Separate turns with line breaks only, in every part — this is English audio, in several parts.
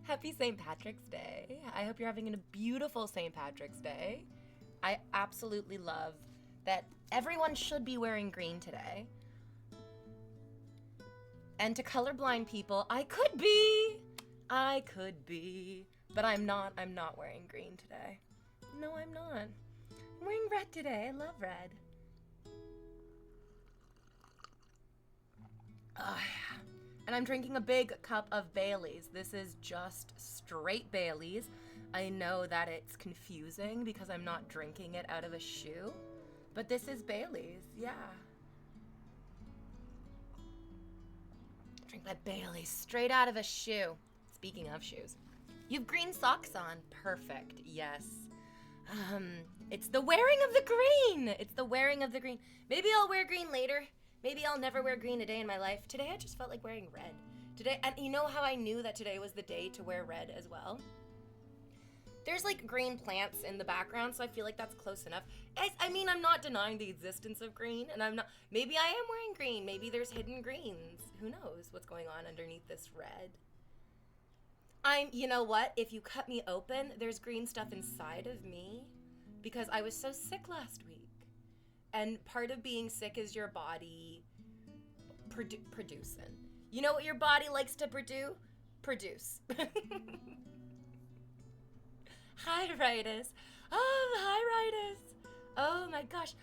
Happy St. Patrick's Day. I hope you're having a beautiful St. Patrick's Day. I absolutely love that everyone should be wearing green today. And to colorblind people, I could be, but I'm not wearing green today. No, I'm not. I'm wearing red today. I love red. And I'm drinking a big cup of Baileys. This is just straight Baileys. I know that it's confusing because I'm not drinking it out of a shoe, but this is Baileys, yeah. Drink my Baileys straight out of a shoe. Speaking of shoes, you have green socks on. Perfect, yes. It's the wearing of the green. It's the wearing of the green. Maybe I'll wear green later. Maybe I'll never wear green a day in my life. Today I just felt like wearing red. Today, and you know how I knew that today was the day to wear red as well? There's like green plants in the background, so I feel like that's close enough. I mean, I'm not denying the existence of green, and maybe I am wearing green. Maybe there's hidden greens. Who knows what's going on underneath this red? You know what? If you cut me open, there's green stuff inside of me because I was so sick last week. And part of being sick is your body producing. You know what your body likes to produce. Hi, Ritus. Hi, Ritus. Oh my gosh.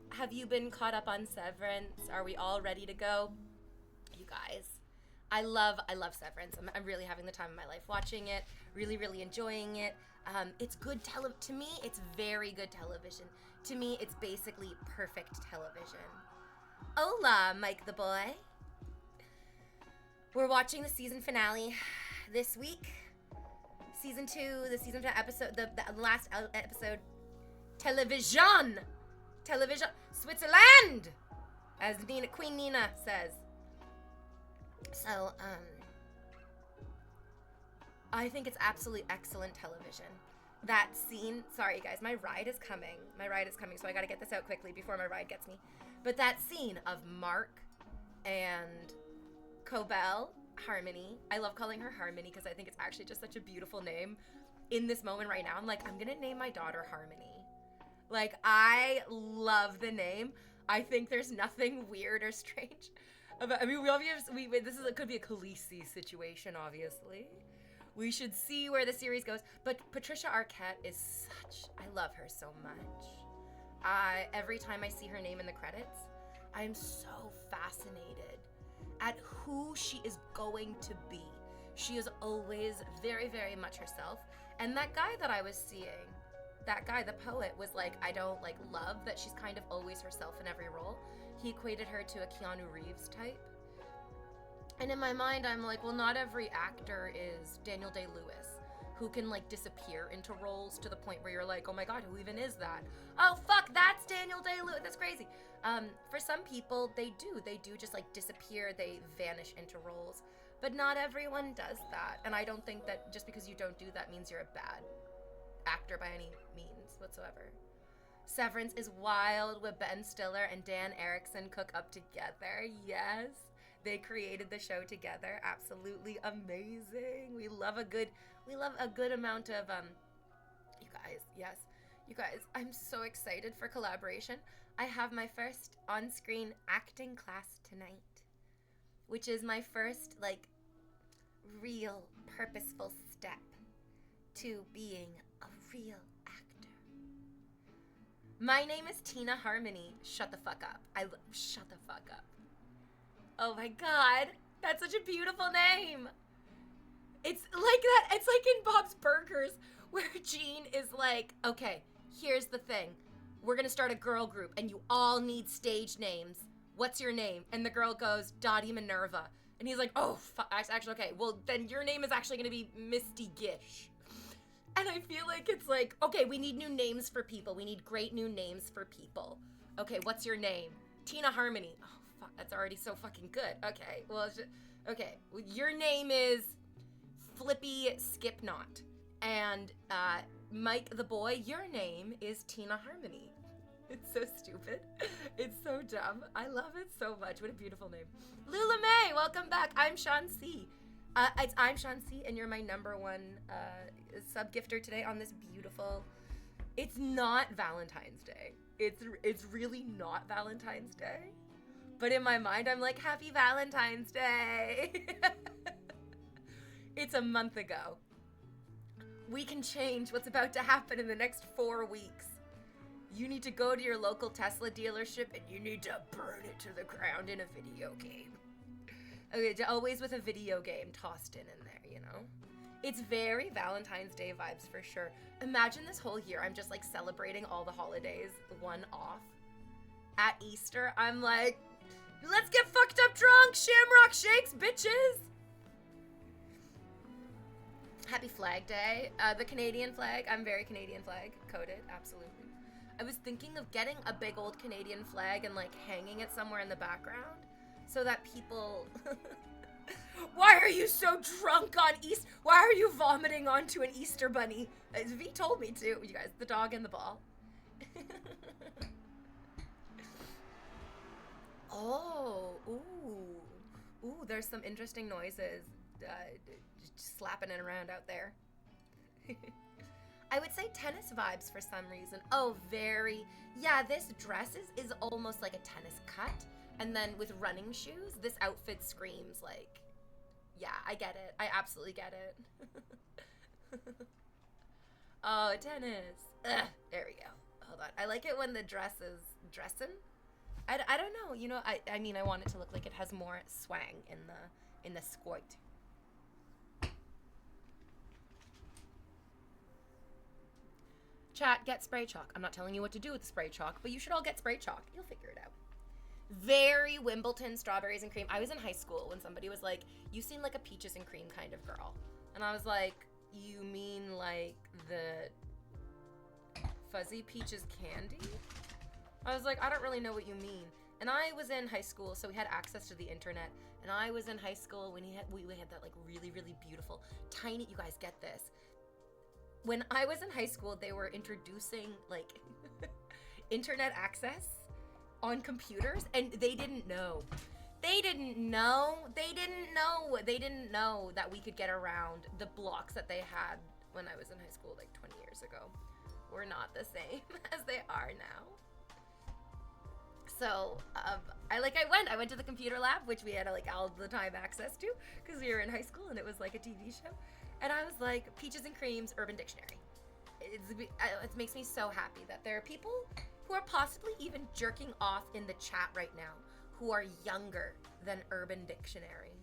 Have you been caught up on Severance? Are we all ready to go? You guys, I love Severance. I'm really having the time of my life watching it. Really, really enjoying it. It's good to me, it's very good television. To me, it's basically perfect television. Hola, Mike the boy. We're watching the season finale this week. Season 2, the episode, the last episode. Television! Switzerland! As Queen Nina says. So, I think it's absolutely excellent television. That scene, sorry guys, my ride is coming, so I gotta get this out quickly before my ride gets me. But that scene of Mark and Cobell, Harmony, I love calling her Harmony because I think it's actually just such a beautiful name. In this moment right now, I'm like, I'm gonna name my daughter Harmony. Like, I love the name. I think there's nothing weird or strange about, I mean, it could be a Khaleesi situation, obviously. We should see where the series goes. But Patricia Arquette is I love her so much. Every time I see her name in the credits, I'm so fascinated at who she is going to be. She is always very, very much herself. And that guy that I was seeing, that guy, the poet, was like, I don't love that she's kind of always herself in every role. He equated her to a Keanu Reeves type. And in my mind, I'm like, well, not every actor is Daniel Day-Lewis, who can disappear into roles to the point where you're like, oh my God, who even is that? Oh fuck, that's Daniel Day-Lewis. That's crazy. For some people, they do just disappear. They vanish into roles, but not everyone does that. And I don't think that just because you don't do that means you're a bad actor by any means whatsoever. Severance is wild with Ben Stiller and Dan Erickson cook up together. Yes. They created the show together. Absolutely amazing. We love a good amount of you guys, I'm so excited for collaboration. I have my first on-screen acting class tonight, which is my first real purposeful step to being a real actor. My name is Tina Harmony. Shut the fuck up. Shut the fuck up. Oh my God, that's such a beautiful name. It's like that. It's like in Bob's Burgers where Gene is like, okay, here's the thing. We're going to start a girl group and you all need stage names. What's your name? And the girl goes, Dottie Minerva. And he's like, oh, actually, okay, well, then your name is actually going to be Misty Gish. And I feel like it's like, okay, we need new names for people. We need great new names for people. Okay, what's your name? Tina Harmony. Oh, fuck, that's already so fucking good. Okay, well, okay, your name is Flippy Skipknot. And Mike the boy, your name is Tina Harmony. It's so stupid. It's so dumb. I love it so much. What a beautiful name. Lula May, welcome back. I'm Sean C. I'm Shansi, and you're my number one sub gifter today on this beautiful. It's not Valentine's Day. It's really not Valentine's Day. But in my mind, I'm like, Happy Valentine's Day. It's a month ago. We can change what's about to happen in the next 4 weeks. You need to go to your local Tesla dealership and you need to burn it to the ground in a video game. Okay, always with a video game tossed in there, you know? It's very Valentine's Day vibes for sure. Imagine this whole year, I'm just like celebrating all the holidays, one off. At Easter, I'm like, let's get fucked up drunk, Shamrock Shakes, bitches! Happy Flag Day. The Canadian flag, I'm very Canadian flag coded, absolutely. I was thinking of getting a big old Canadian flag and like hanging it somewhere in the background so that people... Why are you so drunk on Easter? Why are you vomiting onto an Easter bunny? V told me to. You guys, the dog and the ball. Oh, ooh. Ooh, there's some interesting noises just slapping it around out there. I would say tennis vibes for some reason. Oh, very. Yeah, this dress is almost like a tennis cut. And then with running shoes, this outfit screams like, yeah, I get it. I absolutely get it. Oh, tennis. Ugh, there we go. Hold on. I like it when the dress is dressing. I don't know. You know, I mean, I want it to look like it has more swang in the skirt. Chat, get spray chalk. I'm not telling you what to do with the spray chalk, but you should all get spray chalk. You'll figure it out. Very Wimbledon strawberries and cream. I was in high school when somebody was like, you seem like a peaches and cream kind of girl. And I was like, you mean like the fuzzy peaches candy? I was like, I don't really know what you mean. And I was in high school, so we had access to the internet. And I was in high school when we had that like really, really beautiful, tiny, you guys get this. When I was in high school, they were introducing like internet access on computers, and they didn't know. They didn't know that we could get around the blocks that they had when I was in high school like 20 years ago. We're not the same as they are now. So I went to the computer lab, which we had like all the time access to because we were in high school and it was like a TV show. And I was like, Peaches and Cream's Urban Dictionary. It makes me so happy that there are people who are possibly even jerking off in the chat right now who are younger than Urban Dictionary.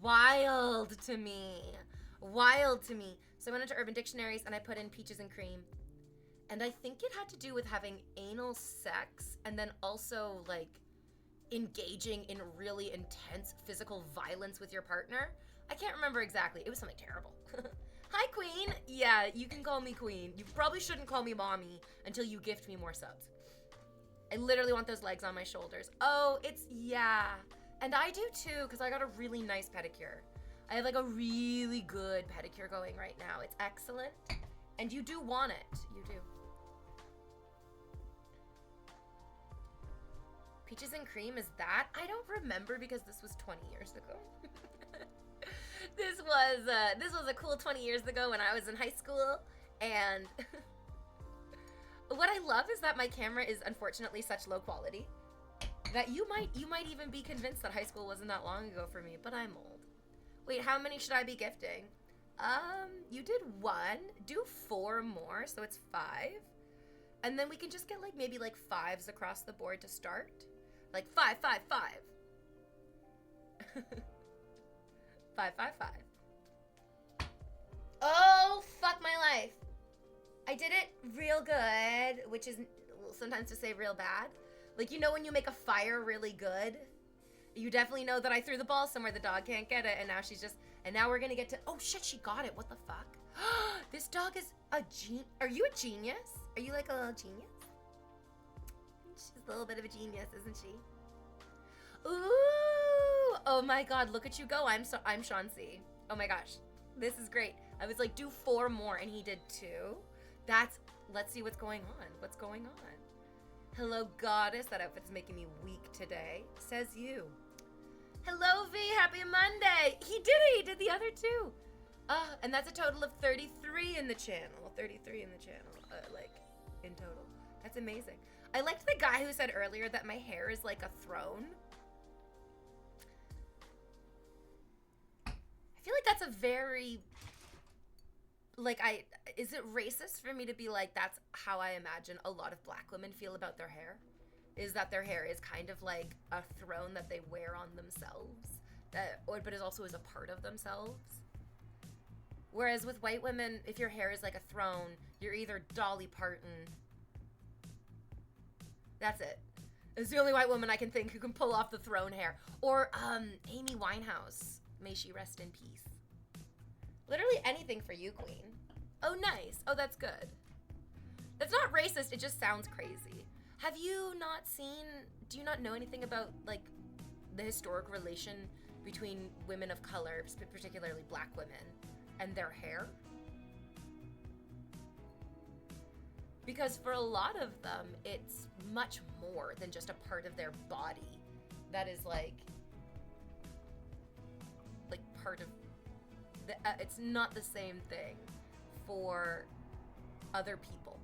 Wild to me. Wild to me. So I went into Urban Dictionaries and I put in Peaches and Cream. And I think it had to do with having anal sex and then also like engaging in really intense physical violence with your partner. I can't remember exactly. It was something terrible. Hi, Queen. Yeah, you can call me Queen. You probably shouldn't call me Mommy until you gift me more subs. I literally want those legs on my shoulders. Oh, yeah. And I do too, because I got a really nice pedicure. I have like a really good pedicure going right now. It's excellent. And you do want it. You do. Peaches and Cream, is that? I don't remember because this was 20 years ago. This was a cool 20 years ago when I was in high school, and what I love is that my camera is unfortunately such low quality that you might even be convinced that high school wasn't that long ago for me, but I'm old. Wait, how many should I be gifting? You did 1. Do 4 more, so it's 5. And then we can just get like maybe like 5s across the board to start. Like 5, 5, 5. 5, 5, 5. Oh, fuck my life. I did it real good, which is sometimes to say real bad. Like, you know when you make a fire really good? You definitely know that I threw the ball somewhere the dog can't get it, and now she's just, and now we're gonna get to, oh shit, she got it, what the fuck? This dog is a genius. Are you a genius? Are you like a little genius? She's a little bit of a genius, isn't she? Ooh, oh my god, look at you go. I'm Shansi. Oh my gosh, this is great. I was like, do 4 more, and he did 2. Let's see what's going on. What's going on? Hello, goddess. That outfit's making me weak today. Says you. Hello, V. Happy Monday. He did it. He did the other two. And that's a total of 33 in the channel. 33 in the channel. Like, in total. That's amazing. I liked the guy who said earlier that my hair is like a throne. I feel like that's a very... Like, is it racist for me to be like, that's how I imagine a lot of black women feel about their hair? Is that their hair is kind of like a throne that they wear on themselves, but is also as a part of themselves. Whereas with white women, if your hair is like a throne, you're either Dolly Parton. That's it. It's the only white woman I can think who can pull off the throne hair. Or Amy Winehouse. May she rest in peace. Literally anything for you, queen. Oh, nice. Oh, that's good. That's not racist. It just sounds crazy. Have you not seen, do you not know anything about, like, the historic relation between women of color, particularly black women, and their hair? Because for a lot of them, it's much more than just a part of their body that is, like part of the, it's not the same thing for other people.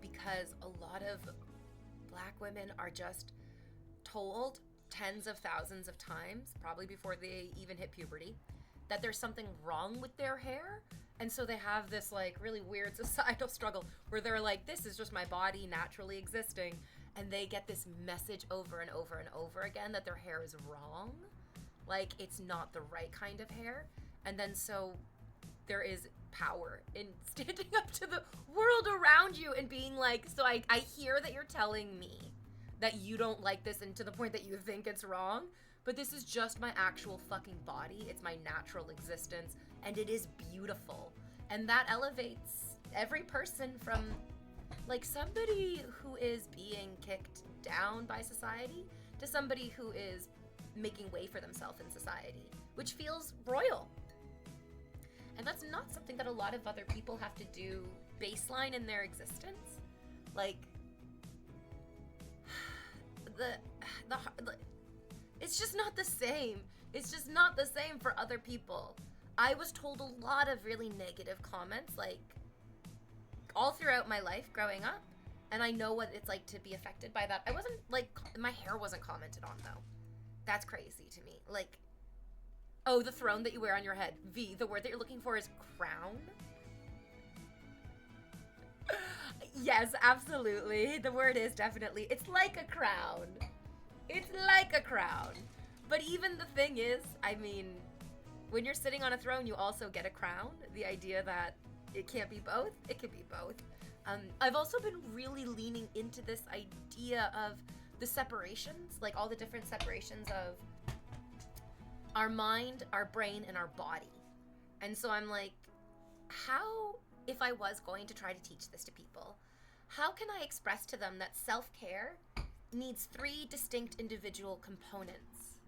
Because a lot of black women are just told tens of thousands of times, probably before they even hit puberty, that there's something wrong with their hair. And so they have this like really weird societal struggle where they're like, this is just my body naturally existing. And they get this message over and over and over again that their hair is wrong. Like, it's not the right kind of hair. And then so there is power in standing up to the world around you and being like, so I hear that you're telling me that you don't like this and to the point that you think it's wrong, but this is just my actual fucking body. It's my natural existence, and it is beautiful. And that elevates every person from, like, somebody who is being kicked down by society to somebody who is making way for themselves in society, which feels royal. And that's not something that a lot of other people have to do baseline in their existence. Like, it's just not the same. It's just not the same for other people. I was told a lot of really negative comments, like, all throughout my life growing up, and I know what it's like to be affected by that. I wasn't, like, my hair wasn't commented on, though. That's crazy to me. Like, oh, the throne that you wear on your head. V, the word that you're looking for is crown? Yes, absolutely. The word is definitely, it's like a crown. It's like a crown. But even the thing is, I mean, when you're sitting on a throne, you also get a crown. The idea that it can't be both, it can be both. I've also been really leaning into this idea of the separations, like all the different separations of our mind, our brain, and our body. And so I'm like, how, if I was going to try to teach this to people, how can I express to them that self-care needs 3 distinct individual components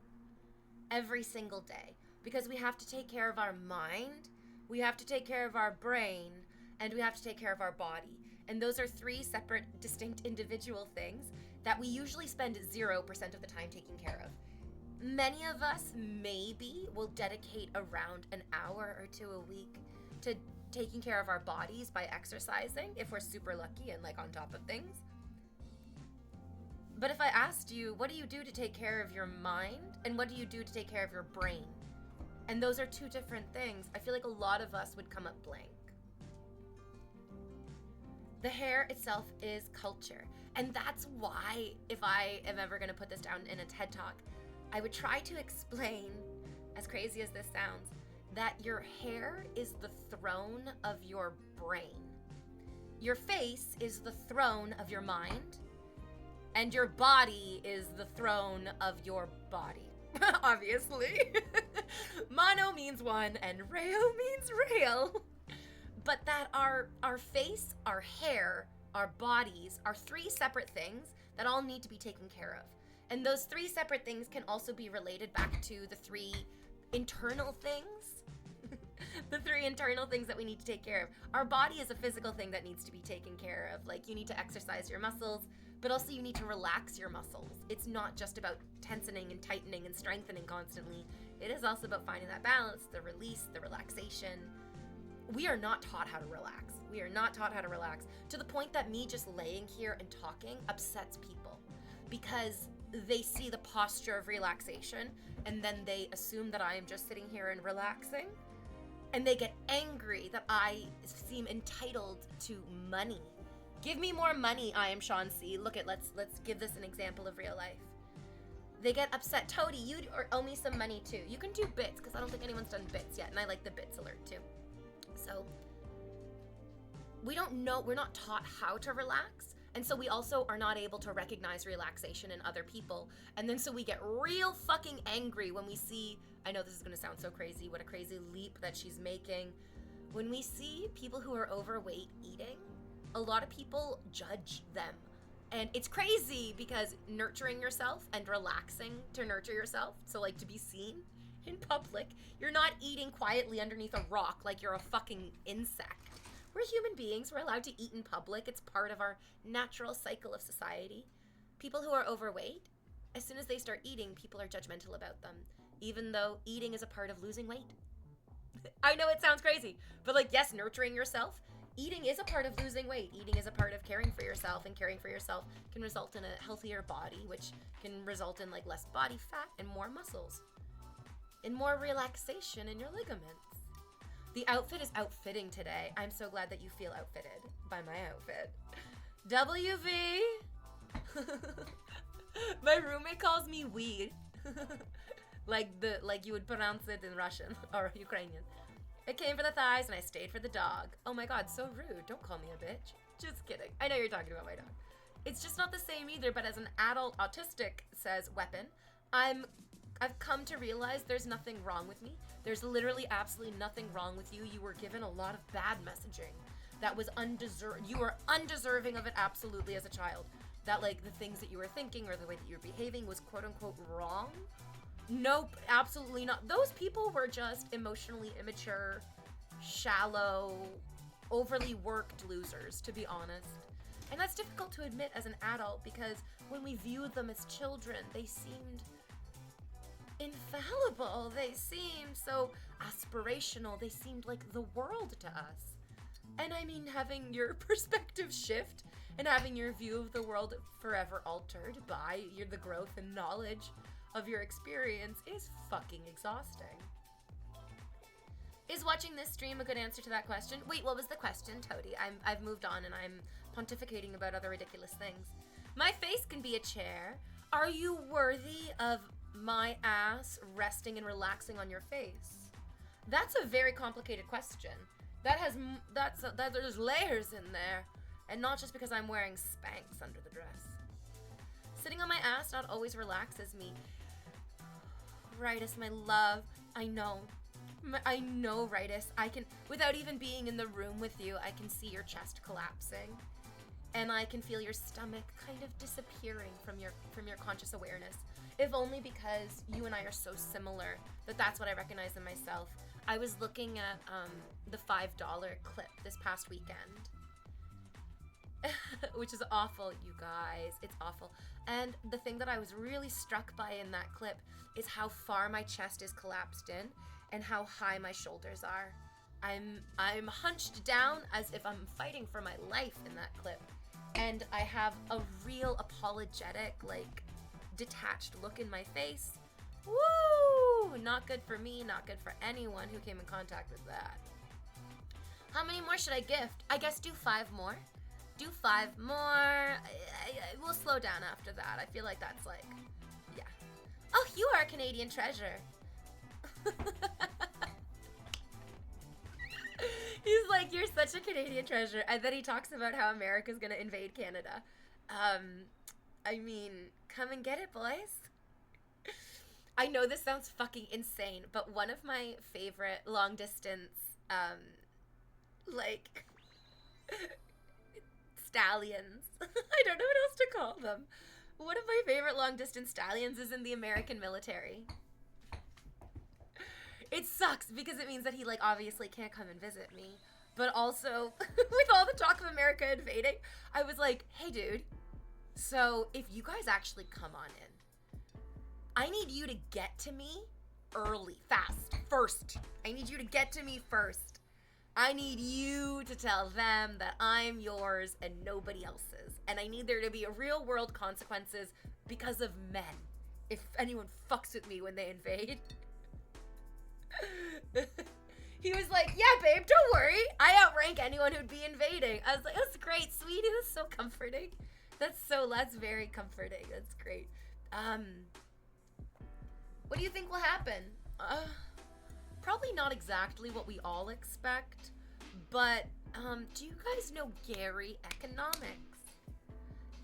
every single day? Because we have to take care of our mind, we have to take care of our brain, and we have to take care of our body. And those are 3 separate, distinct individual things that we usually spend 0% of the time taking care of. Many of us maybe will dedicate around an hour or 2 a week to taking care of our bodies by exercising, if we're super lucky and like on top of things. But if I asked you, what do you do to take care of your mind, and what do you do to take care of your brain? And those are 2 different things. I feel like a lot of us would come up blank. The hair itself is culture. And that's why, if I am ever going to put this down in a TED Talk, I would try to explain, as crazy as this sounds, that your hair is the throne of your brain. Your face is the throne of your mind, and your body is the throne of your body. Obviously. Mono means one, and reo means real. But that our face, our hair, our bodies are 3 separate things that all need to be taken care of. And those 3 separate things can also be related back to the 3 internal things The 3 internal things that we need to take care of. Our body is a physical thing that needs to be taken care of. Like, you need to exercise your muscles, but also you need to relax your muscles. It's not just about tensing and tightening and strengthening constantly. It is also about finding that balance, the release, the relaxation. We are not taught how to relax. We are not taught how to relax, to the point that me just laying here and talking upsets people, because they see the posture of relaxation and then they assume that I am just sitting here and relaxing, and they get angry that I seem entitled to money. Give me more money, I am Sean C. Look at, let's give this an example of real life. They get upset. Toady, you owe me some money too. You can do bits, because I don't think anyone's done bits yet, and I like the bits alert too. So we don't know, we're not taught how to relax, and so we also are not able to recognize relaxation in other people, and then so we get real fucking angry when we see, I know this is going to sound so crazy, what a crazy leap that she's making, when we see people who are overweight eating, a lot of people judge them, and it's crazy because nurturing yourself and relaxing to nurture yourself, so like to be seen in public, you're not eating quietly underneath a rock like you're a fucking insect. We're human beings. We're allowed to eat in public. It's part of our natural cycle of society. People who are overweight, as soon as they start eating, people are judgmental about them, even though eating is a part of losing weight. I know it sounds crazy, but like, yes, nurturing yourself, eating is a part of losing weight. Eating is a part of caring for yourself, and caring for yourself can result in a healthier body, which can result in like less body fat and more muscles and more relaxation in your ligaments. The outfit is outfitting today. I'm so glad that you feel outfitted by my outfit. WV. My roommate calls me weed. like you would pronounce it in Russian or Ukrainian. I came for the thighs and I stayed for the dog. Oh my god, so rude. Don't call me a bitch. Just kidding. I know you're talking about my dog. It's just not the same either, but as an adult autistic, says Weapon, I've come to realize there's nothing wrong with me. There's literally absolutely nothing wrong with you. You were given a lot of bad messaging that was undeserved. You were undeserving of it absolutely as a child. That like the things that you were thinking or the way that you were behaving was quote unquote wrong. Nope, absolutely not. Those people were just emotionally immature, shallow, overly worked losers, to be honest. And that's difficult to admit as an adult because when we viewed them as children, they seemed infallible. They seemed so aspirational. They seemed like the world to us. And I mean, having your perspective shift and having your view of the world forever altered by the growth and knowledge of your experience is fucking exhausting. Is watching this stream a good answer to that question? Wait, what was the question, Toady? I've moved on and I'm pontificating about other ridiculous things. My face can be a chair. Are you worthy of my ass resting and relaxing on your face? That's a very complicated question. There's layers in there, and not just because I'm wearing Spanx under the dress. Sitting on my ass not always relaxes me. Rightus, my love, I know, Rightus. I can, without even being in the room with you, I can see your chest collapsing, and I can feel your stomach kind of disappearing from your conscious awareness. If only because you and I are so similar that's what I recognize in myself. I was looking at the $5 clip this past weekend, which is awful, you guys. It's awful. And the thing that I was really struck by in that clip is how far my chest is collapsed in and how high my shoulders are. I'm hunched down as if I'm fighting for my life in that clip. And I have a real apologetic, like, detached look in my face. Woo! Not good for me, not good for anyone who came in contact with that. How many more should I gift? I guess do 5 more. Do 5 more. We'll slow down after that. I feel like that's like, yeah. Oh, you are a Canadian treasure. He's like, you're such a Canadian treasure. And then he talks about how America's gonna invade Canada. I mean, come and get it, boys. I know this sounds fucking insane, but one of my favorite long distance, like, stallions. I don't know what else to call them. One of my favorite long distance stallions is in the American military. It sucks because it means that he, like, obviously can't come and visit me. But also, with all the talk of America invading, I was like, hey, dude, so if you guys actually come on in, I need you to get to me early, fast, first. I need you to get to me first. I need you to tell them that I'm yours and nobody else's. And I need there to be real world consequences because of men. If anyone fucks with me when they invade. He was like, yeah, babe, don't worry. I outrank anyone who'd be invading. I was like, that's great, sweetie. That's so comforting. That's very comforting. That's great. What do you think will happen? Probably not exactly what we all expect, but do you guys know Gary Economics?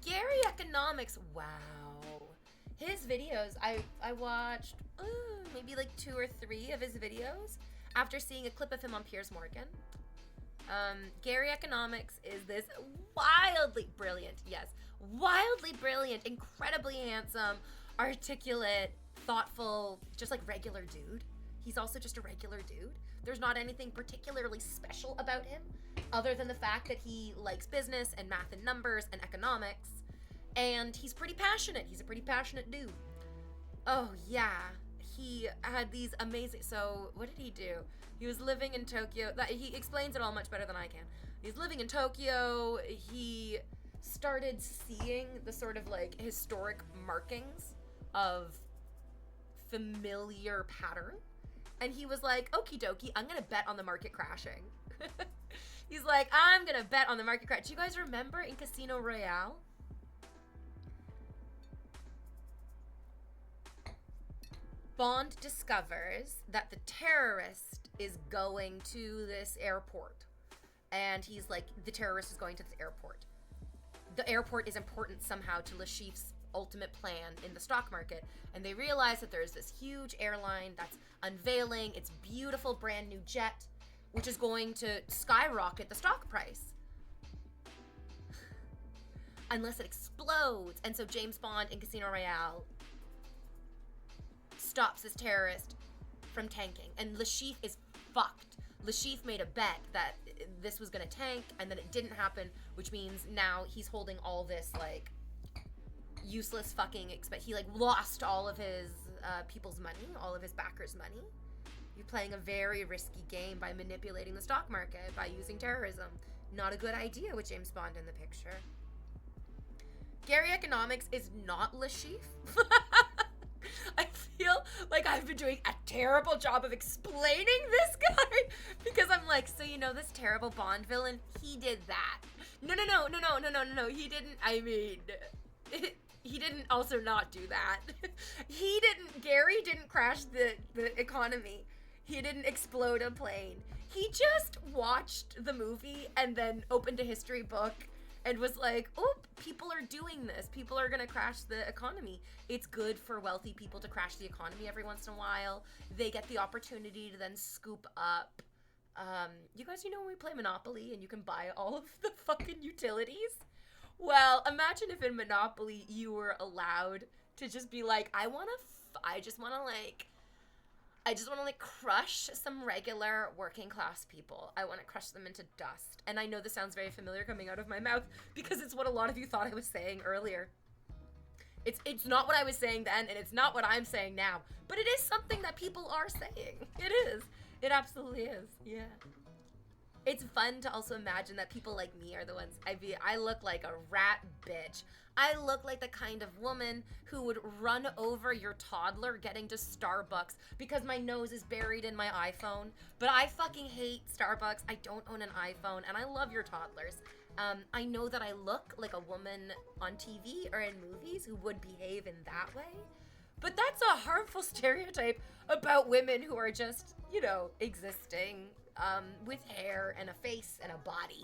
Gary Economics, wow. His videos, I watched maybe like 2 or 3 of his videos after seeing a clip of him on Piers Morgan. Gary Economics is this wildly brilliant, incredibly handsome, articulate, thoughtful, just like regular dude. He's also just a regular dude. There's not anything particularly special about him other than the fact that he likes business and math and numbers and economics. And he's pretty passionate. He's a pretty passionate dude. Oh, yeah. He had these amazing... So, what did he do? He was living in Tokyo. He explains it all much better than I can. He's living in Tokyo. He started seeing the sort of, like, historic markings of familiar pattern. And he was like, okie dokie, I'm gonna bet on the market crashing. He's like, I'm gonna bet on the market crash. Do you guys remember in Casino Royale? Bond discovers that the terrorist is going to this airport. And he's like, the terrorist is going to this airport. The airport is important somehow to Lashif's ultimate plan in the stock market. And they realize that there's this huge airline that's unveiling its beautiful brand new jet, which is going to skyrocket the stock price. Unless it explodes. And so James Bond in Casino Royale stops this terrorist from tanking. And Lashif is fucked. Lashif made a bet that this was gonna tank, and then it didn't happen, which means now he's holding all this, like, useless fucking he, like, lost all of his people's money, all of his backers' money. You're playing a very risky game by manipulating the stock market, by using terrorism. Not a good idea with James Bond in the picture. Gary Economics is not Lashif. I feel like I've been doing a terrible job of explaining this guy because I'm like, so you know this terrible Bond villain? He did that. No. He didn't. I mean, he didn't also not do that. Gary didn't crash the economy. He didn't explode a plane. He just watched the movie and then opened a history book and was like, oh, people are doing this. People are gonna crash the economy. It's good for wealthy people to crash the economy every once in a while. They get the opportunity to then scoop up. You guys, you know when we play Monopoly and you can buy all of the fucking utilities? Well, imagine if in Monopoly you were allowed to just be like, I just wanna crush some regular working class people. I want to crush them into dust. And I know this sounds very familiar coming out of my mouth because it's what a lot of you thought I was saying earlier. It's not what I was saying then, and it's not what I'm saying now. But it is something that people are saying. It is. It absolutely is. Yeah. It's fun to also imagine that people like me are the ones. I look like a rat bitch. I look like the kind of woman who would run over your toddler getting to Starbucks because my nose is buried in my iPhone. But I fucking hate Starbucks. I don't own an iPhone, and I love your toddlers. I know that I look like a woman on TV or in movies who would behave in that way. But that's a harmful stereotype about women who are just, you know, existing with hair and a face and a body.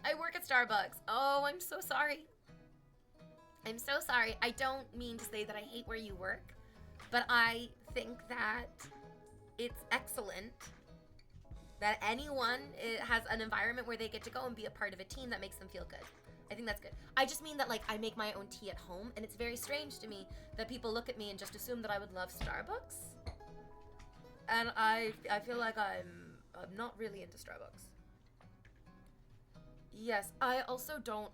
I work at Starbucks. Oh, I'm so sorry. I'm so sorry. I don't mean to say that I hate where you work, but I think that it's excellent that anyone has an environment where they get to go and be a part of a team that makes them feel good. I think that's good. I just mean that, like, I make my own tea at home, and it's very strange to me that people look at me and just assume that I would love Starbucks. and I feel like I'm not really into Starbucks. Yes, I also don't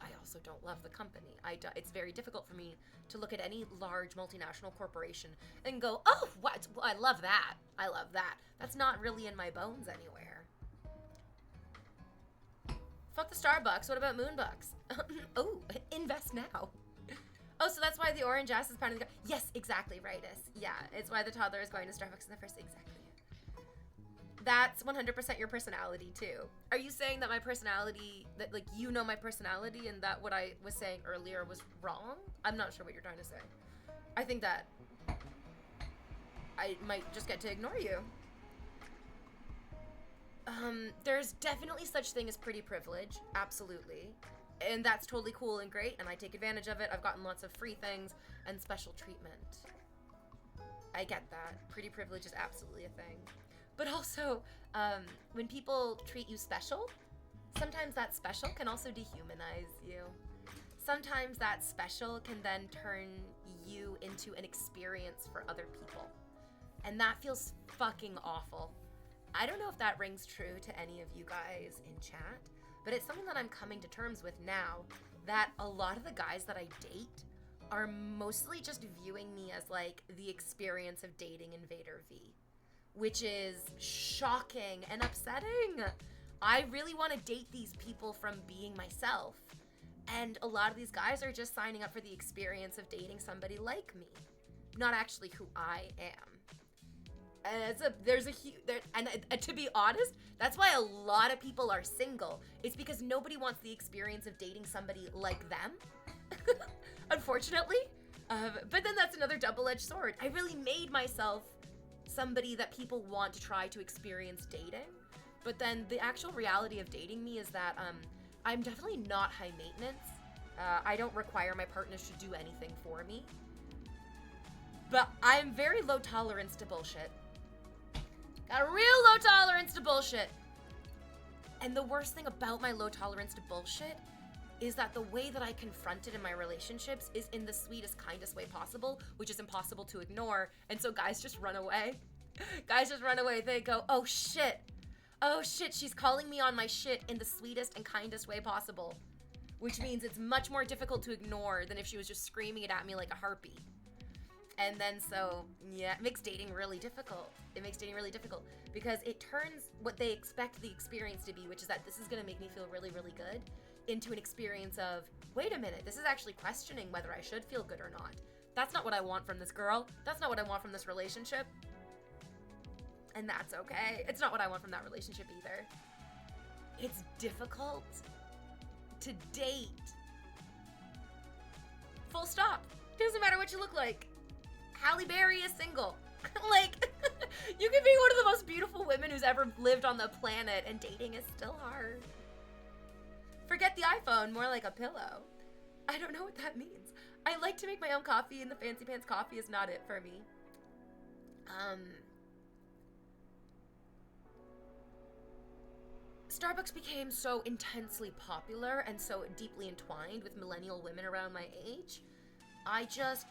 love the company. It's very difficult for me to look at any large multinational corporation and go, oh, what? Well, I love that. I love that. That's not really in my bones anywhere. Fuck the Starbucks. What about Moonbucks? Oh, invest now. Oh, so that's why the orange ass is pounding the car. Yes, exactly, Rightus. Yeah, it's why the toddler is going to Starbucks in the first. Exactly. That's 100% your personality too. Are you saying that my personality, that like you know my personality and that what I was saying earlier was wrong? I'm not sure what you're trying to say. I think that I might just get to ignore you. There's definitely such thing as pretty privilege, absolutely. And that's totally cool and great, and I take advantage of it. I've gotten lots of free things and special treatment. I get that. Pretty privilege is absolutely a thing. But also, when people treat you special, sometimes that special can also dehumanize you. Sometimes that special can then turn you into an experience for other people. And that feels fucking awful. I don't know if that rings true to any of you guys in chat, but it's something that I'm coming to terms with now, that a lot of the guys that I date are mostly just viewing me as like the experience of dating InvaderVie. Which is shocking and upsetting. I really want to date these people from being myself. And a lot of these guys are just signing up for the experience of dating somebody like me. Not actually who I am. And to be honest, that's why a lot of people are single. It's because nobody wants the experience of dating somebody like them. Unfortunately. But then that's another double-edged sword. I really made myself somebody that people want to try to experience dating, but then the actual reality of dating me is that I'm definitely not high maintenance. I don't require my partners to do anything for me, but I'm very low tolerance to bullshit. Got a real low tolerance to bullshit. And the worst thing about my low tolerance to bullshit is that the way that I confront it in my relationships is in the sweetest, kindest way possible, which is impossible to ignore. And so guys just run away. Guys just run away. They go, oh shit, she's calling me on my shit in the sweetest and kindest way possible. Which means it's much more difficult to ignore than if she was just screaming it at me like a harpy. And then so, yeah, it makes dating really difficult. It makes dating really difficult because it turns what they expect the experience to be, which is that this is gonna make me feel really, really good, into an experience of, wait a minute, this is actually questioning whether I should feel good or not. That's not what I want from this girl. That's not what I want from this relationship. And that's okay. It's not what I want from that relationship either. It's difficult to date. Full stop. Doesn't matter what you look like. Halle Berry is single. Like, you can be one of the most beautiful women who's ever lived on the planet, and dating is still hard. Forget the iPhone, more like a pillow. I don't know what that means. I like to make my own coffee, and the fancy pants coffee is not it for me. Starbucks became so intensely popular and so deeply entwined with millennial women around my age. I just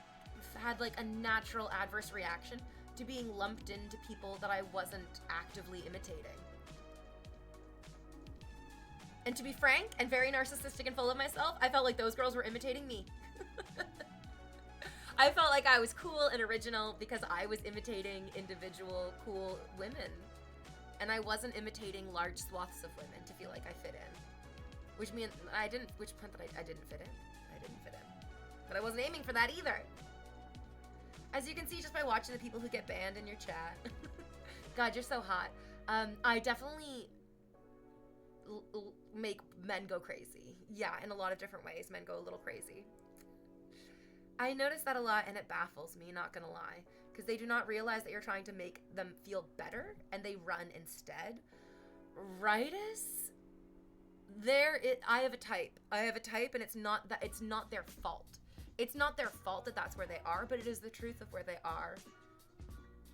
had like a natural adverse reaction to being lumped into people that I wasn't actively imitating. And to be frank and very narcissistic and full of myself, I felt like those girls were imitating me. I felt like I was cool and original because I was imitating individual cool women. And I wasn't imitating large swaths of women to feel like I fit in. Which meant I didn't fit in. I didn't fit in. But I wasn't aiming for that either. As you can see just by watching the people who get banned in your chat. God, you're so hot. I definitely make men go crazy. Yeah, in a lot of different ways, men go a little crazy. I notice that a lot, and it baffles me, not gonna lie. Because they do not realize that you're trying to make them feel better, and they run instead. Rightus? I have a type. And it's not their fault. It's not their fault that that's where they are, but it is the truth of where they are.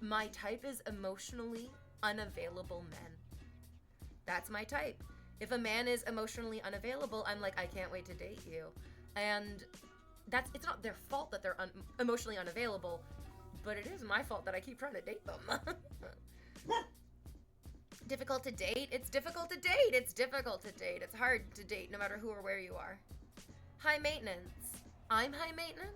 My type is emotionally unavailable men. That's my type. If a man is emotionally unavailable, I'm like, I can't wait to date you. And it's not their fault that they're emotionally unavailable, but it is my fault that I keep trying to date them. Difficult to date? It's difficult to date. It's difficult to date. It's hard to date no matter who or where you are. High maintenance. I'm high maintenance?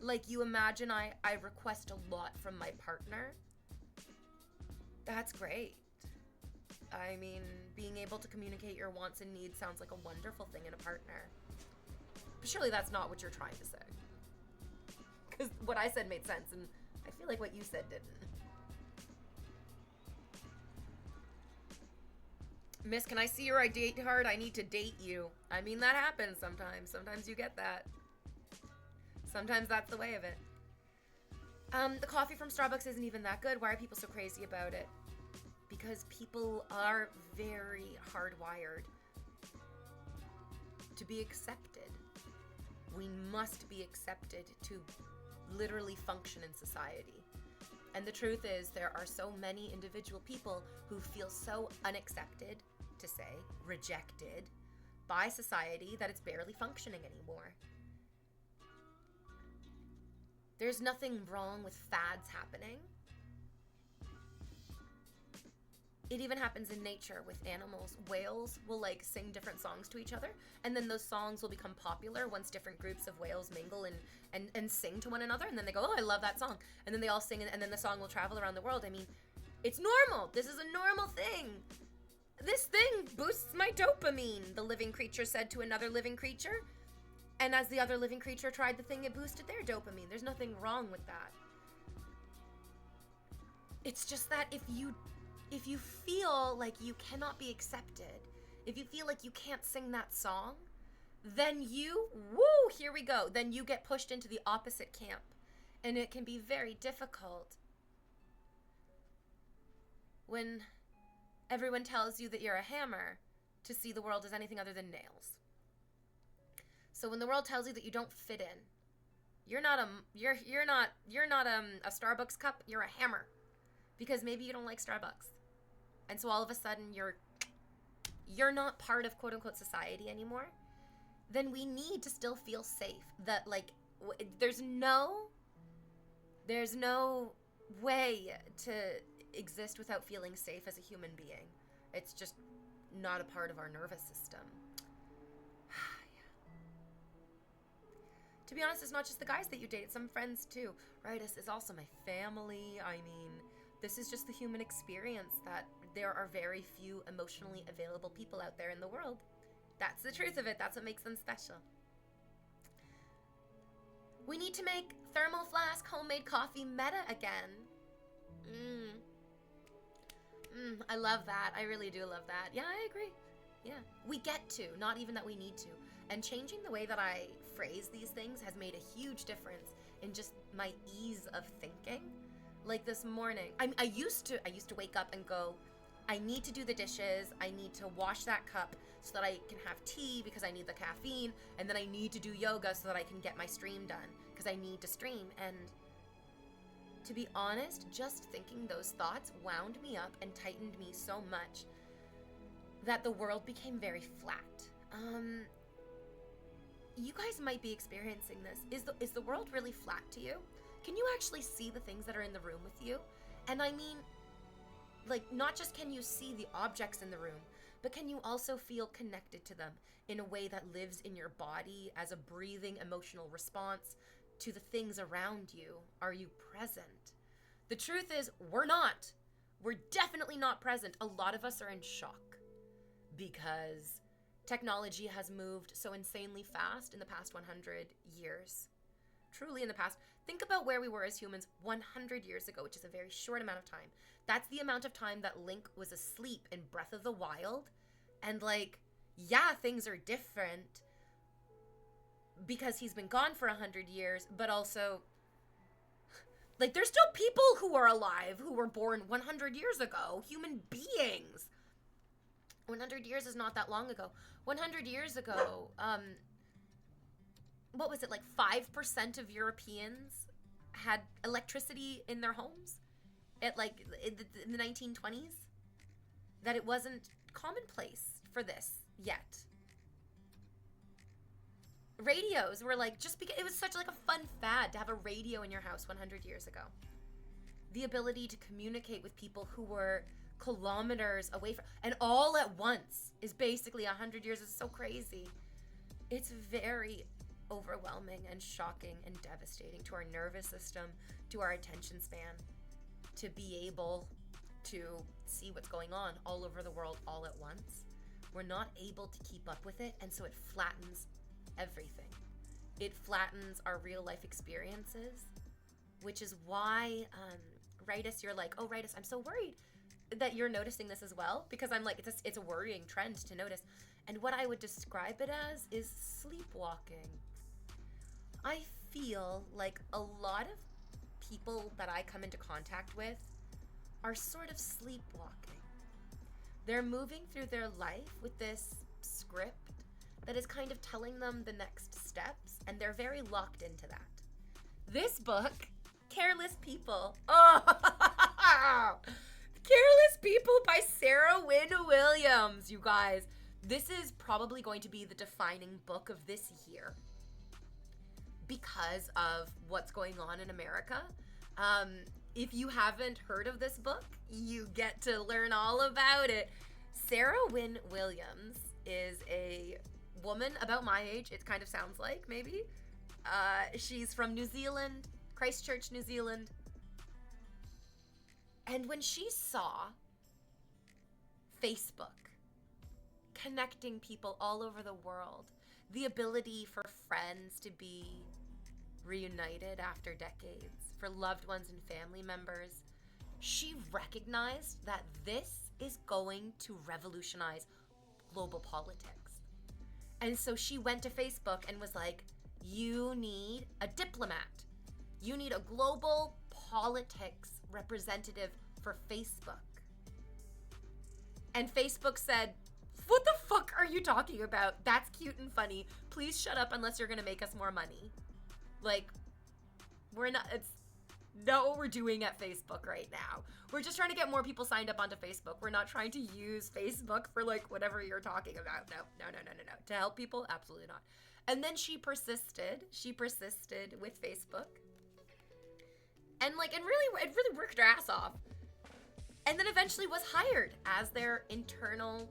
Like, you imagine I request a lot from my partner? That's great. I mean, being able to communicate your wants and needs sounds like a wonderful thing in a partner. But surely that's not what you're trying to say. Because what I said made sense, and I feel like what you said didn't. Miss, can I see your ID card? I need to date you. I mean, that happens sometimes. Sometimes you get that. Sometimes that's the way of it. The coffee from Starbucks isn't even that good. Why are people so crazy about it? Because people are very hardwired to be accepted. We must be accepted to literally function in society. And the truth is, there are so many individual people who feel so unaccepted, to say, rejected by society, that it's barely functioning anymore. There's nothing wrong with fads happening. It even happens in nature with animals. Whales will like sing different songs to each other, and then those songs will become popular once different groups of whales mingle and sing to one another, and then they go, oh, I love that song. And then they all sing, and then the song will travel around the world. I mean, it's normal. This is a normal thing. This thing boosts my dopamine, the living creature said to another living creature. And as the other living creature tried the thing, it boosted their dopamine. There's nothing wrong with that. It's just that if you feel like you cannot be accepted, if you feel like you can't sing that song, then here we go. Then you get pushed into the opposite camp. And it can be very difficult when everyone tells you that you're a hammer to see the world as anything other than nails. So when the world tells you that you don't fit in, you're not a Starbucks cup, you're a hammer. Because maybe you don't like Starbucks. And so all of a sudden you're not part of quote unquote society anymore. Then we need to still feel safe. That like there's no way to exist without feeling safe as a human being. It's just not a part of our nervous system. To be honest, it's not just the guys that you date, it's some friends too. Right? This is also my family. I mean, this is just the human experience that there are very few emotionally available people out there in the world. That's the truth of it. That's what makes them special. We need to make thermal flask homemade coffee meta again. I love that. I really do love that. Yeah, I agree. Yeah. We get to, not even that we need to. And changing the way that I phrase these things has made a huge difference in just my ease of thinking. Like this morning, I used to wake up and go, I need to do the dishes, I need to wash that cup so that I can have tea because I need the caffeine, and then I need to do yoga so that I can get my stream done because I need to stream. And to be honest, just thinking those thoughts wound me up and tightened me so much that the world became very flat. You guys might be experiencing this. Is the world really flat to you? Can you actually see the things that are in the room with you? And I mean, like, not just can you see the objects in the room, but can you also feel connected to them in a way that lives in your body as a breathing emotional response to the things around you? Are you present? The truth is, we're not. We're definitely not present. A lot of us are in shock because technology has moved so insanely fast in the past 100 years. Truly in the past. Think about where we were as humans 100 years ago, which is a very short amount of time. That's the amount of time that Link was asleep in Breath of the Wild. And like, yeah, things are different because he's been gone for 100 years, but also, like, there's still people who are alive who were born 100 years ago. Human beings. 100 years is not that long ago. 100 years ago, what was it, like 5% of Europeans had electricity in their homes at like in the 1920s? That it wasn't commonplace for this yet. Radios were like, just because it was such like a fun fad to have a radio in your house 100 years ago. the ability to communicate with people who were kilometers away from, and all at once is basically 100 years. It's so crazy. It's very overwhelming and shocking and devastating to our nervous system, to our attention span, to be able to see what's going on all over the world all at once. We're not able to keep up with it, and so it flattens everything. It flattens our real life experiences, which is why, Ritus, you're like, oh, Ritus, I'm so worried that you're noticing this as well, because I'm like, it's a worrying trend to notice. And what I would describe it as is sleepwalking. I feel like a lot of people that I come into contact with are sort of sleepwalking. They're moving through their life with this script that is kind of telling them the next steps, and they're very locked into that. This book, Careless People. Oh, Careless People by Sarah Wynne Williams, you guys. This is probably going to be the defining book of this year because of what's going on in America. If you haven't heard of this book, you get to learn all about it. Sarah Wynne Williams is a woman about my age, it kind of sounds like, maybe. She's from New Zealand, Christchurch, New Zealand. And when she saw Facebook connecting people all over the world, the ability for friends to be reunited after decades, for loved ones and family members, she recognized that this is going to revolutionize global politics. And so she went to Facebook and was like, you need a diplomat. You need a global politics representative for Facebook. And Facebook said, what the fuck are you talking about? That's cute and funny. Please shut up unless you're gonna make us more money. Like, we're not, it's not what we're doing at Facebook right now. We're just trying to get more people signed up onto Facebook. We're not trying to use Facebook for like whatever you're talking about. No. To help people? Absolutely not. And then she persisted with Facebook. And it really worked her ass off. And then eventually was hired as their international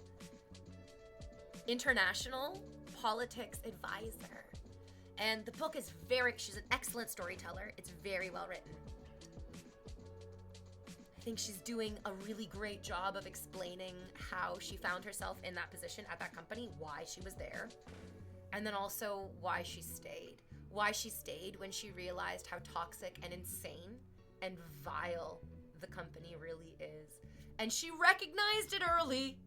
politics advisor. And the book is she's an excellent storyteller. It's very well written. I think she's doing a really great job of explaining how she found herself in that position at that company, why she was there, and then also why she stayed. Why she stayed when she realized how toxic and insane and vile the company really is. And she recognized it early.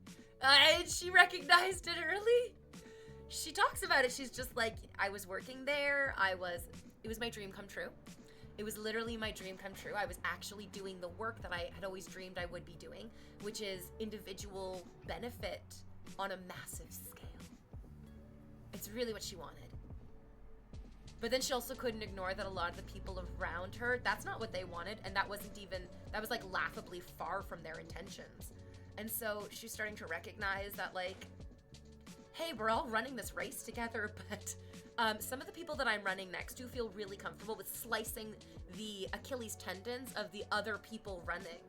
She talks about it. She's just like, I was working there. It was my dream come true. It was literally my dream come true. I was actually doing the work that I had always dreamed I would be doing, which is individual benefit on a massive scale. It's really what she wanted. But then she also couldn't ignore that a lot of the people around her, that's not what they wanted, and that was like laughably far from their intentions. And so she's starting to recognize that, like, hey, we're all running this race together, but some of the people that I'm running next to feel really comfortable with slicing the Achilles tendons of the other people running.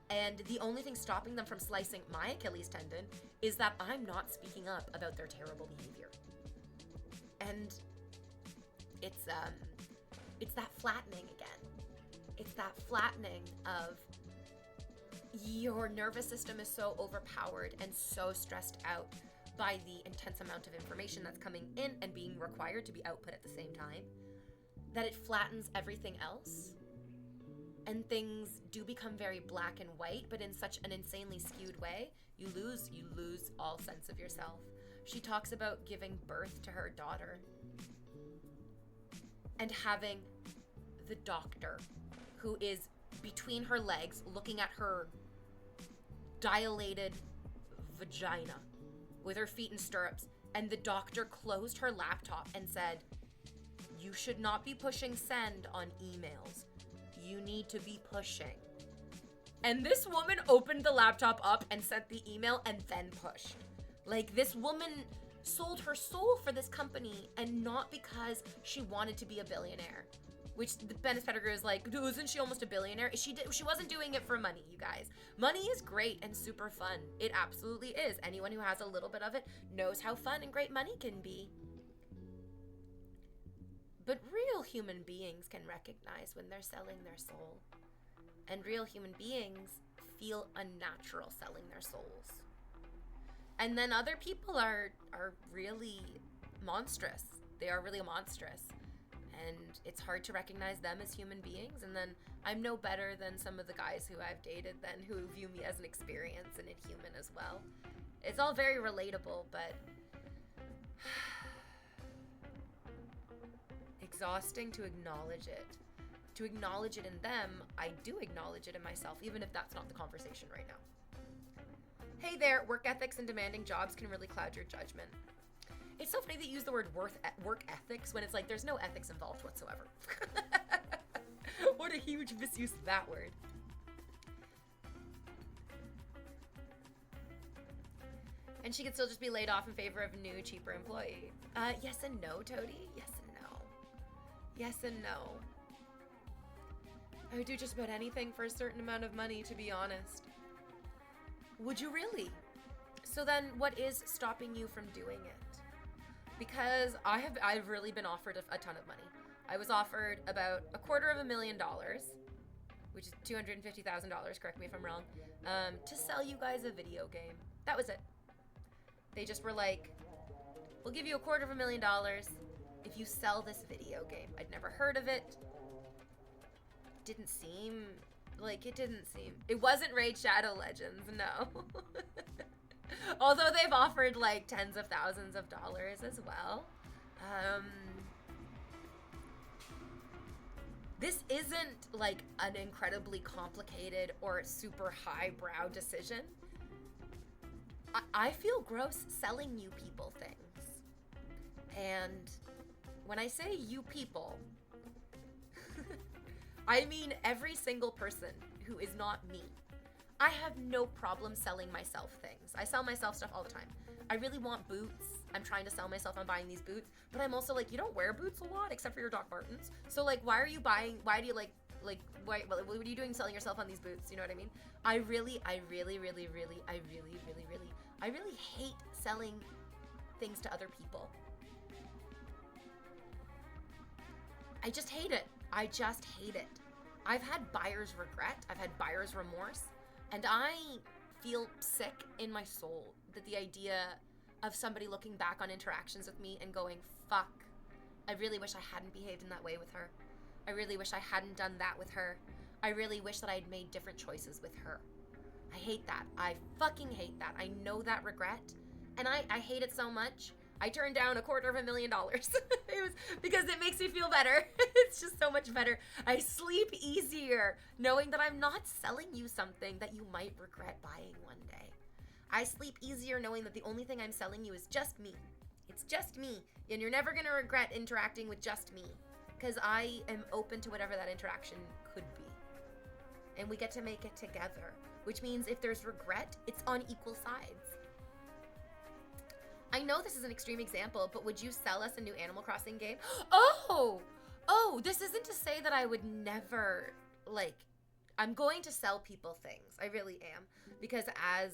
And the only thing stopping them from slicing my Achilles tendon is that I'm not speaking up about their terrible behavior. And it's that flattening again. It's that flattening of your nervous system is so overpowered and so stressed out by the intense amount of information that's coming in and being required to be output at the same time, that it flattens everything else. And things do become very black and white, but in such an insanely skewed way, you lose all sense of yourself. She talks about giving birth to her daughter and having the doctor who is between her legs looking at her dilated vagina with her feet in stirrups, and the doctor closed her laptop and said, you should not be pushing send on emails. You need to be pushing. And this woman opened the laptop up and sent the email and then pushed. Like, this woman sold her soul for this company, and not because she wanted to be a billionaire. Which Dennis Pettigrew is like, dude, isn't she almost a billionaire? She wasn't doing it for money, you guys. Money is great and super fun. It absolutely is. Anyone who has a little bit of it knows how fun and great money can be. But real human beings can recognize when they're selling their soul. And real human beings feel unnatural selling their souls. And then other people are really monstrous. They are really monstrous. And it's hard to recognize them as human beings. And then I'm no better than some of the guys who I've dated then who view me as an experience and a human as well. It's all very relatable, but exhausting to acknowledge it. To acknowledge it in them, I do acknowledge it in myself, even if that's not the conversation right now. Hey there, work ethics and demanding jobs can really cloud your judgment. It's so funny that you use the word work ethics when it's like there's no ethics involved whatsoever. What a huge misuse of that word. And she could still just be laid off in favor of a new, cheaper employee. Yes and no, Toady. Yes and no. Yes and no. I would do just about anything for a certain amount of money, to be honest. Would you really? So then what is stopping you from doing it? Because I've really been offered a ton of money. I was offered about $250,000, which is $250,000, correct me if I'm wrong, to sell you guys a video game. That was it. They just were like, we'll give you $250,000 if you sell this video game. I'd never heard of it. It wasn't Raid Shadow Legends, no. Although they've offered like tens of thousands of dollars as well. This isn't like an incredibly complicated or super highbrow decision. I feel gross selling you people things. And when I say you people, I mean every single person who is not me. I have no problem selling myself things. I sell myself stuff all the time. I really want boots. I'm trying to sell myself on buying these boots, but I'm also like, you don't wear boots a lot except for your Doc Martens. So like, why are you buying, why do you what are you doing selling yourself on these boots? You know what I mean? I really hate selling things to other people. I just hate it. I just hate it. I've had buyer's regret. I've had buyer's remorse. And I feel sick in my soul that the idea of somebody looking back on interactions with me and going, fuck, I really wish I hadn't behaved in that way with her. I really wish I hadn't done that with her. I really wish that I'd made different choices with her. I hate that. I fucking hate that. I know that regret. And I hate it so much. I turned down $250,000. It was because it makes me feel better. It's just so much better. I sleep easier knowing that I'm not selling you something that you might regret buying one day. I sleep easier knowing that the only thing I'm selling you is just me. It's just me. And you're never going to regret interacting with just me because I am open to whatever that interaction could be. And we get to make it together, which means if there's regret, it's on equal sides. I know this is an extreme example, but would you sell us a new Animal Crossing game? Oh, this isn't to say that I would never, I'm going to sell people things. I really am. Because as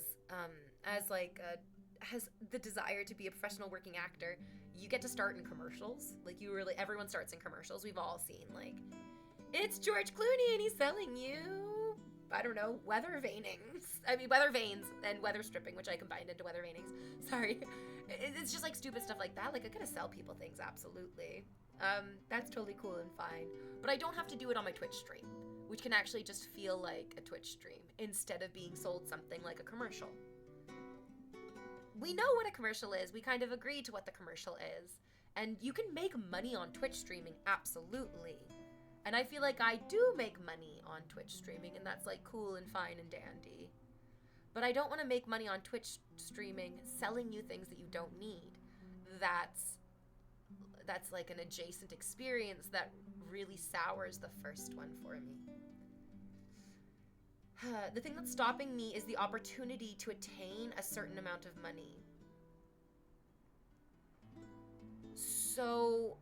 the desire to be a professional working actor, you get to start in commercials. Everyone starts in commercials. We've all seen, it's George Clooney and he's selling you, I don't know, weather vanes and weather stripping, which I combined into weather vanings. Sorry. It's just stupid stuff like that. I'm gonna sell people things, absolutely. That's totally cool and fine. But I don't have to do it on my Twitch stream, which can actually just feel like a Twitch stream instead of being sold something like a commercial. We know what a commercial is. We kind of agree to what the commercial is. And you can make money on Twitch streaming, absolutely. And I feel like I do make money on Twitch streaming, and that's cool and fine and dandy. But I don't want to make money on Twitch streaming selling you things that you don't need. That's an adjacent experience that really sours the first one for me. The thing that's stopping me is the opportunity to attain a certain amount of money. So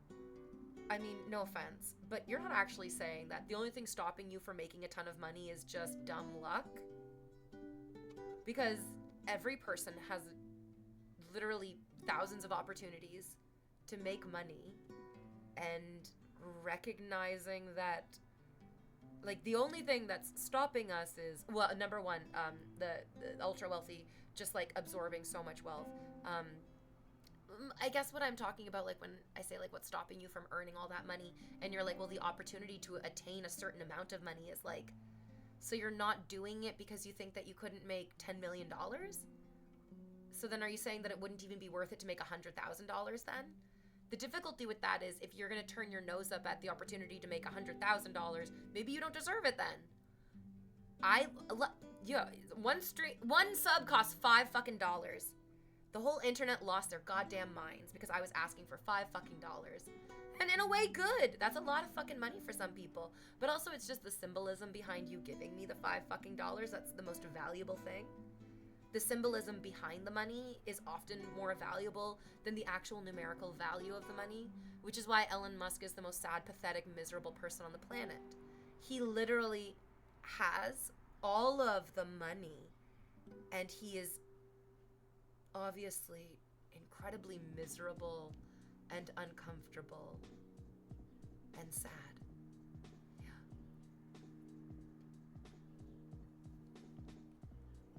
I mean, no offense, but you're not actually saying that the only thing stopping you from making a ton of money is just dumb luck? Because every person has literally thousands of opportunities to make money, and recognizing that, like, the only thing that's stopping us is, well, number one, the ultra wealthy just like absorbing so much wealth. I guess what I'm talking about, like when I say like what's stopping you from earning all that money, and you're like, well, the opportunity to attain a certain amount of money is like, so you're not doing it because you think that you couldn't make $10 million? So then are you saying that it wouldn't even be worth it to make $100,000 then? The difficulty with that is if you're going to turn your nose up at the opportunity to make $100,000, maybe you don't deserve it then. One sub costs $5 fucking dollars. The whole internet lost their goddamn minds because I was asking for $5 fucking dollars. And in a way, good. That's a lot of fucking money for some people. But also, it's just the symbolism behind you giving me the $5 fucking dollars that's the most valuable thing. The symbolism behind the money is often more valuable than the actual numerical value of the money, which is why Elon Musk is the most sad, pathetic, miserable person on the planet. He literally has all of the money, and he is obviously incredibly miserable and uncomfortable and sad. Yeah.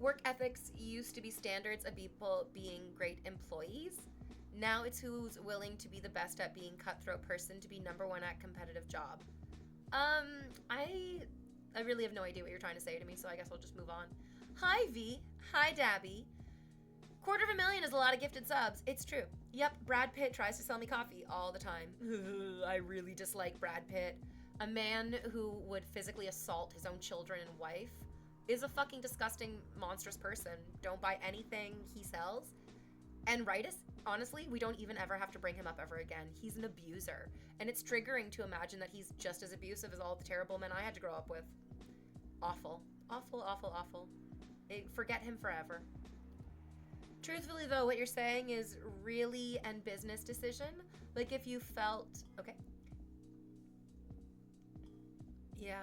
Work ethics used to be standards of people being great employees. Now it's who's willing to be the best at being cutthroat person to be number one at competitive job. I really have no idea what you're trying to say to me, so I guess I'll just move on. Hi, V. Hi, Dabby. 250,000 is a lot of gifted subs. It's true. Yep, Brad Pitt tries to sell me coffee all the time. I really dislike Brad Pitt. A man who would physically assault his own children and wife is a fucking disgusting, monstrous person. Don't buy anything he sells. And Rightus, honestly, we don't even ever have to bring him up ever again. He's an abuser. And it's triggering to imagine that he's just as abusive as all the terrible men I had to grow up with. Awful. Awful, awful, awful. Forget him forever. Truthfully, though, what you're saying is really an business decision. Like, if you felt... Okay. Yeah.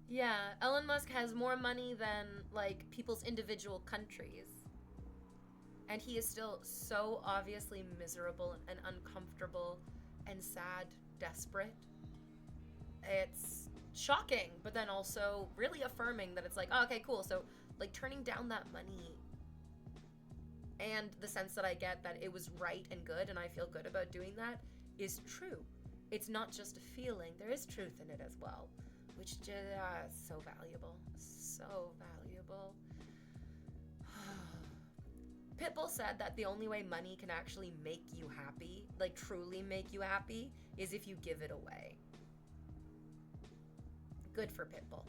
Yeah, Elon Musk has more money than, like, people's individual countries. And he is still so obviously miserable and uncomfortable and sad, desperate. It's shocking, but then also really affirming that it's like, oh, okay, cool. So, like, turning down that money and the sense that I get that it was right and good and I feel good about doing that is true. It's not just a feeling. There is truth in it as well, which is so valuable. So valuable. Pitbull said that the only way money can actually make you happy, like truly make you happy, is if you give it away. Good for Pitbull.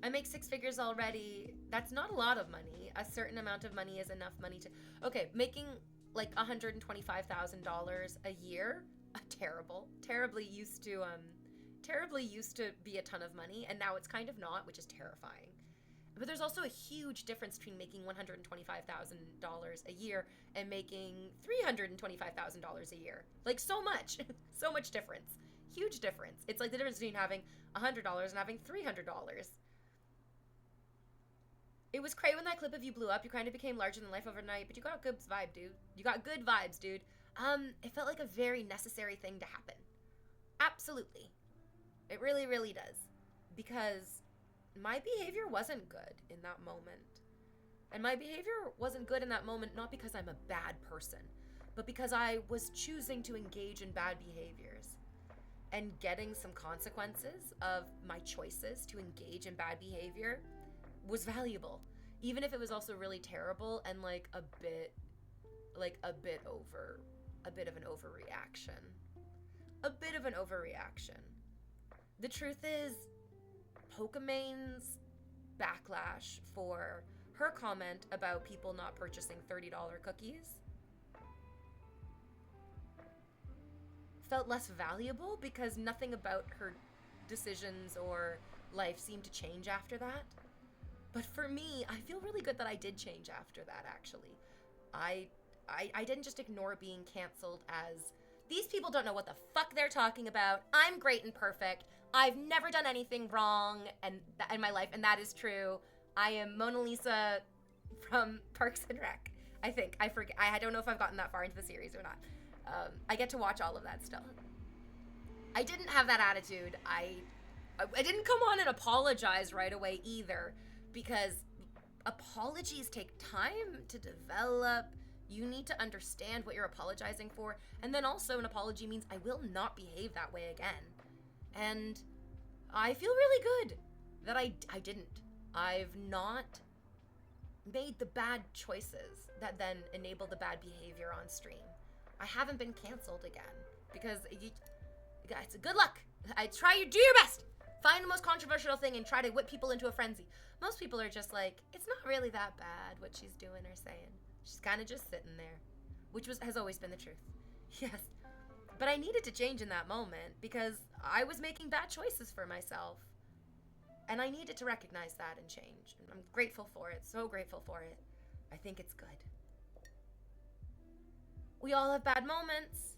I make 6 figures already. That's not a lot of money. A certain amount of money is enough money to... Okay, making like $125,000 a year, terribly used to be a ton of money, and now it's kind of not, which is terrifying. But there's also a huge difference between making $125,000 a year and making $325,000 a year. Like, so much. So much difference. Huge difference. It's like the difference between having $100 and having $300. It was cray when that clip of you blew up. You kind of became larger than life overnight, but you got good vibe, dude. You got good vibes, dude. It felt like a very necessary thing to happen. Absolutely. It really, really does. Because my behavior wasn't good in that moment. And my behavior wasn't good in that moment, not because I'm a bad person, but because I was choosing to engage in bad behaviors. And getting some consequences of my choices to engage in bad behavior was valuable, even if it was also really terrible and like a bit of an overreaction. The truth is, Pokemane's backlash for her comment about people not purchasing $30 cookies felt less valuable because nothing about her decisions or life seemed to change after that. But for me, I feel really good that I did change after that, actually. I I didn't just ignore being canceled as, these people don't know what the fuck they're talking about. I'm great and perfect. I've never done anything wrong and in my life, and that is true. I am Mona Lisa from Parks and Rec. I think. I forget. I don't know if I've gotten that far into the series or not. I get to watch all of that still. I didn't have that attitude. I didn't come on and apologize right away either, because apologies take time to develop. You need to understand what you're apologizing for. And then also an apology means I will not behave that way again. And I feel really good that I didn't. I've not made the bad choices that then enable the bad behavior on stream. I haven't been canceled again because guys, good luck. Do your best. Find the most controversial thing and try to whip people into a frenzy. Most people are just like, it's not really that bad what she's doing or saying. She's kind of just sitting there, which has always been the truth. Yes. But I needed to change in that moment because I was making bad choices for myself. And I needed to recognize that and change. And I'm grateful for it, so grateful for it. I think it's good. We all have bad moments.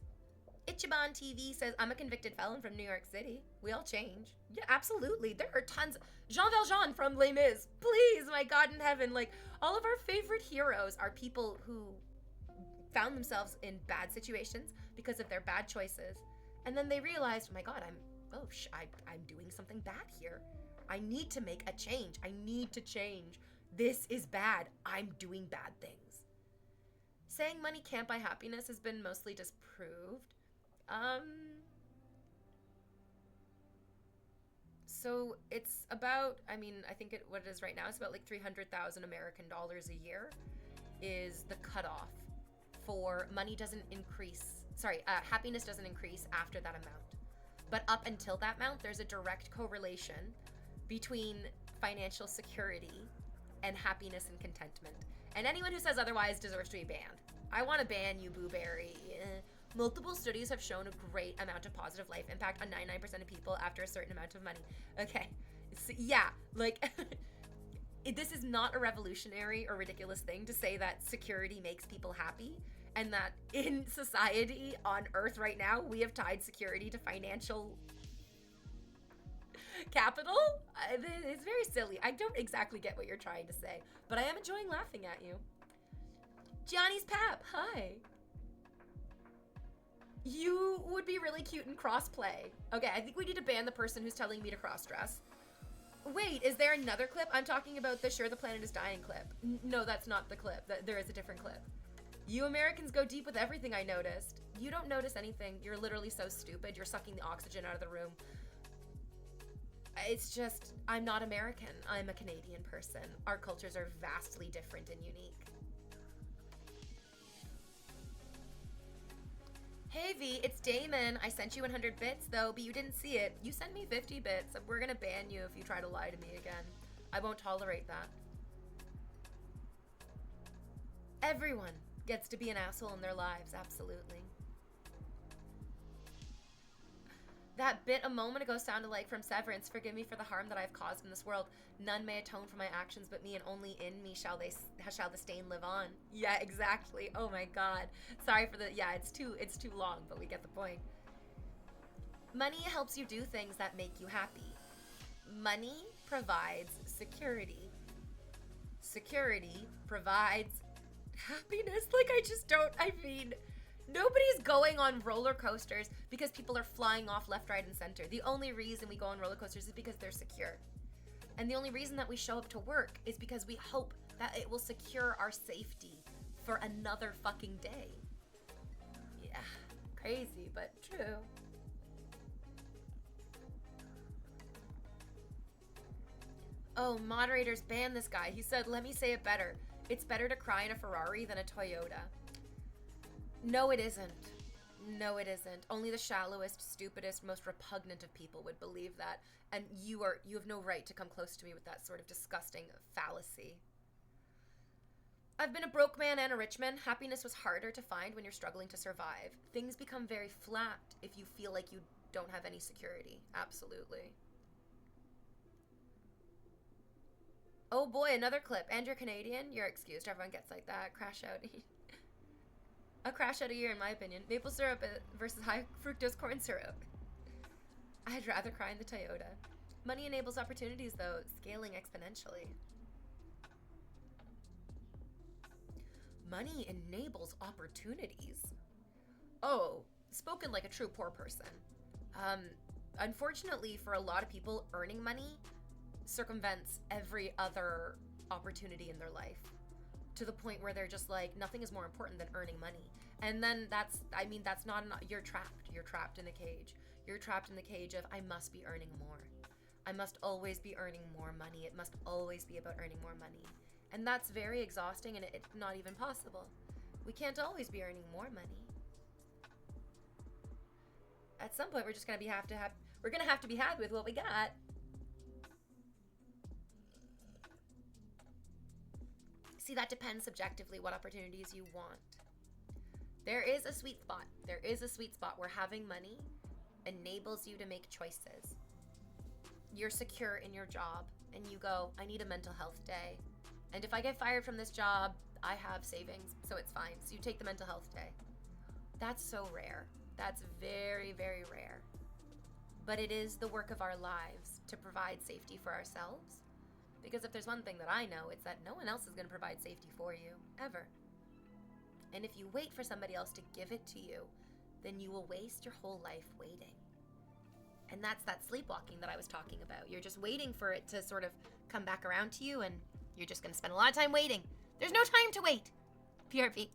Ichiban TV says, I'm a convicted felon from New York City. We all change. Yeah, absolutely. There are tons. Jean Valjean from Les Mis. Please, my God in heaven. Like, all of our favorite heroes are people who found themselves in bad situations because of their bad choices. And then they realized, oh my God, I'm doing something bad here. I need to make a change. I need to change. This is bad. I'm doing bad things. Saying money can't buy happiness has been mostly disproved. So it's about, I think what it is right now is about like 300,000 American dollars a year is the cutoff for happiness doesn't increase after that amount. But up until that amount, there's a direct correlation between financial security and happiness and contentment. And anyone who says otherwise deserves to be banned. I want to ban you, Boo Berry. Multiple studies have shown a great amount of positive life impact on 99% of people after a certain amount of money. Okay. So, yeah, like, this is not a revolutionary or ridiculous thing to say that security makes people happy, and that in society on Earth right now, we have tied security to financial capital. It's very silly. I don't exactly get what you're trying to say, but I am enjoying laughing at you. Gianni's Pap, hi. You would be really cute in crossplay. Okay, I think we need to ban the person who's telling me to cross-dress. Wait, is there another clip? I'm talking about the Sure the Planet is Dying clip. No, that's not the clip. There is a different clip. You Americans go deep with everything, I noticed. You don't notice anything. You're literally so stupid. You're sucking the oxygen out of the room. It's just, I'm not American. I'm a Canadian person. Our cultures are vastly different and unique. Hey V, it's Damon. I sent you 100 bits though, but you didn't see it. You sent me 50 bits. We're gonna ban you if you try to lie to me again. I won't tolerate that. Everyone gets to be an asshole in their lives, absolutely. That bit a moment ago sounded like from Severance. Forgive me for the harm that I've caused in this world. None may atone for my actions but me, and only in me shall the stain live on. Yeah, exactly. Oh my God. Sorry for the, yeah, it's too long, but we get the point. Money helps you do things that make you happy. Money provides security. Security provides happiness. Like, nobody's going on roller coasters because people are flying off left, right, and center. The only reason we go on roller coasters is because they're secure. And the only reason that we show up to work is because we hope that it will secure our safety for another fucking day. Yeah, crazy, but true. Oh, moderators ban this guy. He said, let me say it better. It's better to cry in a Ferrari than a Toyota. No, it isn't. No, it isn't. Only the shallowest, stupidest, most repugnant of people would believe that. And you have no right to come close to me with that sort of disgusting fallacy. I've been a broke man and a rich man. Happiness was harder to find when you're struggling to survive. Things become very flat if you feel like you don't have any security. Absolutely. Oh boy, another clip. And you're Canadian? You're excused. Everyone gets like that. Crash out. A crash out of year, in my opinion. Maple syrup versus high fructose corn syrup. I'd rather cry in the Toyota. Money enables opportunities, though, scaling exponentially. Money enables opportunities. Oh, spoken like a true poor person. Unfortunately, for a lot of people, earning money circumvents every other opportunity in their life to the point where they're just like, nothing is more important than earning money. And then that's not, you're trapped. You're trapped in a cage. You're trapped in the cage of, I must be earning more. I must always be earning more money. It must always be about earning more money. And that's very exhausting, and it's not even possible. We can't always be earning more money. At some point, we're just gonna we're gonna have to be happy with what we got. See, that depends subjectively what opportunities you want. There is a sweet spot. There is a sweet spot where having money enables you to make choices. You're secure in your job, and you go, I need a mental health day. And if I get fired from this job, I have savings, so it's fine. So you take the mental health day. That's so rare. That's very, very rare. But it is the work of our lives to provide safety for ourselves. Because if there's one thing that I know, it's that no one else is going to provide safety for you, ever. And if you wait for somebody else to give it to you, then you will waste your whole life waiting. And that's that sleepwalking that I was talking about. You're just waiting for it to sort of come back around to you, and you're just going to spend a lot of time waiting. There's no time to wait. PRP.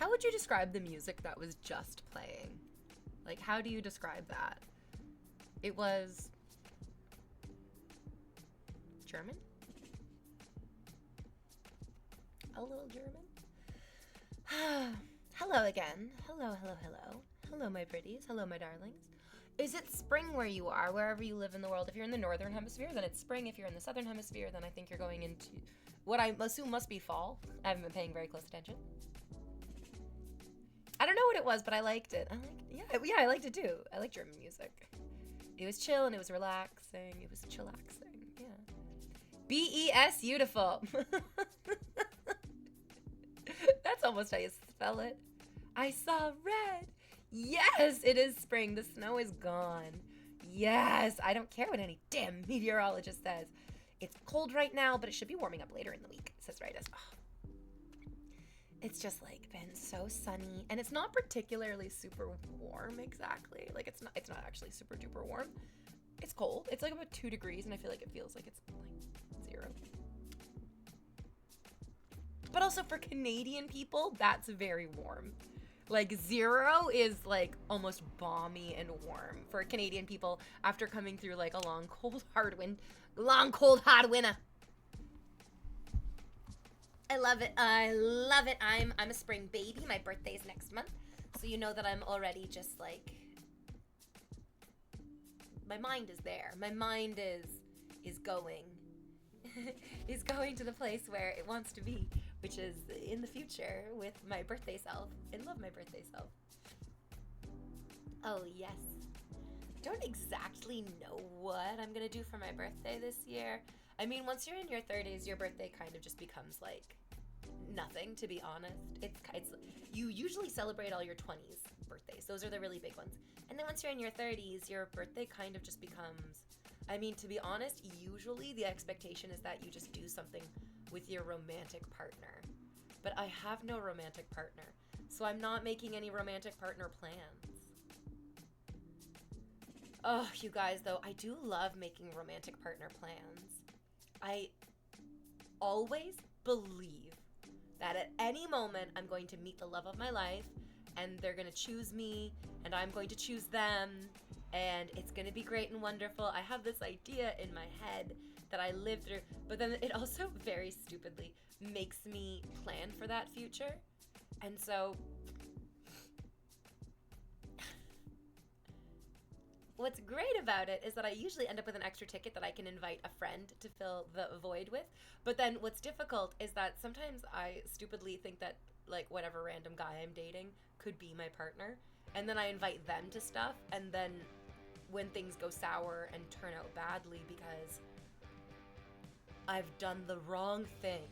How would you describe the music that was just playing? Like, how do you describe that? It was German? A little German? Hello again. Hello, hello, hello. Hello, my pretties. Hello, my darlings. Is it spring where you are, wherever you live in the world? If you're in the northern hemisphere, then it's spring. If you're in the southern hemisphere, then I think you're going into what I assume must be fall. I haven't been paying very close attention. I don't know what it was, but I liked it. I liked it too. I like German music. It was chill and it was relaxing. It was chillaxing. Yeah. B-E-S, beautiful. That's almost how you spell it. I saw red. Yes, it is spring. The snow is gone. Yes, I don't care what any damn meteorologist says. It's cold right now, but it should be warming up later in the week, says Ritus. Oh. It's just like been so sunny, and it's not particularly super warm exactly. Like it's not actually super duper warm. It's cold. It's like about 2 degrees, and I feel like it feels like it's like 0. But also for Canadian people, that's very warm. Like 0 is like almost balmy and warm for Canadian people after coming through like a long, cold, hard winter. I love it. I love it. I'm a spring baby. My birthday's next month. So you know that I'm already just like, my mind is there. My mind is going. Is going to the place where it wants to be, which is in the future with my birthday self. I love my birthday self. Oh, yes. Don't exactly know what I'm gonna do for my birthday this year. I mean, once you're in your 30s, your birthday kind of just becomes like nothing, to be honest. It's you usually celebrate all your 20s birthdays. Those are the really big ones. And then once you're in your 30s, your birthday kind of just becomes, I mean, to be honest, usually the expectation is that you just do something with your romantic partner. But I have no romantic partner, so I'm not making any romantic partner plans. Oh, you guys, though, I do love making romantic partner plans. I always believe that at any moment I'm going to meet the love of my life, and they're going to choose me, and I'm going to choose them, and it's going to be great and wonderful. I have this idea in my head that I live through, but then it also very stupidly makes me plan for that future. And so what's great about it is that I usually end up with an extra ticket that I can invite a friend to fill the void with. But then what's difficult is that sometimes I stupidly think that like whatever random guy I'm dating could be my partner. And then I invite them to stuff. And then when things go sour and turn out badly because I've done the wrong thing,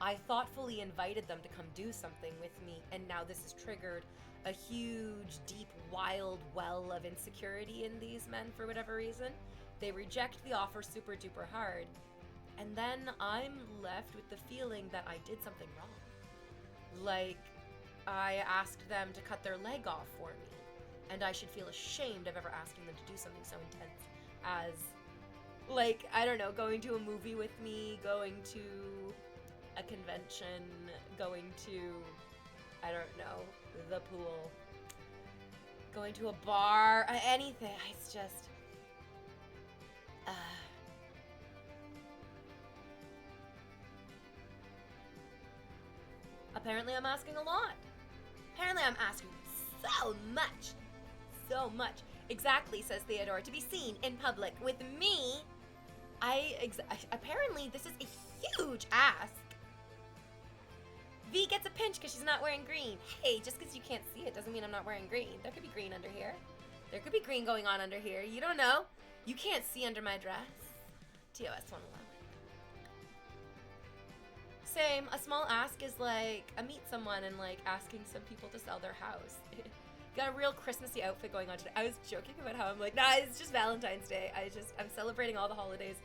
I thoughtfully invited them to come do something with me, and now this has triggered a huge, deep, wild well of insecurity in these men for whatever reason. They reject the offer super duper hard, and then I'm left with the feeling that I did something wrong. Like, I asked them to cut their leg off for me, and I should feel ashamed of ever asking them to do something so intense as, like, I don't know, going to a movie with me, going to a convention, going to, I don't know, the pool, going to a bar, anything. It's just, apparently I'm asking a lot. Apparently I'm asking so much. So much. Exactly, says Theodore. To be seen in public with me, apparently this is a huge ask. V gets a pinch because she's not wearing green. Hey, just because you can't see it doesn't mean I'm not wearing green. There could be green under here. There could be green going on under here. You don't know. You can't see under my dress. TOS 111. Same. A small ask is like a meet someone and like asking some people to sell their house. Got a real Christmassy outfit going on today. I was joking about how I'm like, nah, it's just Valentine's Day. I'm celebrating all the holidays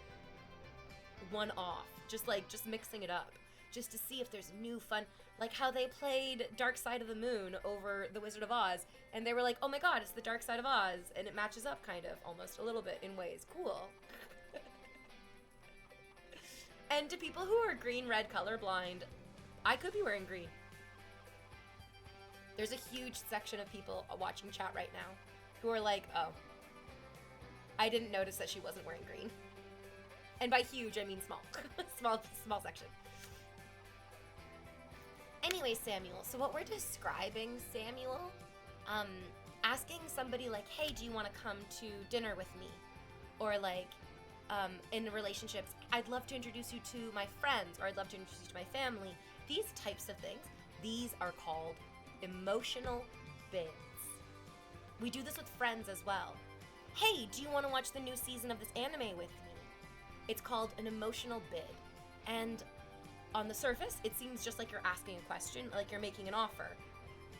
one off. Just mixing it up. Just to see if there's new fun, like how they played Dark Side of the Moon over The Wizard of Oz, and they were like, oh my god, it's the Dark Side of Oz, and it matches up kind of, almost, a little bit in ways. Cool. And to people who are green-red colorblind, I could be wearing green. There's a huge section of people watching chat right now who are like, oh, I didn't notice that she wasn't wearing green. And by huge, I mean small. small section. Anyway, Samuel, so what we're describing, Samuel, asking somebody like, hey, do you want to come to dinner with me? Or like, in relationships, I'd love to introduce you to my friends, or I'd love to introduce you to my family. These types of things, these are called emotional bids. We do this with friends as well. Hey, do you want to watch the new season of this anime with me? It's called an emotional bid. And on the surface, it seems just like you're asking a question, like you're making an offer.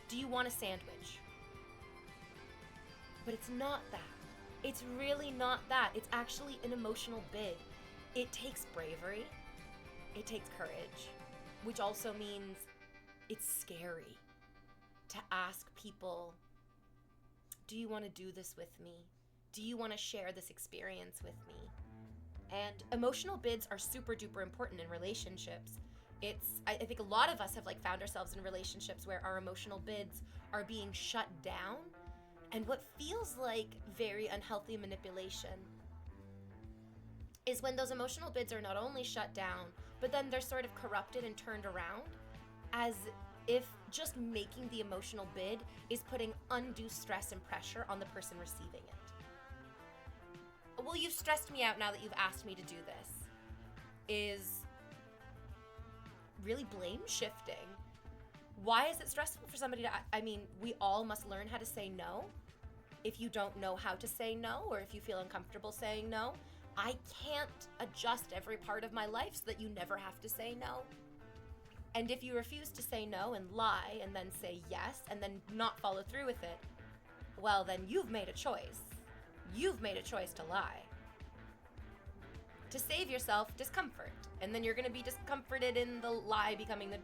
Do you want a sandwich? But it's not that. It's really not that. It's actually an emotional bid. It takes bravery. It takes courage, which also means it's scary to ask people, do you want to do this with me? Do you want to share this experience with me? And emotional bids are super duper important in relationships. I think a lot of us have like found ourselves in relationships where our emotional bids are being shut down, and what feels like very unhealthy manipulation is when those emotional bids are not only shut down, but then they're sort of corrupted and turned around as if just making the emotional bid is putting undue stress and pressure on the person receiving it. Well, you've stressed me out now that you've asked me to do this, is really blame shifting. Why is it stressful for somebody to, I mean, we all must learn how to say no. If you don't know how to say no, or if you feel uncomfortable saying no, I can't adjust every part of my life so that you never have to say no. And if you refuse to say no and lie and then say yes and then not follow through with it, well, then you've made a choice. You've made a choice to lie. To save yourself discomfort. And then you're going to be discomforted in the lie becoming the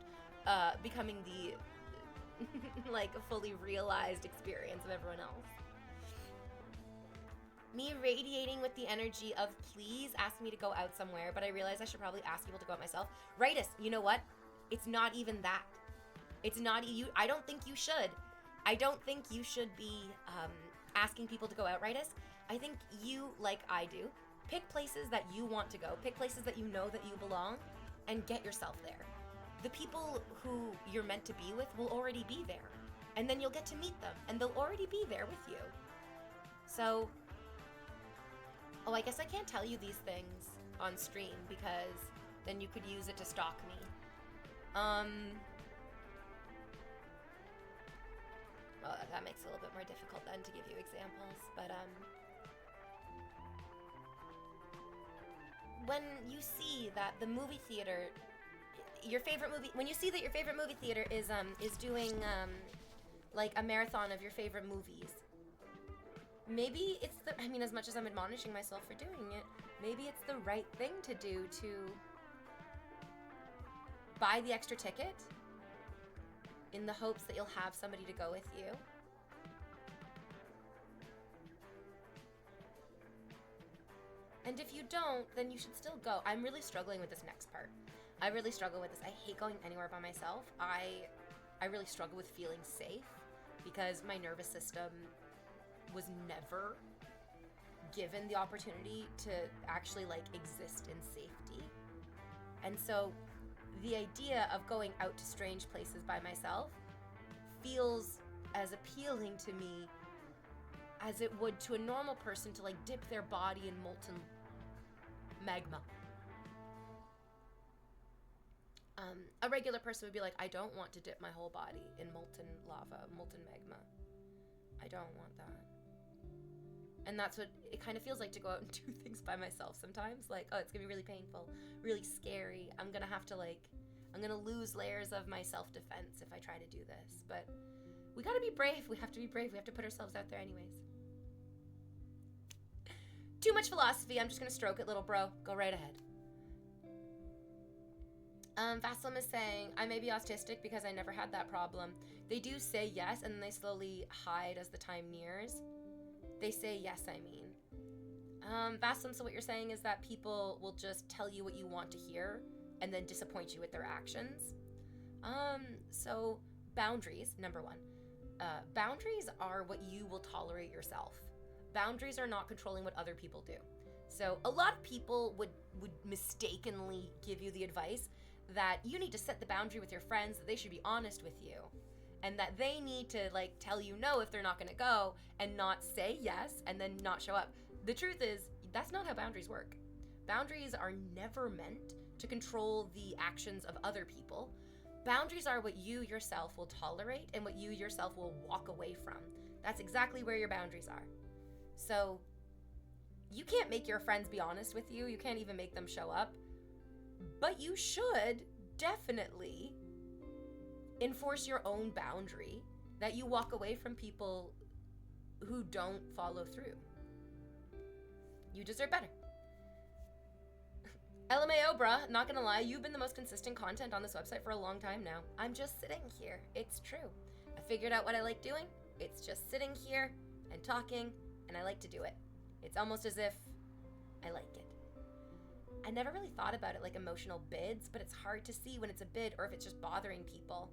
like a fully realized experience of everyone else. Me radiating with the energy of please ask me to go out somewhere, but I realize I should probably ask people to go out myself. Rightus, you know what? It's not even that. It's not you. I don't think you should. I don't think you should be asking people to go out, Rightus. I think you, like I do, pick places that you want to go, pick places that you know that you belong, and get yourself there. The people who you're meant to be with will already be there. And then you'll get to meet them, and they'll already be there with you. So, I guess I can't tell you these things on stream because then you could use it to stalk me. Well, that makes it a little bit more difficult then to give you examples, but when you see that the movie theater, when you see that your favorite movie theater is doing like a marathon of your favorite movies, maybe it's as much as I'm admonishing myself for doing it, maybe it's the right thing to do to buy the extra ticket in the hopes that you'll have somebody to go with you. And if you don't, then you should still go. I'm really struggling with this next part. I really struggle with this. I hate going anywhere by myself. I really struggle with feeling safe because my nervous system was never given the opportunity to actually like exist in safety. And so the idea of going out to strange places by myself feels as appealing to me as it would to a normal person to like dip their body in molten magma. A regular person would be like, I don't want to dip my whole body in molten lava, molten magma. I don't want that. And that's what it kind of feels like to go out and do things by myself sometimes. Like, oh, it's gonna be really painful, really scary. I'm gonna lose layers of my self-defense if I try to do this. But we gotta be brave. We have to be brave. We have to put ourselves out there anyways. Too much philosophy. I'm just gonna stroke it, little bro. Go right ahead. Vaseline is saying, I may be autistic because I never had that problem. They do say yes, and then they slowly hide as the time nears. They say yes, I mean. Vaseline, so what you're saying is that people will just tell you what you want to hear and then disappoint you with their actions. So boundaries, number one. Boundaries are what you will tolerate yourself. Boundaries are not controlling what other people do. So a lot of people would mistakenly give you the advice that you need to set the boundary with your friends, that they should be honest with you, and that they need to like tell you no if they're not going to go and not say yes and then not show up. The truth is, that's not how boundaries work. Boundaries are never meant to control the actions of other people. Boundaries are what you yourself will tolerate and what you yourself will walk away from. That's exactly where your boundaries are. So you can't make your friends be honest with you. You can't even make them show up. But you should definitely enforce your own boundary that you walk away from people who don't follow through. You deserve better. LMAO, bruh, not gonna lie, you've been the most consistent content on this website for a long time now. I'm just sitting here. It's true. I figured out what I like doing. It's just sitting here and talking, and I like to do it. It's almost as if I like it. I never really thought about it like emotional bids, but it's hard to see when it's a bid or if it's just bothering people.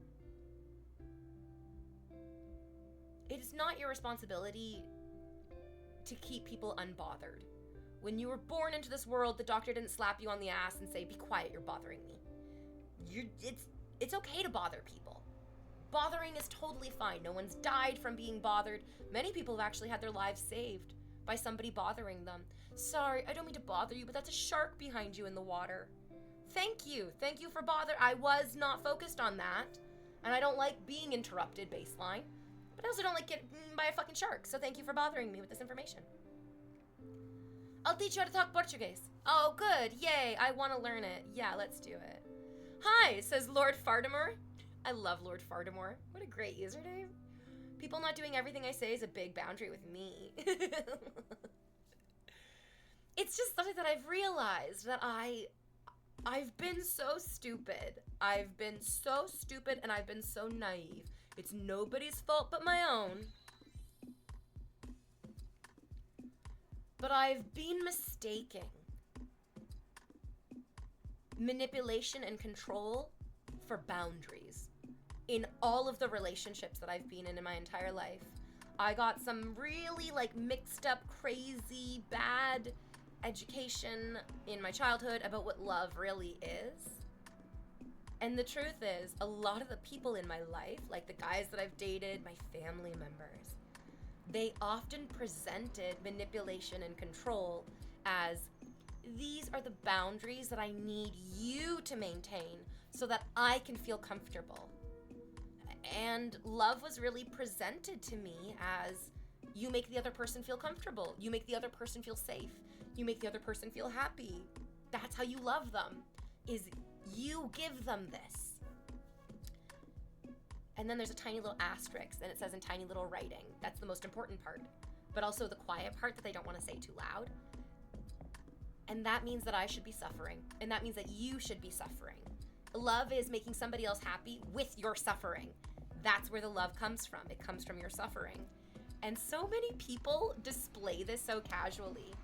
It is not your responsibility to keep people unbothered. When you were born into this world, the doctor didn't slap you on the ass and say, "Be quiet, you're bothering me." It's okay to bother people. Bothering is totally fine. No one's died from being bothered. Many people have actually had their lives saved by somebody bothering them. Sorry, I don't mean to bother you, but that's a shark behind you in the water. Thank you. Thank you for bother. I was not focused on that. And I don't like being interrupted, baseline. But I also don't like getting eaten by a fucking shark. So thank you for bothering me with this information. I'll teach you how to talk Portuguese. Oh, good. Yay. I want to learn it. Yeah, let's do it. Hi, says Lord Fartimore. I love Lord Fartimore. What a great username. People not doing everything I say is a big boundary with me. It's just something that I've realized that I've been so stupid. I've been so stupid and I've been so naive. It's nobody's fault but my own. But I've been mistaking manipulation and control for boundaries in all of the relationships that I've been in my entire life. I got some really like mixed up, crazy, bad education in my childhood about what love really is. And the truth is, a lot of the people in my life, like the guys that I've dated, my family members, they often presented manipulation and control as, these are the boundaries that I need you to maintain so that I can feel comfortable. And love was really presented to me as, you make the other person feel comfortable. You make the other person feel safe. You make the other person feel happy. That's how you love them, is you give them this. And then there's a tiny little asterisk, and it says in tiny little writing. That's the most important part. But also the quiet part that they don't want to say too loud. And that means that I should be suffering. And that means that you should be suffering. Love is making somebody else happy with your suffering. That's where the love comes from. It comes from your suffering. And so many people display this so casually.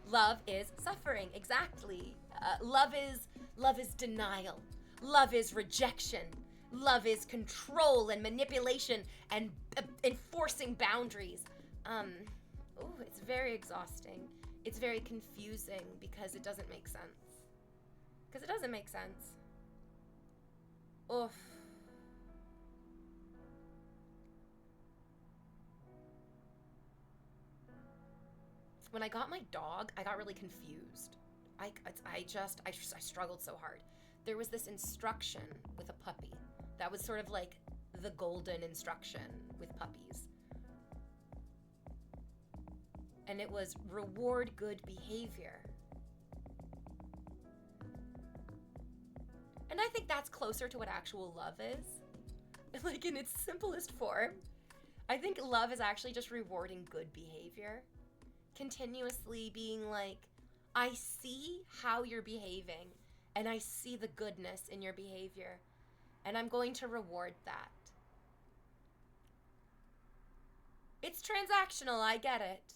Love is suffering, exactly. Love is denial. Love is rejection. Love is control and manipulation and enforcing boundaries. It's very exhausting. It's very confusing because it doesn't make sense. Oof. When I got my dog, I got really confused. I struggled so hard. There was this instruction with a puppy that was sort of like the golden instruction with puppies. And it was reward good behavior. And I think that's closer to what actual love is. Like in its simplest form. I think love is actually just rewarding good behavior. Continuously being like, I see how you're behaving and I see the goodness in your behavior and I'm going to reward that. It's transactional, I get it.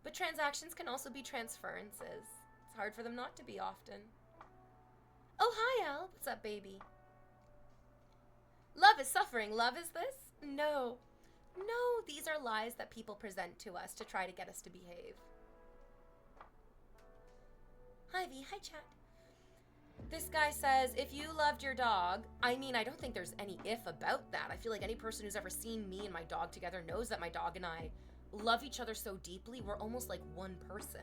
But transactions can also be transferences. It's hard for them not to be often. Oh, hi, Al. What's up, baby? Love is suffering. Love is this? No. No, these are lies that people present to us to try to get us to behave. Hi, V. Hi, chat. This guy says, if you loved your dog, I mean, I don't think there's any if about that. I feel like any person who's ever seen me and my dog together knows that my dog and I love each other so deeply. We're almost like one person.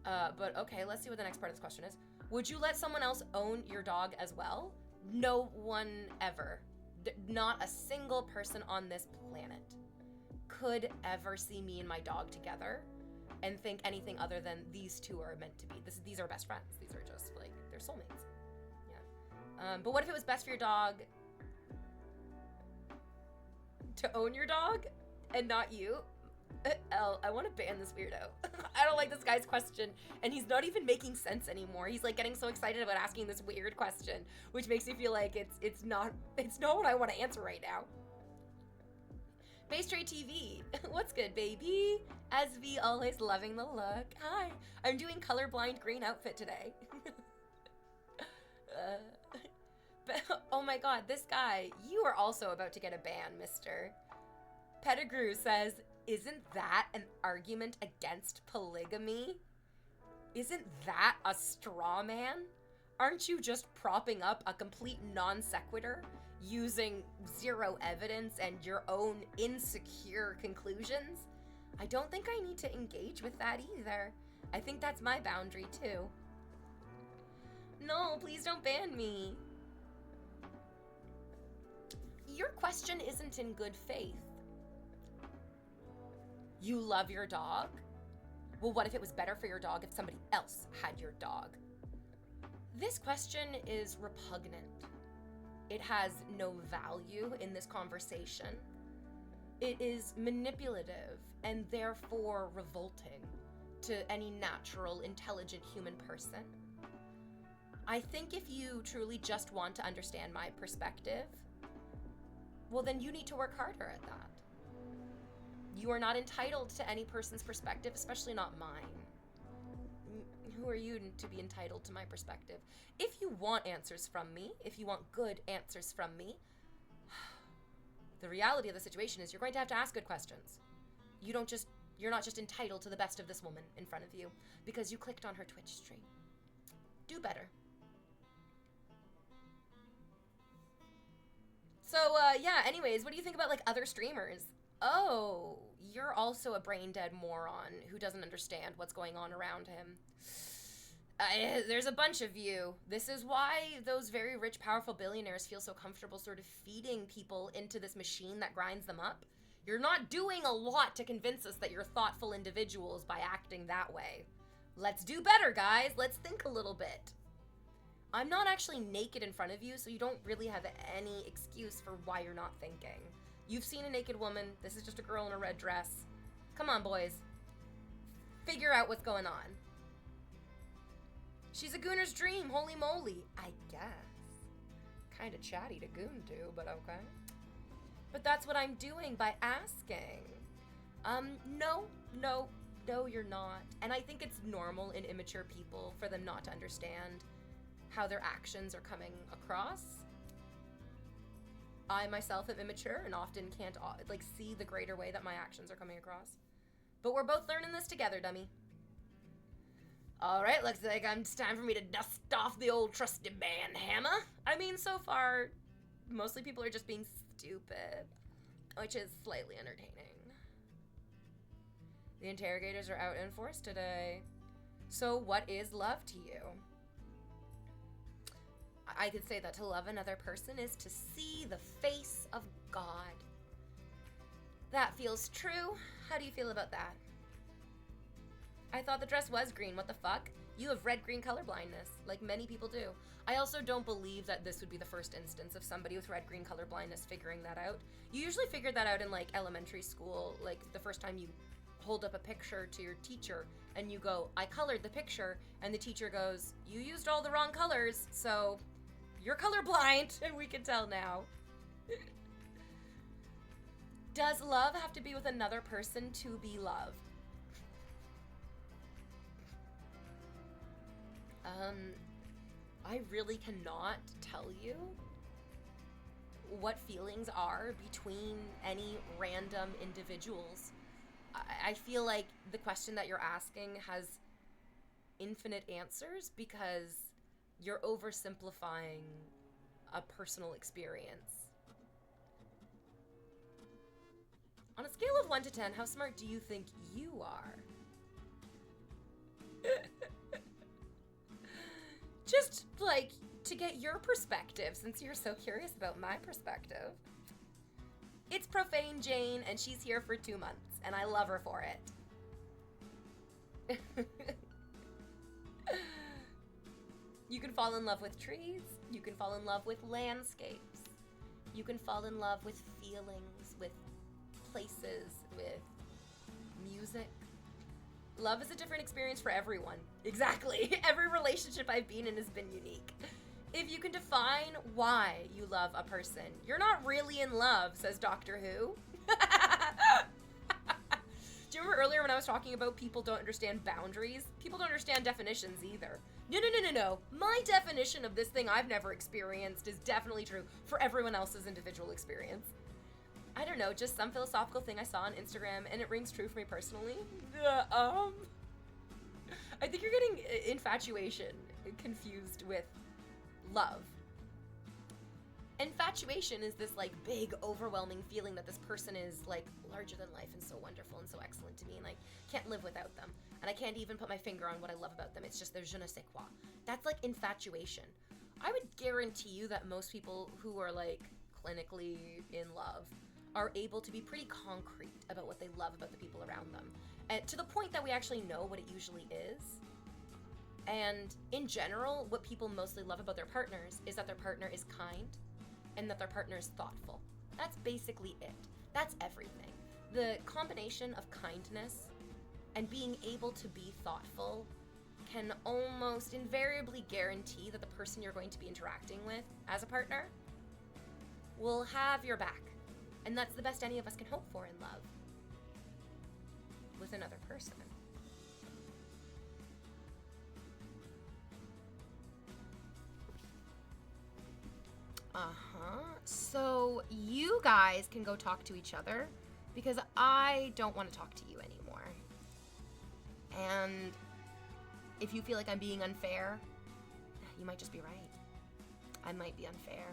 But okay, let's see what the next part of this question is. Would you let someone else own your dog as well? No one ever. Not a single person on this planet could ever see me and my dog together and think anything other than these two are meant to be. These are best friends. These are just like, they're soulmates. Yeah. But what if it was best for your dog to own your dog and not you? I want to ban this weirdo. I don't like this guy's question, and he's not even making sense anymore. He's like getting so excited about asking this weird question, which makes me feel like it's not what I want to answer right now. Base Trade TV, what's good, baby? As V, always loving the look. Hi, I'm doing colorblind green outfit today. But, oh my god, this guy, you are also about to get a ban, mister. Pettigrew says, isn't that an argument against polygamy? Isn't that a straw man? Aren't you just propping up a complete non sequitur using zero evidence and your own insecure conclusions? I don't think I need to engage with that either. I think that's my boundary too. No, please don't ban me. Your question isn't in good faith. You love your dog? Well, what if it was better for your dog if somebody else had your dog? This question is repugnant. It has no value in this conversation. It is manipulative and therefore revolting to any natural, intelligent human person. I think if you truly just want to understand my perspective, well, then you need to work harder at that. You are not entitled to any person's perspective, especially not mine. Who are you to be entitled to my perspective? If you want answers from me, if you want good answers from me, the reality of the situation is you're going to have to ask good questions. You're not just entitled to the best of this woman in front of you because you clicked on her Twitch stream. Do better. So, yeah, anyways, what do you think about, like, other streamers? Oh, you're also a brain-dead moron who doesn't understand what's going on around him. There's a bunch of you. This is why those very rich, powerful billionaires feel so comfortable sort of feeding people into this machine that grinds them up. You're not doing a lot to convince us that you're thoughtful individuals by acting that way. Let's do better, guys. Let's think a little bit. I'm not actually naked in front of you, so you don't really have any excuse for why you're not thinking. You've seen a naked woman. This is just a girl in a red dress. Come on, boys. Figure out what's going on. She's a gooner's dream, holy moly. I guess. Kind of chatty to goon to, but okay. But that's what I'm doing by asking. No, you're not. And I think it's normal in immature people for them not to understand how their actions are coming across. I myself am immature and often can't like see the greater way that my actions are coming across. But we're both learning this together, dummy. All right, looks like it's time for me to dust off the old trusty band hammer. I mean, so far, mostly people are just being stupid, which is slightly entertaining. The interrogators are out in force today. So what is love to you? I could say that to love another person is to see the face of God. That feels true. How do you feel about that? I thought the dress was green. What the fuck? You have red-green color blindness, like many people do. I also don't believe that this would be the first instance of somebody with red-green color blindness figuring that out. You usually figure that out in, like, elementary school, like the first time you hold up a picture to your teacher and you go, I colored the picture, and the teacher goes, you used all the wrong colors, so you're colorblind, and we can tell now. Does love have to be with another person to be loved? I really cannot tell you. what feelings are between any random individuals, I feel like the question that you're asking has infinite answers because you're oversimplifying a personal experience. On a scale of 1 to 10, how smart do you think you are? Just, like, to get your perspective, since you're so curious about my perspective. It's Profane Jane, and she's here for 2 months, and I love her for it. You can fall in love with trees. You can fall in love with landscapes. You can fall in love with feelings, with places, with music. Love is a different experience for everyone. Exactly. Every relationship I've been in has been unique. If you can define why you love a person, you're not really in love, says Doctor Who. Do you remember earlier when I was talking about people don't understand boundaries? People don't understand definitions either. No. My definition of this thing I've never experienced is definitely true for everyone else's individual experience. I don't know, just some philosophical thing I saw on Instagram, and it rings true for me personally. I think you're getting infatuation confused with love. Infatuation is this, like, big, overwhelming feeling that this person is, like, larger than life and so wonderful and so excellent to me, and I can't live without them. And I can't even put my finger on what I love about them. It's just their je ne sais quoi. That's, like, infatuation. I would guarantee you that most people who are, like, clinically in love are able to be pretty concrete about what they love about the people around them. And to the point that we actually know what it usually is. And in general, what people mostly love about their partners is that their partner is kind and that their partner is thoughtful. That's basically it. That's everything. The combination of kindness and being able to be thoughtful can almost invariably guarantee that the person you're going to be interacting with as a partner will have your back. And that's the best any of us can hope for in love with another person. So you guys can go talk to each other because I don't want to talk to you anymore. And if you feel like I'm being unfair, you might just be right. I might be unfair.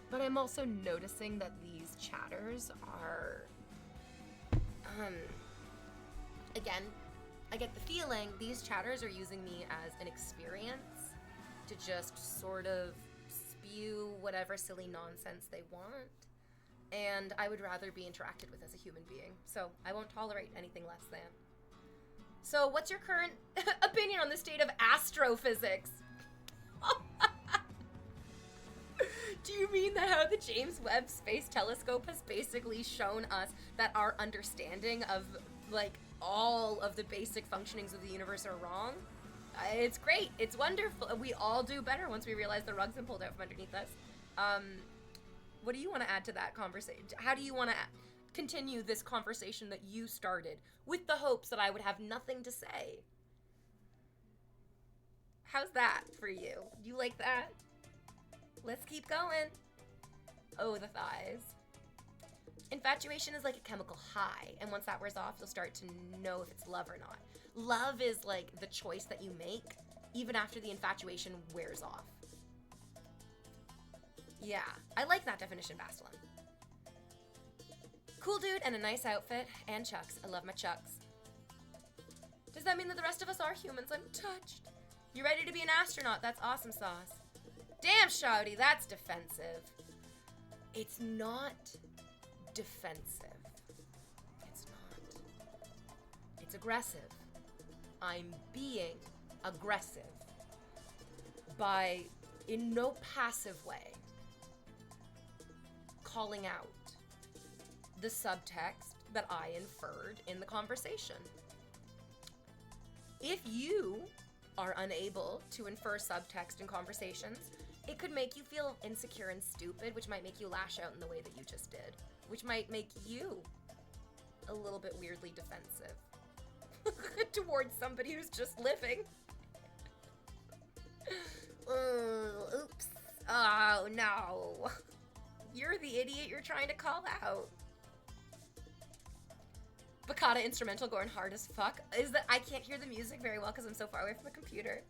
But I'm also noticing that these chatters are, again, I get the feeling these chatters are using me as an experience to just sort of spew whatever silly nonsense they want. And I would rather be interacted with as a human being. So I won't tolerate anything less than. So what's your current opinion on the state of astrophysics? Do you mean that how the James Webb Space Telescope has basically shown us that our understanding of, like, all of the basic functionings of the universe are wrong? It's great. It's wonderful. We all do better once we realize the rug's been pulled out from underneath us. What do you want to add to that conversation? How do you want to continue this conversation that you started with the hopes that I would have nothing to say? How's that for you? You like that? Let's keep going. Oh, the thighs. Infatuation is like a chemical high, and once that wears off, you'll start to know if it's love or not. Love is like the choice that you make even after the infatuation wears off. Yeah, I like that definition, Bastelin. Cool dude and a nice outfit and chucks. I love my chucks. Does that mean that the rest of us are humans? I'm touched. You ready to be an astronaut? That's awesome sauce. Damn, Shouty, that's defensive. It's not defensive. It's not. It's aggressive. I'm being aggressive by, in no passive way, calling out the subtext that I inferred in the conversation. If you are unable to infer subtext in conversations, it could make you feel insecure and stupid, which might make you lash out in the way that you just did, which might make you a little bit weirdly defensive towards somebody who's just living. Oops. Oh, no. You're the idiot you're trying to call out. Bacata instrumental going hard as fuck. Is that I can't hear the music very well because I'm so far away from the computer.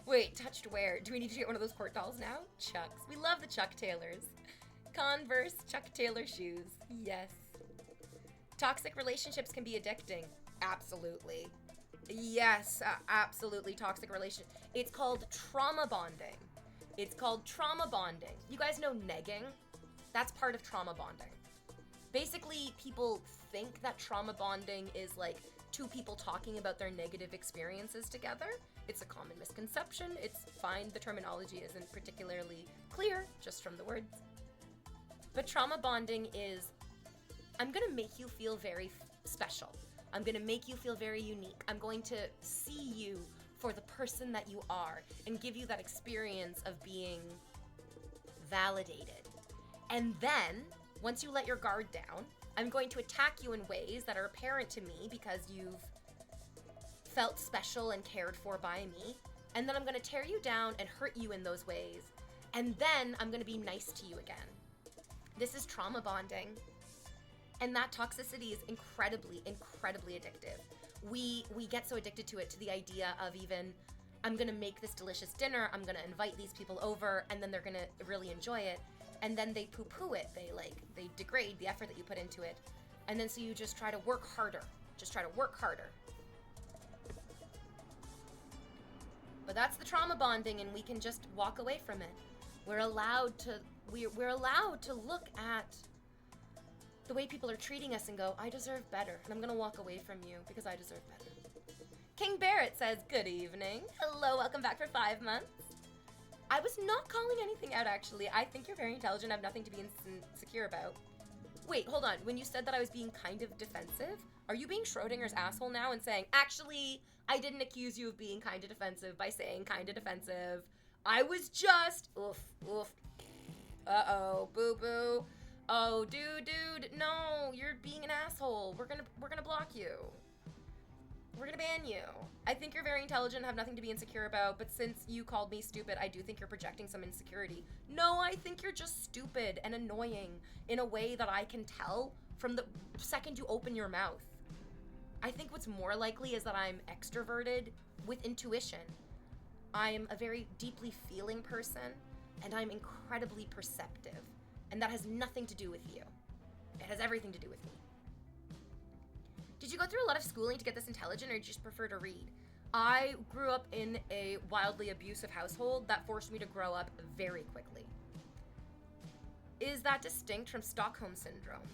Wait, touched where? Do we need to get one of those court dolls now? Chucks. We love the Chuck Taylors. Converse Chuck Taylor shoes. Yes. Toxic relationships can be addicting. Absolutely. Yes, absolutely. Toxic relation. It's called trauma bonding. It's called trauma bonding. You guys know negging? That's part of trauma bonding. Basically, people think that trauma bonding is like two people talking about their negative experiences together. It's a common misconception. It's fine. The terminology isn't particularly clear, just from the words. But trauma bonding is, I'm gonna make you feel very special. I'm gonna make you feel very unique. I'm going to see you for the person that you are and give you that experience of being validated. And then, once you let your guard down, I'm going to attack you in ways that are apparent to me because you've felt special and cared for by me. And then I'm gonna tear you down and hurt you in those ways. And then I'm gonna be nice to you again. This is trauma bonding. And that toxicity is incredibly, incredibly addictive. We get so addicted to it, to the idea of even, I'm gonna make this delicious dinner, I'm gonna invite these people over, and then they're gonna really enjoy it. And then they poo-poo it, they degrade the effort that you put into it. And then so you just try to work harder. Just try to work harder. But that's the trauma bonding, and we can just walk away from it. We're allowed to look at the way people are treating us and go, I deserve better, and I'm gonna walk away from you because I deserve better. King Barrett says, good evening. Hello, welcome back for 5 months. I was not calling anything out, actually. I think you're very intelligent. I have nothing to be insecure about. Wait, hold on. When you said that I was being kind of defensive, are you being Schrodinger's asshole now and saying, actually, I didn't accuse you of being kind of defensive by saying kind of defensive. I was just, oof, oof. Uh-oh, boo-boo. Oh, dude, no, you're being an asshole. We're gonna block you. We're gonna ban you. I think you're very intelligent, have nothing to be insecure about, but since you called me stupid, I do think you're projecting some insecurity. No, I think you're just stupid and annoying in a way that I can tell from the second you open your mouth. I think what's more likely is that I'm extroverted with intuition. I'm a very deeply feeling person, and I'm incredibly perceptive. And that has nothing to do with you. It has everything to do with me. Did you go through a lot of schooling to get this intelligent, or did you just prefer to read? I grew up in a wildly abusive household that forced me to grow up very quickly. Is that distinct from Stockholm Syndrome?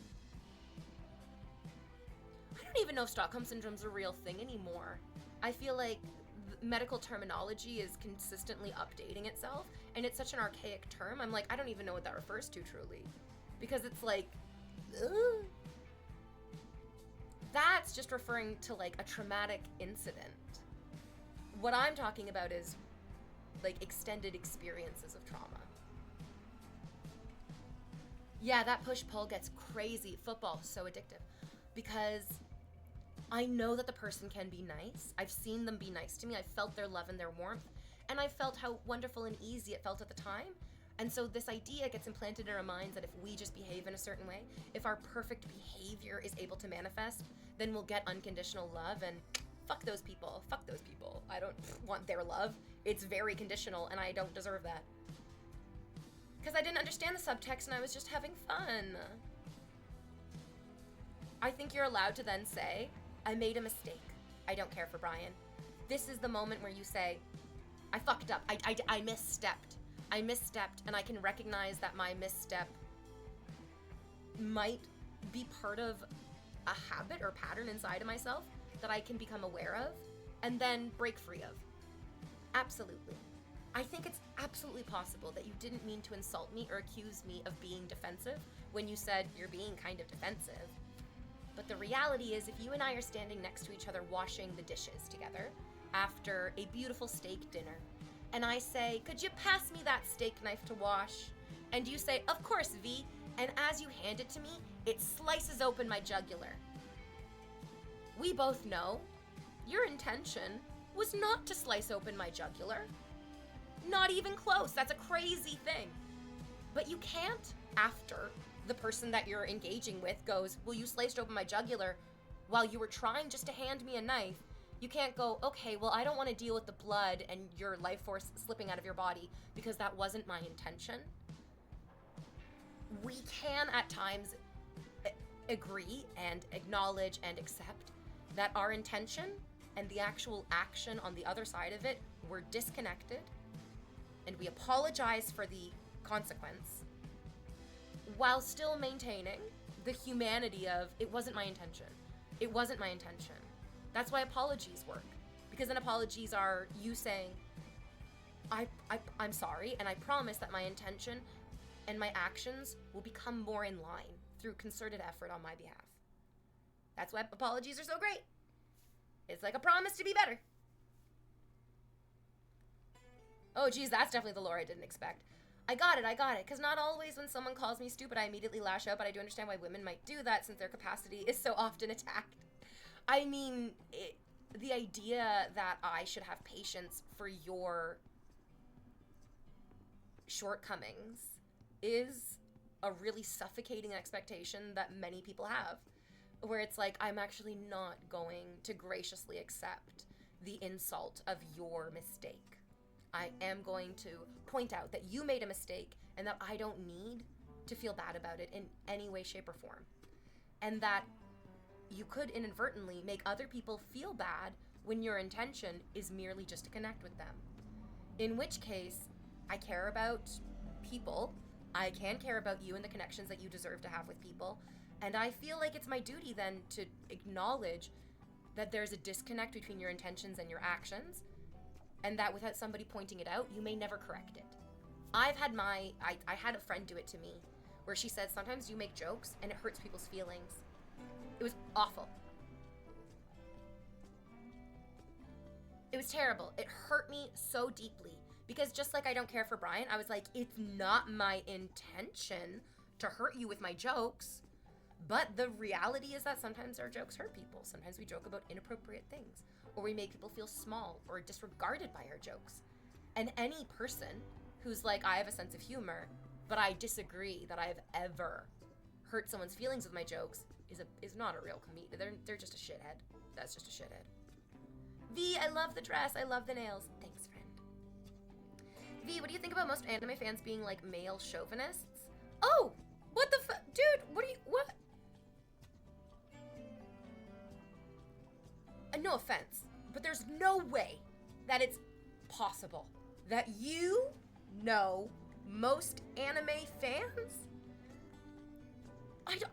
I don't even know if Stockholm Syndrome's a real thing anymore. I feel like medical terminology is consistently updating itself, and it's such an archaic term. I'm like, I don't even know what that refers to truly. Because it's like, ugh. That's just referring to like a traumatic incident. What I'm talking about is like extended experiences of trauma. Yeah, that push-pull gets crazy. Football, so addictive. Because I know that the person can be nice. I've seen them be nice to me. I've felt their love and their warmth. And I felt how wonderful and easy it felt at the time. And so this idea gets implanted in our minds that if we just behave in a certain way, if our perfect behavior is able to manifest, then we'll get unconditional love, and fuck those people. Fuck those people. I don't want their love. It's very conditional, and I don't deserve that. Because I didn't understand the subtext, and I was just having fun. I think you're allowed to then say, I made a mistake. I don't care for Brian. This is the moment where you say, I fucked up. I misstepped. I misstepped, and I can recognize that my misstep might be part of a habit or pattern inside of myself that I can become aware of and then break free of. Absolutely. I think it's absolutely possible that you didn't mean to insult me or accuse me of being defensive when you said you're being kind of defensive. But the reality is, if you and I are standing next to each other washing the dishes together after a beautiful steak dinner, and I say, could you pass me that steak knife to wash? And you say, of course, V. And as you hand it to me, it slices open my jugular. We both know your intention was not to slice open my jugular. Not even close. That's a crazy thing. But you can't, after the person that you're engaging with goes, well, you sliced open my jugular while you were trying just to hand me a knife. You can't go, okay, well, I don't want to deal with the blood and your life force slipping out of your body because that wasn't my intention. We can at times agree and acknowledge and accept that our intention and the actual action on the other side of it were disconnected, and we apologize for the consequence while still maintaining the humanity of, it wasn't my intention. It wasn't my intention. That's why apologies work. Because then apologies are you saying, I'm sorry, and I promise that my intention and my actions will become more in line through concerted effort on my behalf. That's why apologies are so great. It's like a promise to be better. Oh, geez, that's definitely the lore I didn't expect. I got it, because not always when someone calls me stupid, I immediately lash out, but I do understand why women might do that since their capacity is so often attacked. I mean, the idea that I should have patience for your shortcomings is a really suffocating expectation that many people have, where it's like, I'm actually not going to graciously accept the insult of your mistake. I am going to point out that you made a mistake and that I don't need to feel bad about it in any way, shape, or form. And that you could inadvertently make other people feel bad when your intention is merely just to connect with them. In which case, I care about people. I can care about you and the connections that you deserve to have with people. And I feel like it's my duty then to acknowledge that there's a disconnect between your intentions and your actions, and that without somebody pointing it out, you may never correct it. I had a friend do it to me, where she said, sometimes you make jokes and it hurts people's feelings. It was awful. It was terrible. It hurt me so deeply, because just like I don't care for Brian, I was like, it's not my intention to hurt you with my jokes. But the reality is that sometimes our jokes hurt people. Sometimes we joke about inappropriate things, or we make people feel small or disregarded by our jokes. And any person who's like, I have a sense of humor, but I disagree that I've ever hurt someone's feelings with my jokes is not a real comedian. They're just a shithead. That's just a shithead. V, I love the dress. I love the nails. Thanks, friend. V, what do you think about most anime fans being like male chauvinists? Oh, what the fuck? Dude, what? No offense, but there's no way that it's possible that you know most anime fans?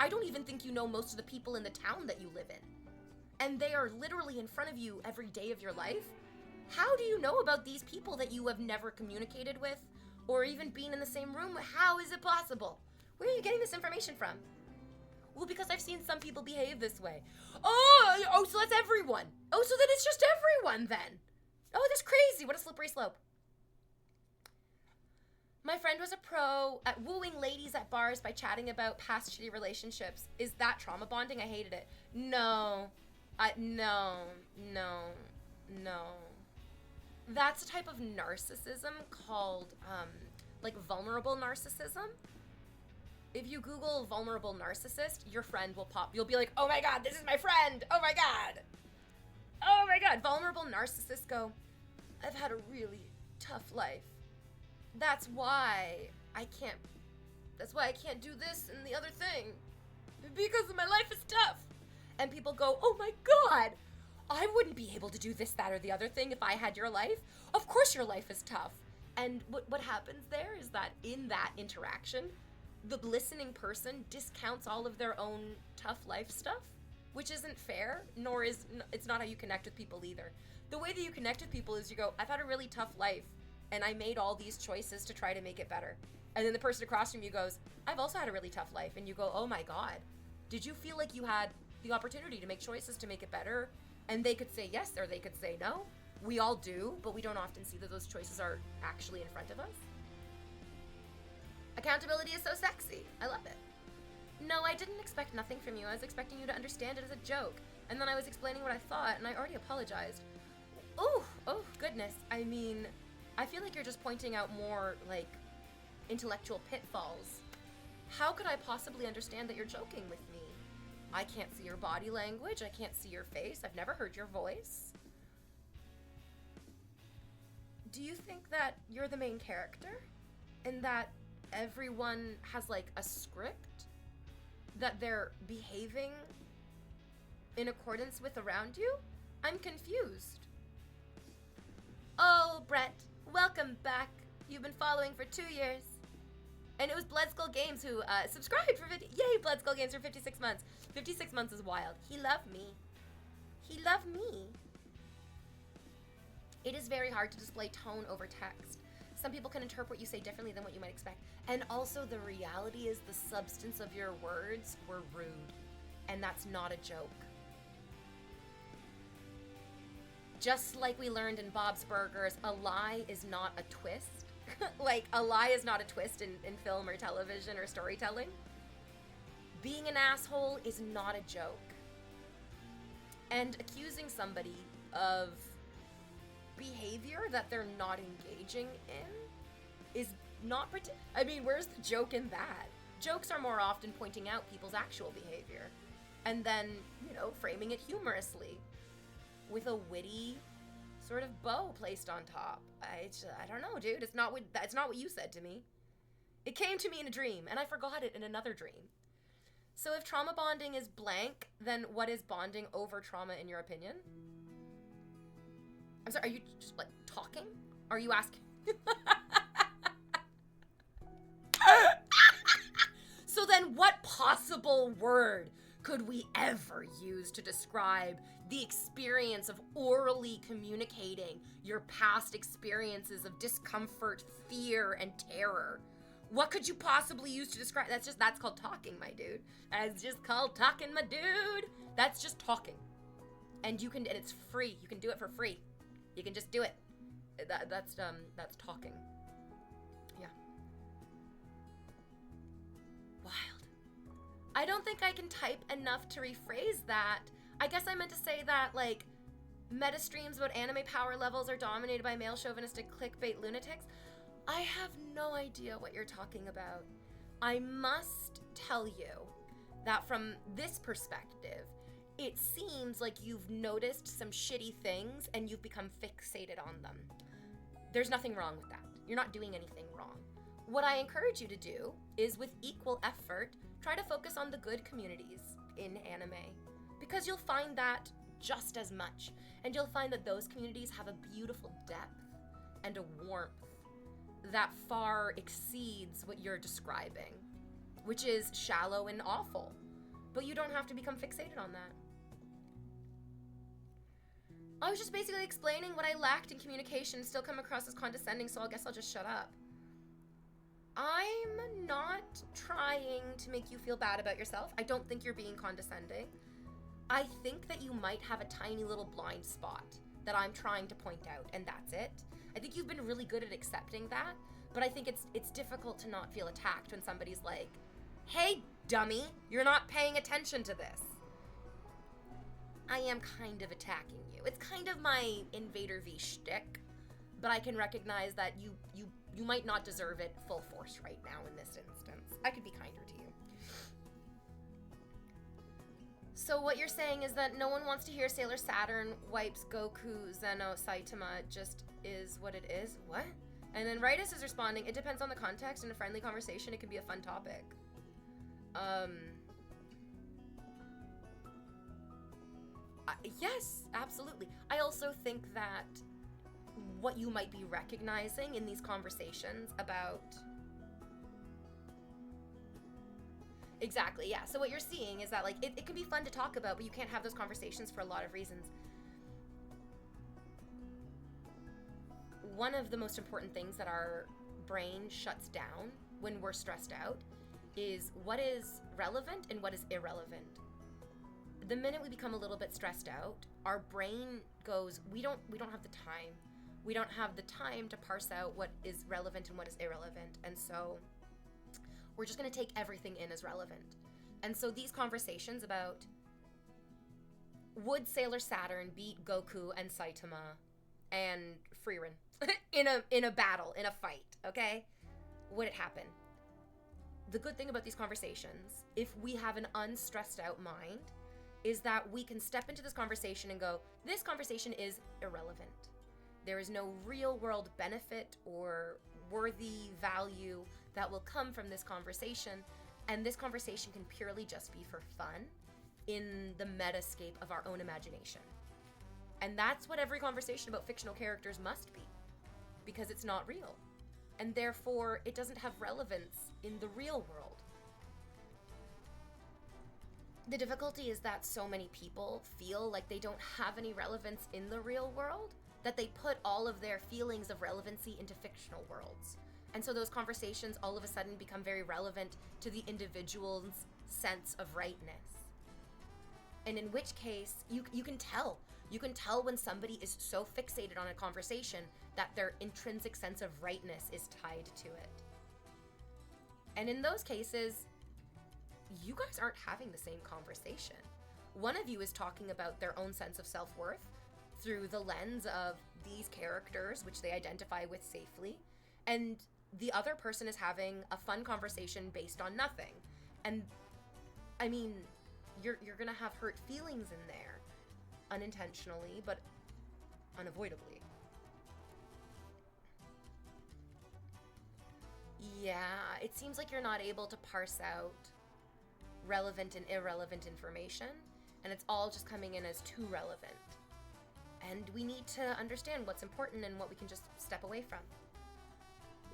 I don't even think you know most of the people in the town that you live in. And they are literally in front of you every day of your life. How do you know about these people that you have never communicated with or even been in the same room? How is it possible? Where are you getting this information from? Well, because I've seen some people behave this way. Oh, so that's everyone. Oh, so then it's just everyone then. Oh, that's crazy. What a slippery slope. My friend was a pro at wooing ladies at bars by chatting about past shitty relationships. Is that trauma bonding? I hated it. No. No. That's a type of narcissism called, like vulnerable narcissism. If you Google vulnerable narcissist, your friend will pop. You'll be like, oh my God, this is my friend. Oh my God. Oh my God. Vulnerable narcissists go, I've had a really tough life. That's why I can't do this and the other thing. Because my life is tough. And people go, oh my God, I wouldn't be able to do this, that, or the other thing if I had your life. Of course your life is tough. And what happens there is that in that interaction, the listening person discounts all of their own tough life stuff, which isn't fair, it's not how you connect with people either. The way that you connect with people is you go, I've had a really tough life, and I made all these choices to try to make it better. And then the person across from you goes, I've also had a really tough life. And you go, oh my God, did you feel like you had the opportunity to make choices to make it better? And they could say yes, or they could say no. We all do, but we don't often see that those choices are actually in front of us. Accountability is so sexy. I love it. No, I didn't expect nothing from you. I was expecting you to understand it as a joke. And then I was explaining what I thought, and I already apologized. Oh, goodness. I mean, I feel like you're just pointing out more, like, intellectual pitfalls. How could I possibly understand that you're joking with me? I can't see your body language. I can't see your face. I've never heard your voice. Do you think that you're the main character? And that everyone has, like, a script that they're behaving in accordance with around you? I'm confused. Oh, Brett, welcome back. You've been following for 2 years. And it was Blood Skull Games who subscribed for 50... Yay, Blood Skull Games for 56 months. 56 months is wild. He loved me. He loved me. It is very hard to display tone over text. Some people can interpret what you say differently than what you might expect. And also the reality is the substance of your words were rude. And that's not a joke. Just like we learned in Bob's Burgers, a lie is not a twist. Like, a lie is not a twist in film or television or storytelling. Being an asshole is not a joke. And accusing somebody of behavior that they're not engaging in is not I mean, where's the joke in that? Jokes are more often pointing out people's actual behavior and then, you know, framing it humorously with a witty sort of bow placed on top. I don't know, dude. It's not what you said to me. It came to me in a dream, and I forgot it in another dream. So if trauma bonding is blank, then what is bonding over trauma in your opinion? I'm sorry, are you just, like, talking? Are you asking? So then what possible word could we ever use to describe the experience of orally communicating your past experiences of discomfort, fear, and terror? What could you possibly use to describe? That's called talking, my dude. That's just called talking, my dude. That's just talking. And it's free. You can do it for free. You can just do it. That's talking. Yeah. Wild. I don't think I can type enough to rephrase that. I guess I meant to say that, like, meta streams about anime power levels are dominated by male chauvinistic clickbait lunatics. I have no idea what you're talking about. I must tell you that from this perspective, it seems like you've noticed some shitty things and you've become fixated on them. There's nothing wrong with that. You're not doing anything wrong. What I encourage you to do is, with equal effort, try to focus on the good communities in anime, because you'll find that just as much. And you'll find that those communities have a beautiful depth and a warmth that far exceeds what you're describing, which is shallow and awful. But you don't have to become fixated on that. I was just basically explaining what I lacked in communication and still come across as condescending, so I guess I'll just shut up. I'm not trying to make you feel bad about yourself. I don't think you're being condescending. I think that you might have a tiny little blind spot that I'm trying to point out, and that's it. I think you've been really good at accepting that, but I think it's difficult to not feel attacked when somebody's like, hey, dummy, you're not paying attention to this. I am kind of attacking you. It's kind of my InvaderVie shtick, but I can recognize that you might not deserve it full force right now in this instance. I could be kinder to you. So what you're saying is that no one wants to hear Sailor Saturn wipes Goku, Zeno, Saitama. It just is what it is. What? And then Ritus is responding, it depends on the context. In a friendly conversation, it can be a fun topic. Yes, absolutely. I also think that what you might be recognizing in these conversations about... Exactly, yeah. So what you're seeing is that, like, it can be fun to talk about, but you can't have those conversations for a lot of reasons. One of the most important things that our brain shuts down when we're stressed out is what is relevant and what is irrelevant. The minute we become a little bit stressed out, our brain goes, we don't have the time. We don't have the time to parse out what is relevant and what is irrelevant. And so we're just going to take everything in as relevant. And so these conversations about would Sailor Saturn beat Goku and Saitama and Frieren in a battle, in a fight, okay? Would it happen? The good thing about these conversations, if we have an unstressed out mind, is that we can step into this conversation and go, this conversation is irrelevant. There is no real world benefit or worthy value that will come from this conversation, and this conversation can purely just be for fun in the metascape of our own imagination. And that's what every conversation about fictional characters must be, because it's not real. And therefore, it doesn't have relevance in the real world. The difficulty is that so many people feel like they don't have any relevance in the real world, that they put all of their feelings of relevancy into fictional worlds. And so those conversations all of a sudden become very relevant to the individual's sense of rightness. And in which case, you can tell. You can tell when somebody is so fixated on a conversation that their intrinsic sense of rightness is tied to it. And in those cases, you guys aren't having the same conversation. One of you is talking about their own sense of self-worth through the lens of these characters, which they identify with safely, and the other person is having a fun conversation based on nothing. And I mean, you're gonna have hurt feelings in there, unintentionally, but unavoidably. Yeah, it seems like you're not able to parse out relevant and irrelevant information, and it's all just coming in as too relevant. And we need to understand what's important and what we can just step away from.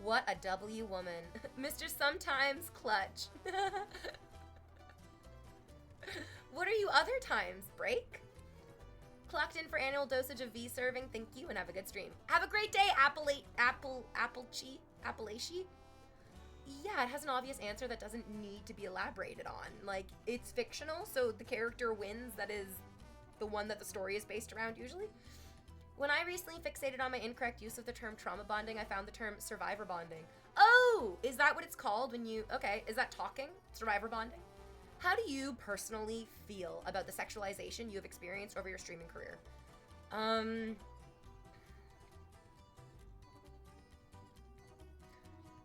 What a W woman. Mr. Sometimes Clutch. What are you other times? Break? Clocked in for annual dosage of V serving. Thank you and have a good stream. Have a great day, Appalachi. Yeah, it has an obvious answer that doesn't need to be elaborated on. Like, it's fictional, so the character wins. That is the one that the story is based around usually. When I recently fixated on my incorrect use of the term trauma bonding, I found the term survivor bonding. Oh, is that what it's called when you, okay, is that talking? Survivor bonding? How do you personally feel about the sexualization you have experienced over your streaming career?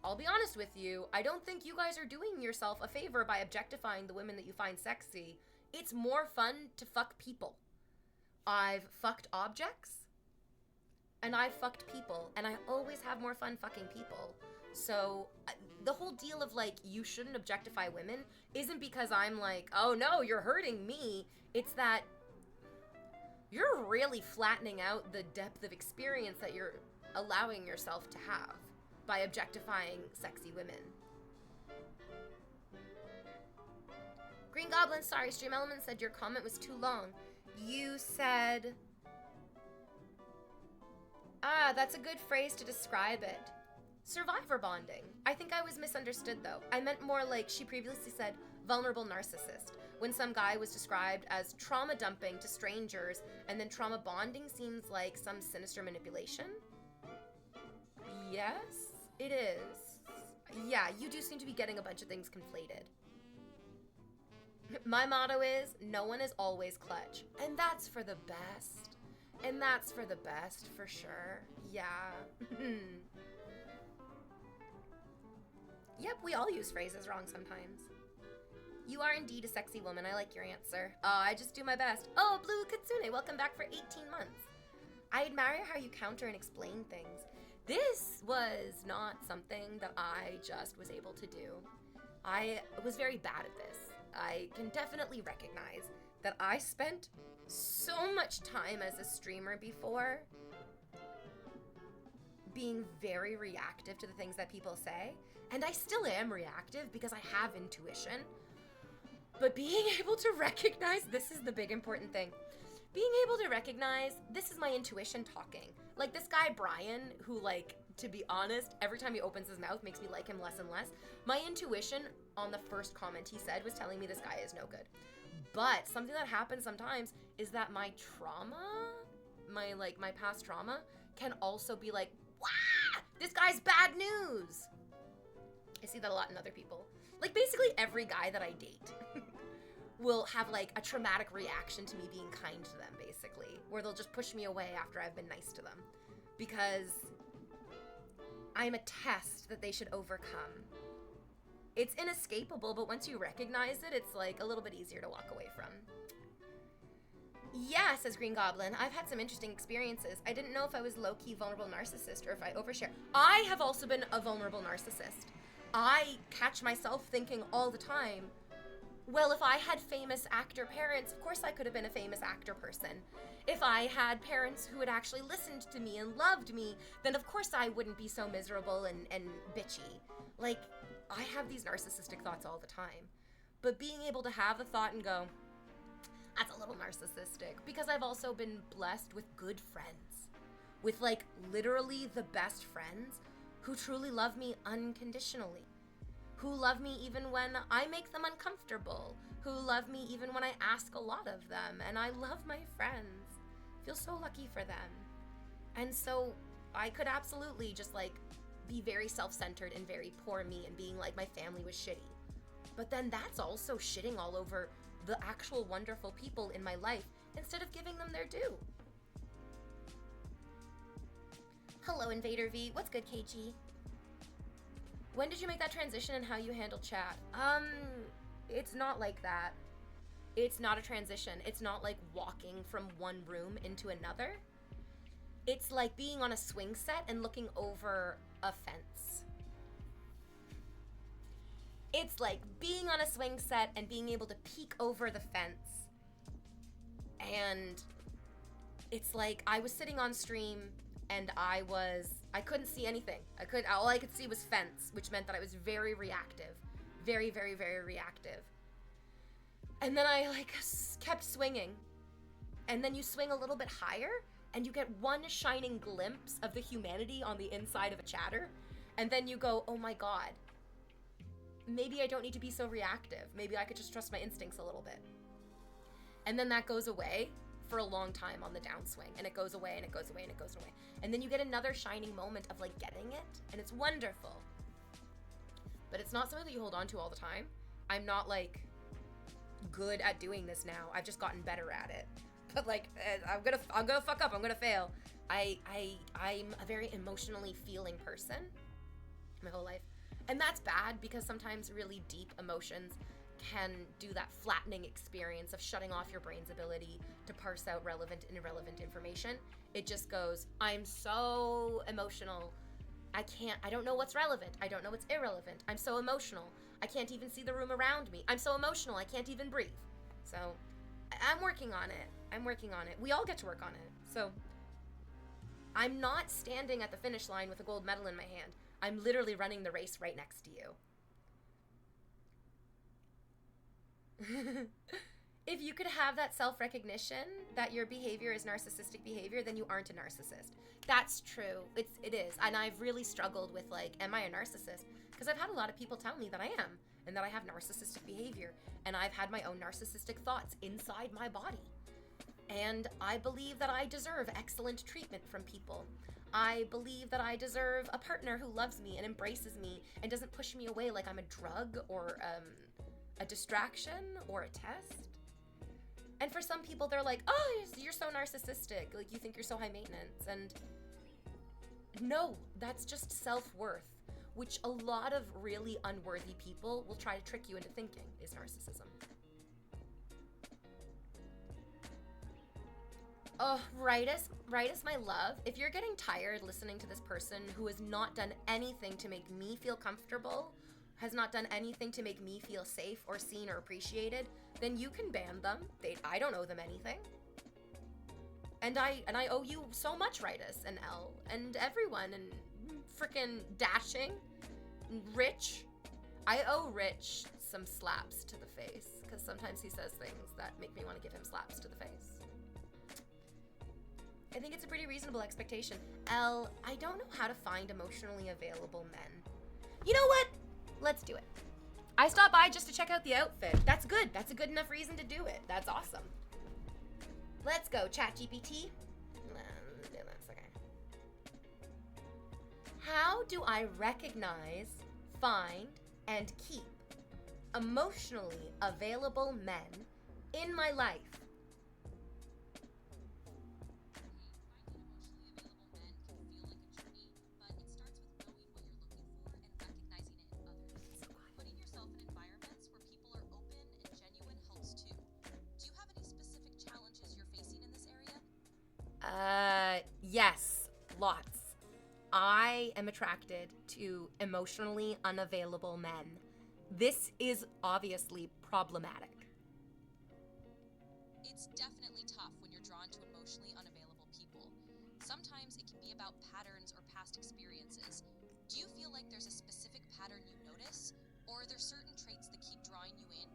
I'll be honest with you, I don't think you guys are doing yourself a favor by objectifying the women that you find sexy. It's more fun to fuck people. I've fucked objects, and I've fucked people, and I always have more fun fucking people. So the whole deal of like, you shouldn't objectify women isn't because I'm like, oh no, you're hurting me. It's that you're really flattening out the depth of experience that you're allowing yourself to have by objectifying sexy women. Green Goblin, sorry, Stream Element said your comment was too long. You said, that's a good phrase to describe it. Survivor bonding. I think I was misunderstood though. I meant more like she previously said vulnerable narcissist, when some guy was described as trauma dumping to strangers, and then trauma bonding seems like some sinister manipulation. Yes, it is. Yeah, you do seem to be getting a bunch of things conflated. My motto is, no one is always clutch. And that's for the best. And that's for the best, for sure. Yeah. Yep, we all use phrases wrong sometimes. You are indeed a sexy woman. I like your answer. Oh, I just do my best. Oh, Blue Kitsune, welcome back for 18 months. I admire how you counter and explain things. This was not something that I just was able to do. I was very bad at this. I can definitely recognize that I spent so much time as a streamer before being very reactive to the things that people say. And I still am reactive because I have intuition. But being able to recognize, this is the big important thing. Being able to recognize, this is my intuition talking. Like this guy, Brian, who like, to be honest, every time he opens his mouth makes me like him less and less. My intuition on the first comment he said was telling me this guy is no good. But something that happens sometimes is that my trauma, my past trauma can also be like, wow, this guy's bad news. I see that a lot in other people. Like basically every guy that I date will have like a traumatic reaction to me being kind to them, basically, where they'll just push me away after I've been nice to them. Because I'm a test that they should overcome. It's inescapable, but once you recognize it, it's like a little bit easier to walk away from. Yeah, says Green Goblin, I've had some interesting experiences. I didn't know if I was low-key vulnerable narcissist or if I overshare. I have also been a vulnerable narcissist. I catch myself thinking all the time, well, if I had famous actor parents, of course I could have been a famous actor person. If I had parents who had actually listened to me and loved me, then of course I wouldn't be so miserable and bitchy. Like, I have these narcissistic thoughts all the time. But being able to have the thought and go, that's a little narcissistic, because I've also been blessed with good friends. With, like, literally the best friends who truly love me unconditionally. Who love me even when I make them uncomfortable. Who love me even when I ask a lot of them. And I love my friends. Feel so lucky for them. And so I could absolutely just, like, be very self-centered and very poor me and being like my family was shitty. But then that's also shitting all over the actual wonderful people in my life instead of giving them their due. Hello, InvaderVie. What's good, KG? When did you make that transition and how you handle chat? It's not like that. It's not a transition. It's not like walking from one room into another. It's like being on a swing set and looking over a fence. It's like being on a swing set and being able to peek over the fence. And it's like I was sitting on stream and I couldn't see anything. All I could see was fence, which meant that I was very reactive. Very, very, very reactive. And then I like kept swinging. And then you swing a little bit higher and you get one shining glimpse of the humanity on the inside of a chatter. And then you go, oh my God, maybe I don't need to be so reactive. Maybe I could just trust my instincts a little bit. And then that goes away for a long time on the downswing, and it goes away and it goes away and it goes away. And then you get another shining moment of like getting it, and it's wonderful. But it's not something that you hold on to all the time. I'm not like good at doing this now. I've just gotten better at it. But like, I'm gonna fuck up. I'm gonna fail. I'm a very emotionally feeling person my whole life. And that's bad because sometimes really deep emotions can do that flattening experience of shutting off your brain's ability to parse out relevant and irrelevant information. It just goes, I'm so emotional. I don't know what's relevant. I don't know what's irrelevant. I'm so emotional. I can't even see the room around me. I'm so emotional. I can't even breathe. So I'm working on it. We all get to work on it. So I'm not standing at the finish line with a gold medal in my hand. I'm literally running the race right next to you. If you could have that self-recognition that your behavior is narcissistic behavior, then you aren't a narcissist. That's true. It is. And I've really struggled with like, am I a narcissist? Because I've had a lot of people tell me that I am and that I have narcissistic behavior. And I've had my own narcissistic thoughts inside my body. And I believe that I deserve excellent treatment from people. I believe that I deserve a partner who loves me and embraces me and doesn't push me away like I'm a drug or a distraction or a test. And for some people, they're like, oh, you're so narcissistic. Like, you think you're so high maintenance. And no, that's just self-worth, which a lot of really unworthy people will try to trick you into thinking is narcissism. Oh, Ritus, my love, if you're getting tired listening to this person who has not done anything to make me feel comfortable, has not done anything to make me feel safe or seen or appreciated, then you can ban them. I don't owe them anything. And I owe you so much, Ritus and Elle and everyone and frickin' Dashing, Rich. I owe Rich some slaps to the face because sometimes he says things that make me want to give him slaps to the face. I think it's a pretty reasonable expectation. Elle, I don't know how to find emotionally available men. You know what? Let's do it. I stopped by just to check out the outfit. That's good. That's a good enough reason to do it. That's awesome. Let's go, ChatGPT. Okay. How do I recognize, find, and keep emotionally available men in my life? Yes, lots. I am attracted to emotionally unavailable men. This is obviously problematic.
It's definitely tough when you're drawn to emotionally unavailable people. Sometimes it can be about patterns or past experiences. Do you feel like there's a specific pattern you notice? Or are there certain traits that keep drawing you in?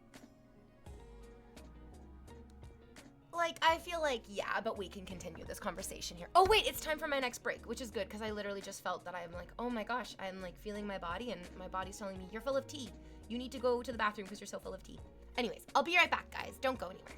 Like, I feel like, yeah, but we can continue this conversation here. Oh, wait, it's time for my next break, which is good because I literally just felt that I'm like, oh my gosh, I'm like feeling my body and my body's telling me, you're full of tea. You need to go to the bathroom because you're so full of tea. Anyways, I'll be right back, guys. Don't go anywhere.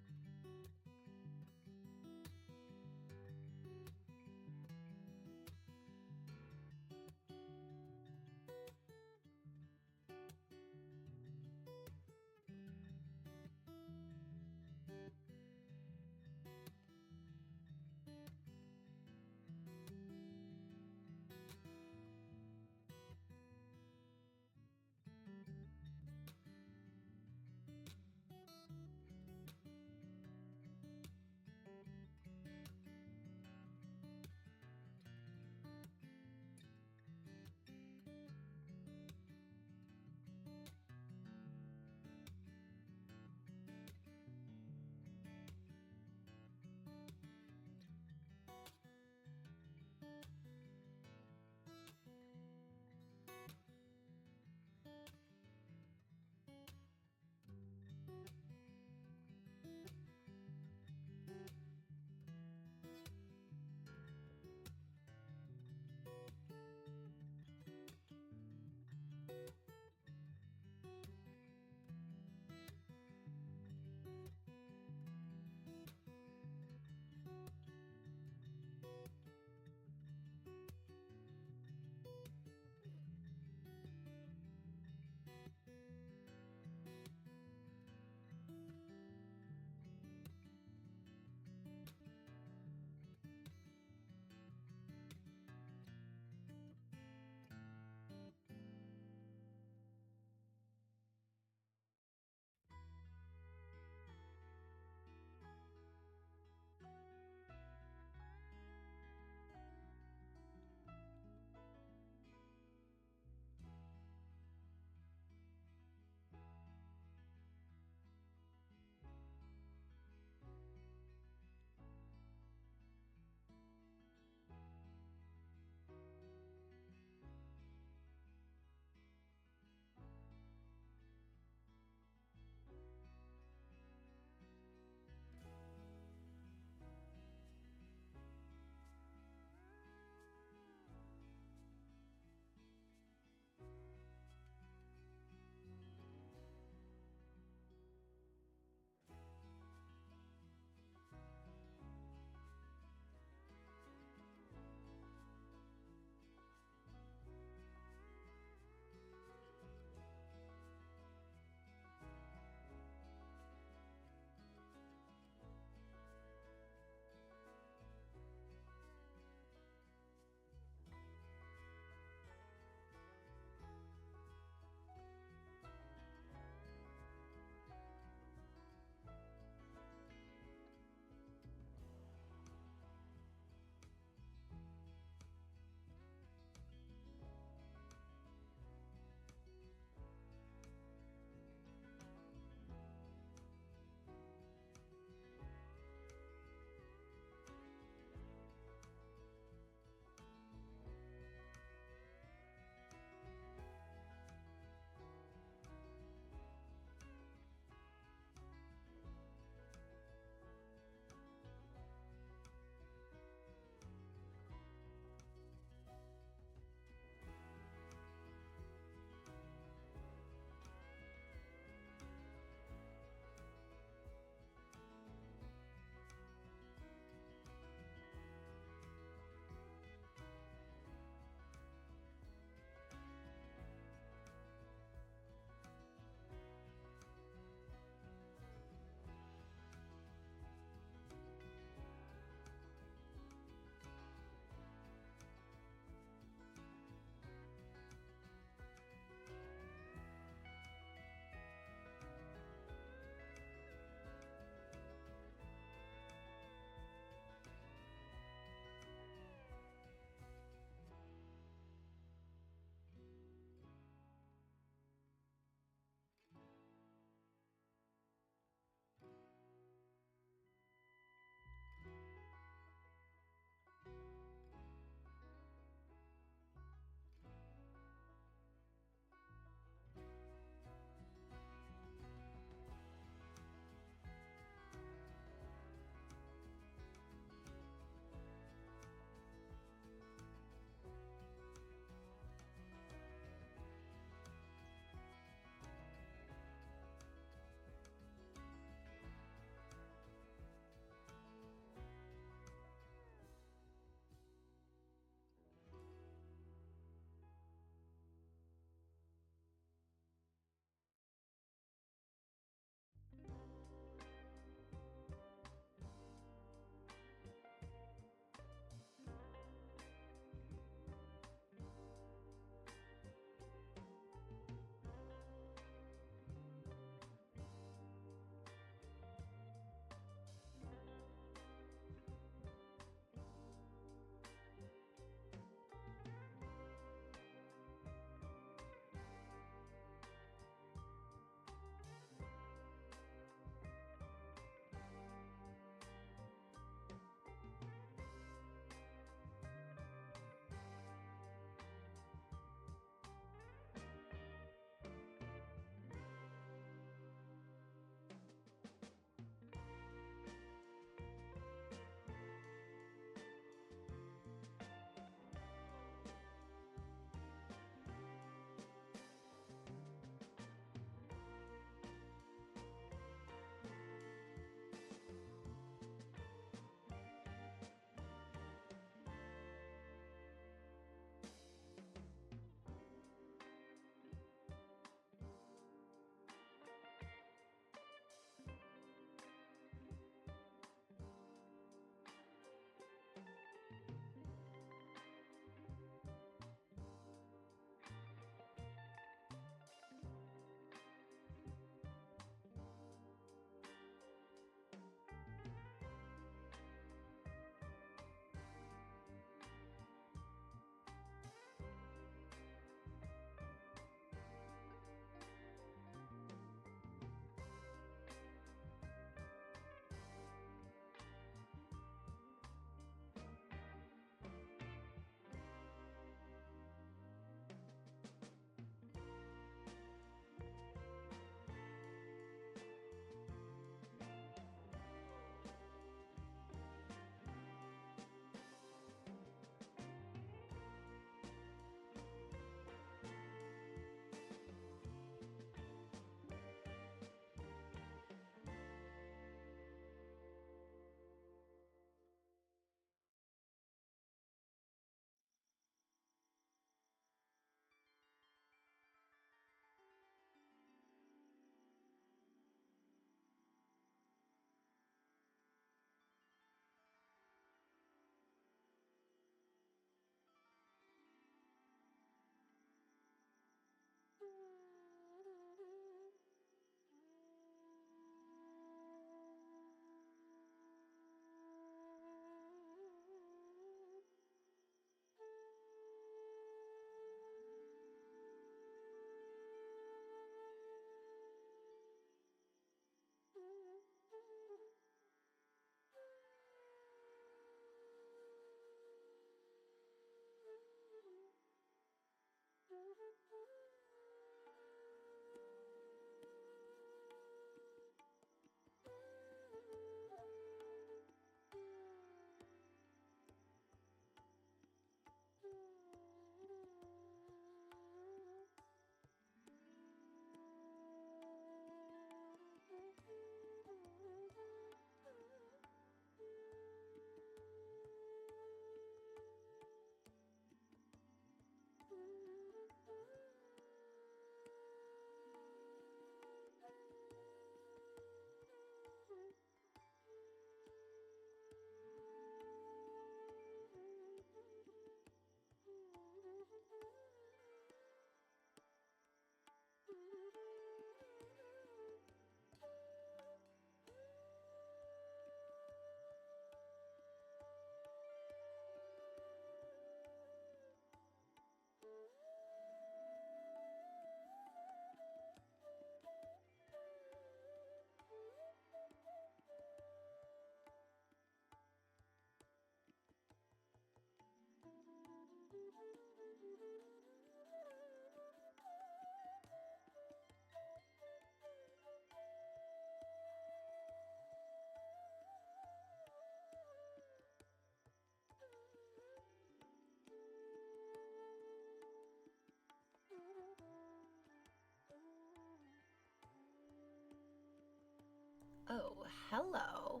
hello.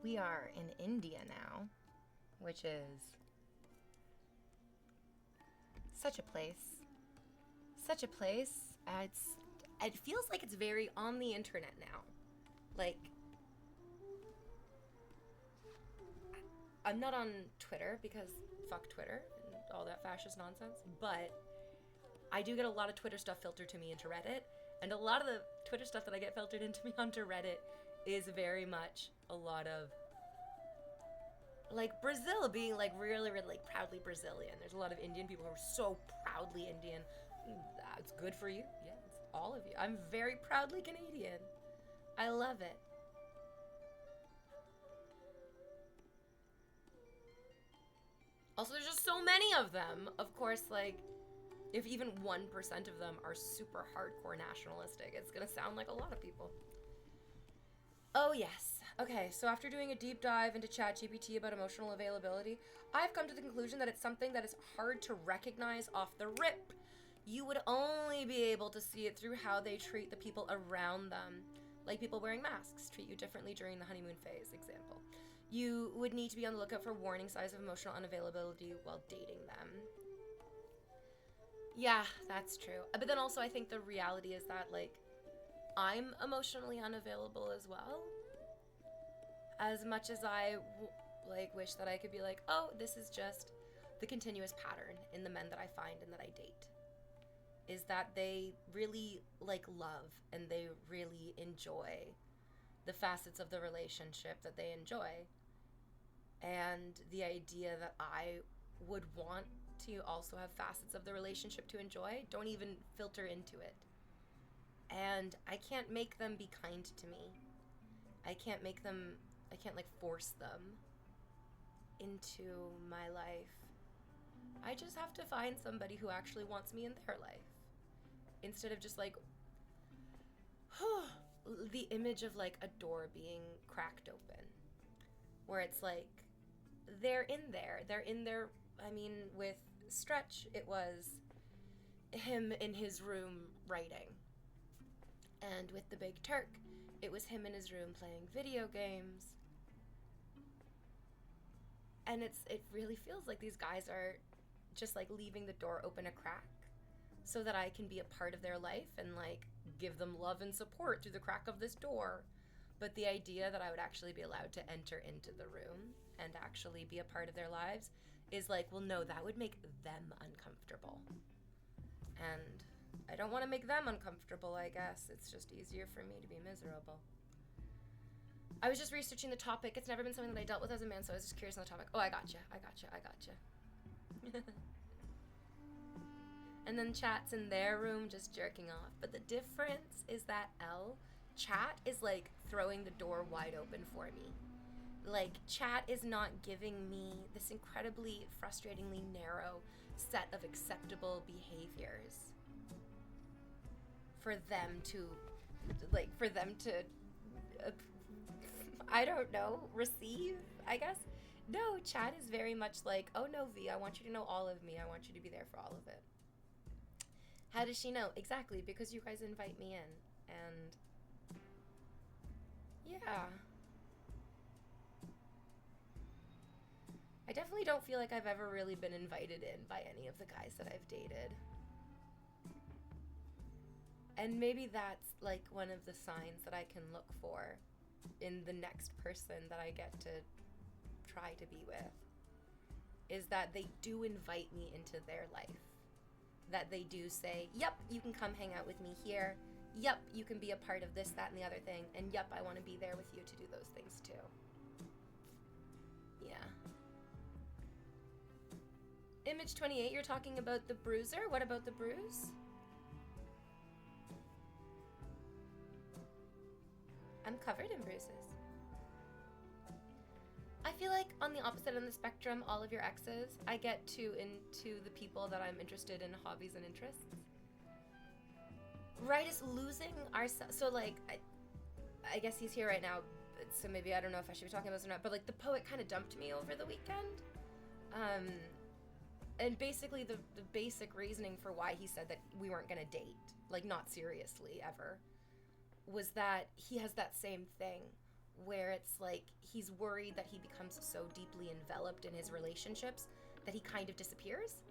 We are in India now, which is such a place. Such a place. It feels like it's very on the internet now. Like, I'm not on Twitter because fuck Twitter and all that fascist nonsense, but I do get a lot of Twitter stuff filtered to me into Reddit, and a lot of the Twitter stuff that I get filtered into me onto Reddit is very much a lot of like Brazil being like really, really like proudly Brazilian. There's a lot of Indian people who are so proudly Indian. That's good for you. Yeah, it's all of you. I'm very proudly Canadian. I love it. Also, there's just so many of them. Of course, like, if even 1% of them are super hardcore nationalistic, it's gonna sound like a lot of people. Oh, yes. Okay, so after doing a deep dive into ChatGPT about emotional availability, I've come to the conclusion that it's something that is hard to recognize off the rip. You would only be able to see it through how they treat the people around them. Like people wearing masks treat you differently during the honeymoon phase, example. You would need to be on the lookout for warning signs of emotional unavailability while dating them. Yeah, that's true. But then also I think the reality is that, like, I'm emotionally unavailable as well. As much as I, wish that I could be like, oh, this is just the continuous pattern in the men that I find and that I date. Is that they really, like, love and they really enjoy the facets of the relationship that they enjoy. And the idea that I would want to also have facets of the relationship to enjoy don't even filter into it. And I can't make them be kind to me. I can't like force them into my life. I just have to find somebody who actually wants me in their life. Instead of just like, the image of like a door being cracked open. Where it's like, they're in there. I mean, with Stretch, it was him in his room writing. And with the Big Turk, it was him in his room playing video games. And it really feels like these guys are just like leaving the door open a crack so that I can be a part of their life and like give them love and support through the crack of this door. But the idea that I would actually be allowed to enter into the room and actually be a part of their lives is like, well, no, that would make them uncomfortable. And I don't want to make them uncomfortable, I guess. It's just easier for me to be miserable. I was just researching the topic. It's never been something that I dealt with as a man, so I was just curious on the topic. Oh, I gotcha. And then chat's in their room just jerking off. But the difference is that chat is like throwing the door wide open for me. Like, chat is not giving me this incredibly frustratingly narrow set of acceptable behaviors for them to I don't know, receive, I guess. No, chat is very much like, oh no, V, I want you to know all of me. I want you to be there for all of it. How does she know? Exactly, because you guys invite me in. And yeah. I definitely don't feel like I've ever really been invited in by any of the guys that I've dated. And maybe that's like one of the signs that I can look for in the next person that I get to try to be with, is that they do invite me into their life. That they do say, yep, you can come hang out with me here. Yep, you can be a part of this, that, and the other thing. And yep, I want to be there with you to do those things too. Yeah. Image 28, you're talking about the bruiser? What about the bruise? I'm covered in bruises. I feel like on the opposite end of the spectrum, all of your exes, I get into the people that I'm interested in hobbies and interests. Right is losing ourselves. So like, I guess he's here right now, so maybe I don't know if I should be talking about this or not, but like the poet kind of dumped me over the weekend. And basically the basic reasoning for why he said that we weren't gonna date, like not seriously ever, was that he has that same thing where it's like he's worried that he becomes so deeply enveloped in his relationships that he kind of disappears.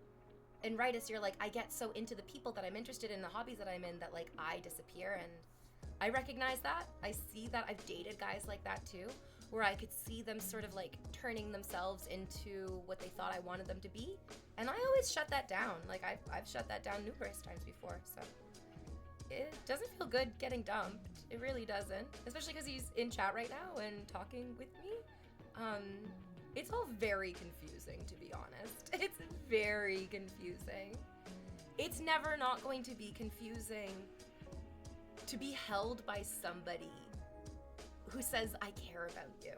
And right as you're like, I get so into the people that I'm interested in, the hobbies that I'm in, that like I disappear. And I recognize that. I see that. I've dated guys like that too, where I could see them sort of like turning themselves into what they thought I wanted them to be. And I always shut that down. Like I've shut that down numerous times before. So it doesn't feel good getting dumped. It really doesn't. Especially because he's in chat right now and talking with me. It's all very confusing, to be honest. It's very confusing. It's never not going to be confusing to be held by somebody who says, I care about you,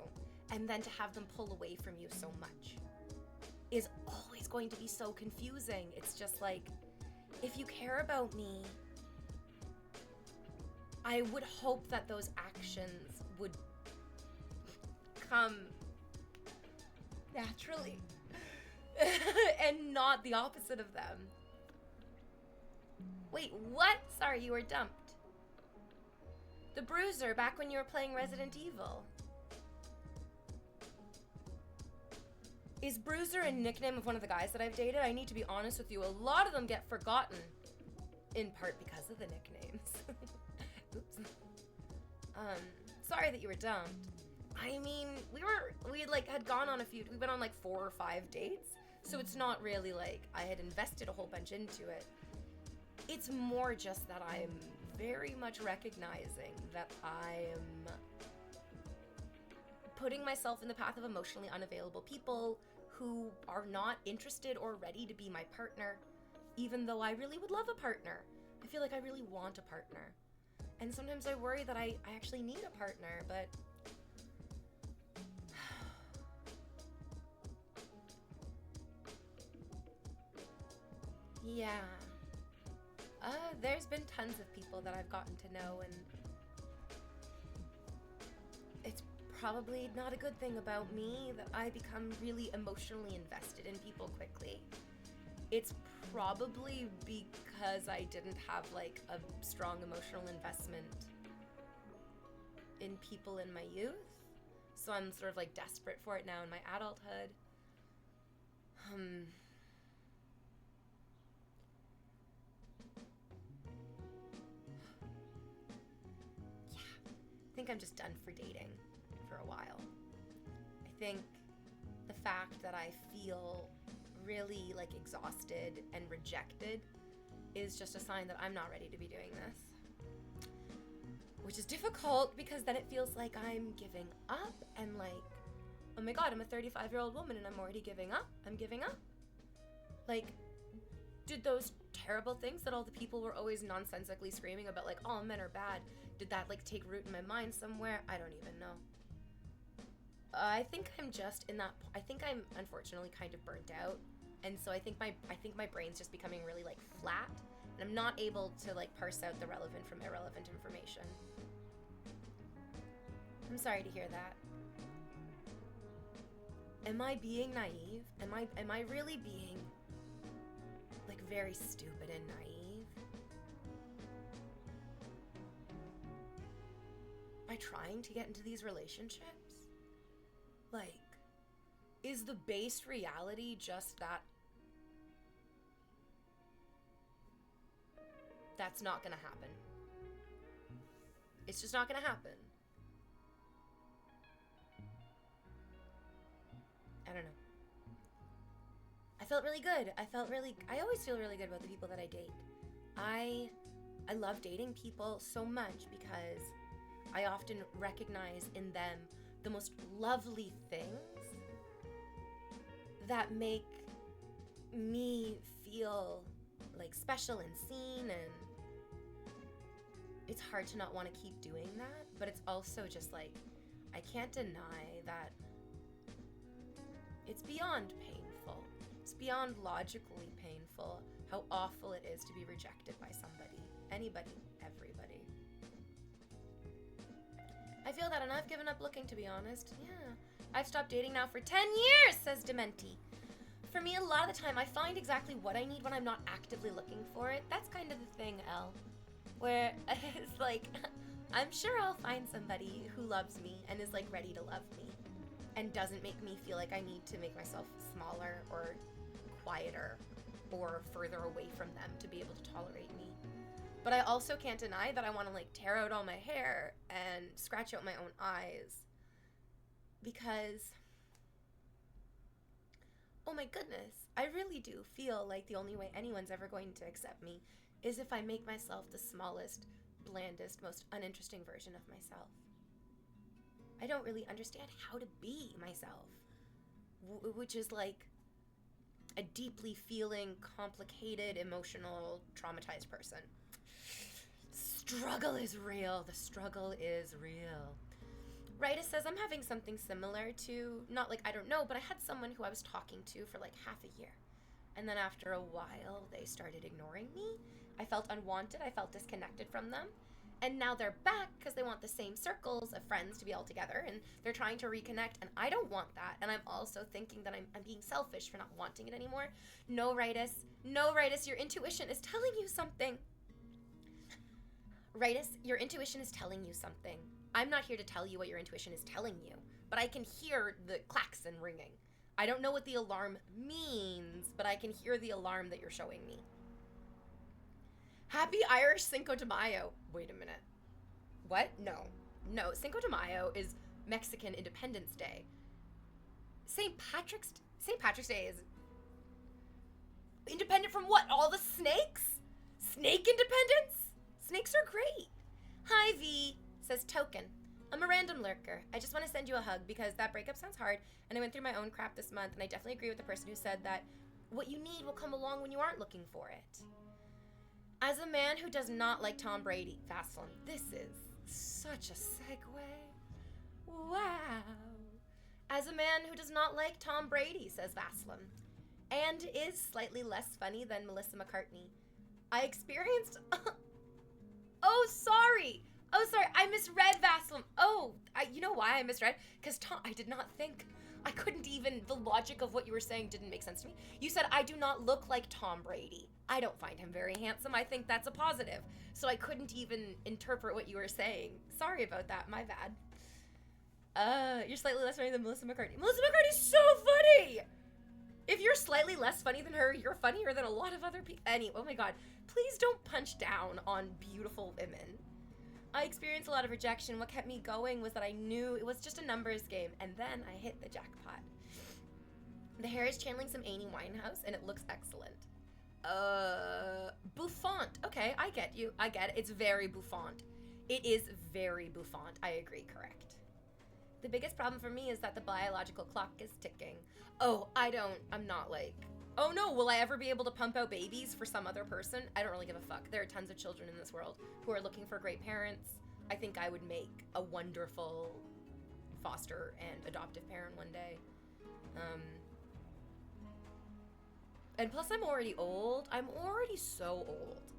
and then to have them pull away from you so much is always going to be so confusing. It's just like, if you care about me, I would hope that those actions would come naturally and not the opposite of them. Wait, what? Sorry, you were dumped. The Bruiser, back when you were playing Resident Evil. Is Bruiser a nickname of one of the guys that I've dated? I need to be honest with you. A lot of them get forgotten, in part because of the nicknames. Oops. Sorry that you were dumped. I mean, we like had gone on we went on like 4 or 5 dates, so it's not really like I had invested a whole bunch into it. It's more just that I'm very much recognizing that I'm putting myself in the path of emotionally unavailable people who are not interested or ready to be my partner, even though I really would love a partner. I feel like I really want a partner. And sometimes I worry that I actually need a partner, but yeah. There's been tons of people that I've gotten to know, and it's probably not a good thing about me that I become really emotionally invested in people quickly. It's probably because I didn't have like a strong emotional investment in people in my youth. So I'm sort of like desperate for it now in my adulthood. I think I'm just done for dating for a while. I think the fact that I feel really like exhausted and rejected is just a sign that I'm not ready to be doing this. Which is difficult because then it feels like I'm giving up and like, oh my god, I'm a 35-year-old woman and I'm already giving up. I'm giving up. Like, did those terrible things that all the people were always nonsensically screaming about, like, all men are bad, did that like take root in my mind somewhere? I don't even know. I think I'm just in that. I think I'm unfortunately kind of burnt out, and so I think my brain's just becoming really like flat, and I'm not able to like parse out the relevant from irrelevant information. I'm sorry to hear that. Am I being naive? Am I really being like very stupid and naive? By trying to get into these relationships? Like, is the base reality just that that's not gonna happen? It's just not gonna happen. I don't know. I felt really good. I always feel really good about the people that I date. I love dating people so much because I often recognize in them the most lovely things that make me feel like special and seen, and it's hard to not want to keep doing that, but it's also just like, I can't deny that it's beyond painful. It's beyond logically painful how awful it is to be rejected by somebody, anybody, everybody. I feel that, and I've given up looking, to be honest. Yeah. I've stopped dating now for 10 years, says Dementi. For me, a lot of the time, I find exactly what I need when I'm not actively looking for it. That's kind of the thing, Elle. Where it's like, I'm sure I'll find somebody who loves me and is like ready to love me and doesn't make me feel like I need to make myself smaller or quieter or further away from them to be able to tolerate me. But I also can't deny that I want to like tear out all my hair and scratch out my own eyes because, oh my goodness, I really do feel like the only way anyone's ever going to accept me is if I make myself the smallest, blandest, most uninteresting version of myself. I don't really understand how to be myself, which is like a deeply feeling, complicated, emotional, traumatized person. Struggle is real. The struggle is real. Rita says, I'm having something similar to, not like, I don't know, but I had someone who I was talking to for like half a year. And then after a while, they started ignoring me. I felt unwanted. I felt disconnected from them. And now they're back because they want the same circles of friends to be all together. And they're trying to reconnect. And I don't want that. And I'm also thinking that I'm being selfish for not wanting it anymore. No, Ritus. No, Ritus. Your intuition is telling you something. Ritus, your intuition is telling you something. I'm not here to tell you what your intuition is telling you. But I can hear the klaxon ringing. I don't know what the alarm means, but I can hear the alarm that you're showing me. Happy Irish Cinco de Mayo. Wait a minute. What? No, Cinco de Mayo is Mexican Independence Day. St. Patrick's Day is independent from what? All the snakes? Snake independence? Snakes are great. Hi, V, says Token. I'm a random lurker. I just want to send you a hug because that breakup sounds hard, and I went through my own crap this month, and I definitely agree with the person who said that what you need will come along when you aren't looking for it. As a man who does not like Tom Brady, Vaseline, this is such a segue. Wow. As a man who does not like Tom Brady, says Vaseline, and is slightly less funny than Melissa McCartney, I experienced... Oh, sorry, I misread Vaseline. You know why I misread? Because I did not think, I couldn't even, the logic of what you were saying didn't make sense to me. You said, I do not look like Tom Brady. I don't find him very handsome. I think that's a positive. So I couldn't even interpret what you were saying. Sorry about that, my bad. You're slightly less funny than Melissa McCartney. Melissa McCartney's so funny! If you're slightly less funny than her, you're funnier than a lot of other people. Oh my god, please don't punch down on beautiful women. I experienced a lot of rejection. What kept me going was that I knew it was just a numbers game, and then I hit the jackpot. The hair is channeling some Amy Winehouse, and it looks excellent. Bouffant. Okay, I get you. I get it. It's very bouffant. It is very bouffant. I agree, correct. The biggest problem for me is that the biological clock is ticking. I'm not like, oh no, will I ever be able to pump out babies for some other person? I don't really give a fuck. There are tons of children in this world who are looking for great parents. I think I would make a wonderful foster and adoptive parent one day. And plus I'm already old. I'm already so old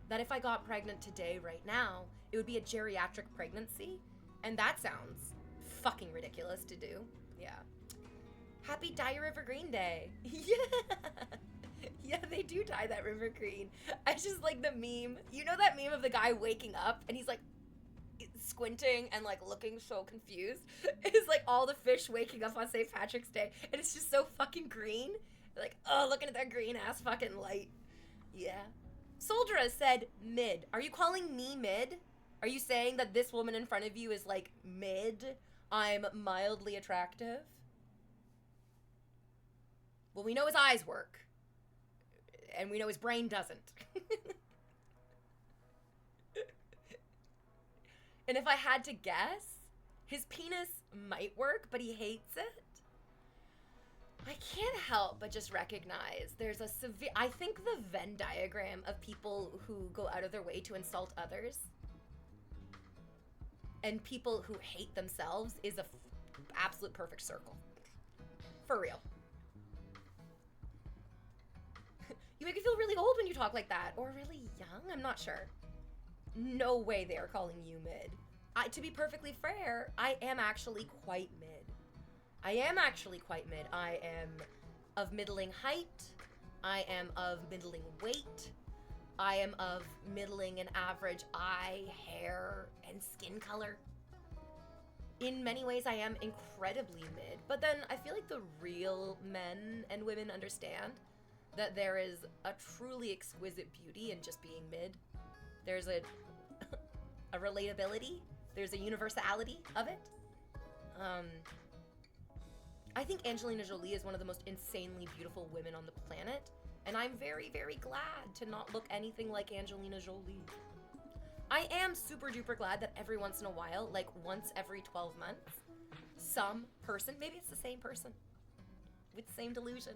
that if I got pregnant today, right now, it would be a geriatric pregnancy. And that sounds fucking ridiculous to do. Yeah. Happy Dye Your River Green Day. Yeah, they do dye that river green. I just like the meme. You know that meme of the guy waking up and he's like squinting and like looking so confused? It's like all the fish waking up on St. Patrick's Day and it's just so fucking green. Like, oh, looking at that green ass fucking light. Yeah. Soldra said mid. Are you calling me mid? Are you saying that this woman in front of you is like mid? I'm mildly attractive? Well, we know his eyes work. And we know his brain doesn't. And if I had to guess, his penis might work, but he hates it. I can't help but just recognize there's a severe... I think the Venn diagram of people who go out of their way to insult others and people who hate themselves is a absolute perfect circle. For real. You make me feel really old when you talk like that. Or really young? I'm not sure. No way they are calling you mid. To be perfectly fair, I am actually quite mid. I am of middling height. I am of middling weight. I am of middling and average eye, hair, and skin color. In many ways, I am incredibly mid, but then I feel like the real men and women understand that there is a truly exquisite beauty in just being mid. There's a relatability, there's a universality of it. I think Angelina Jolie is one of the most insanely beautiful women on the planet, and I'm very, very glad to not look anything like Angelina Jolie. I am super duper glad that every once in a while, like once every 12 months, some person, maybe it's the same person with the same delusion,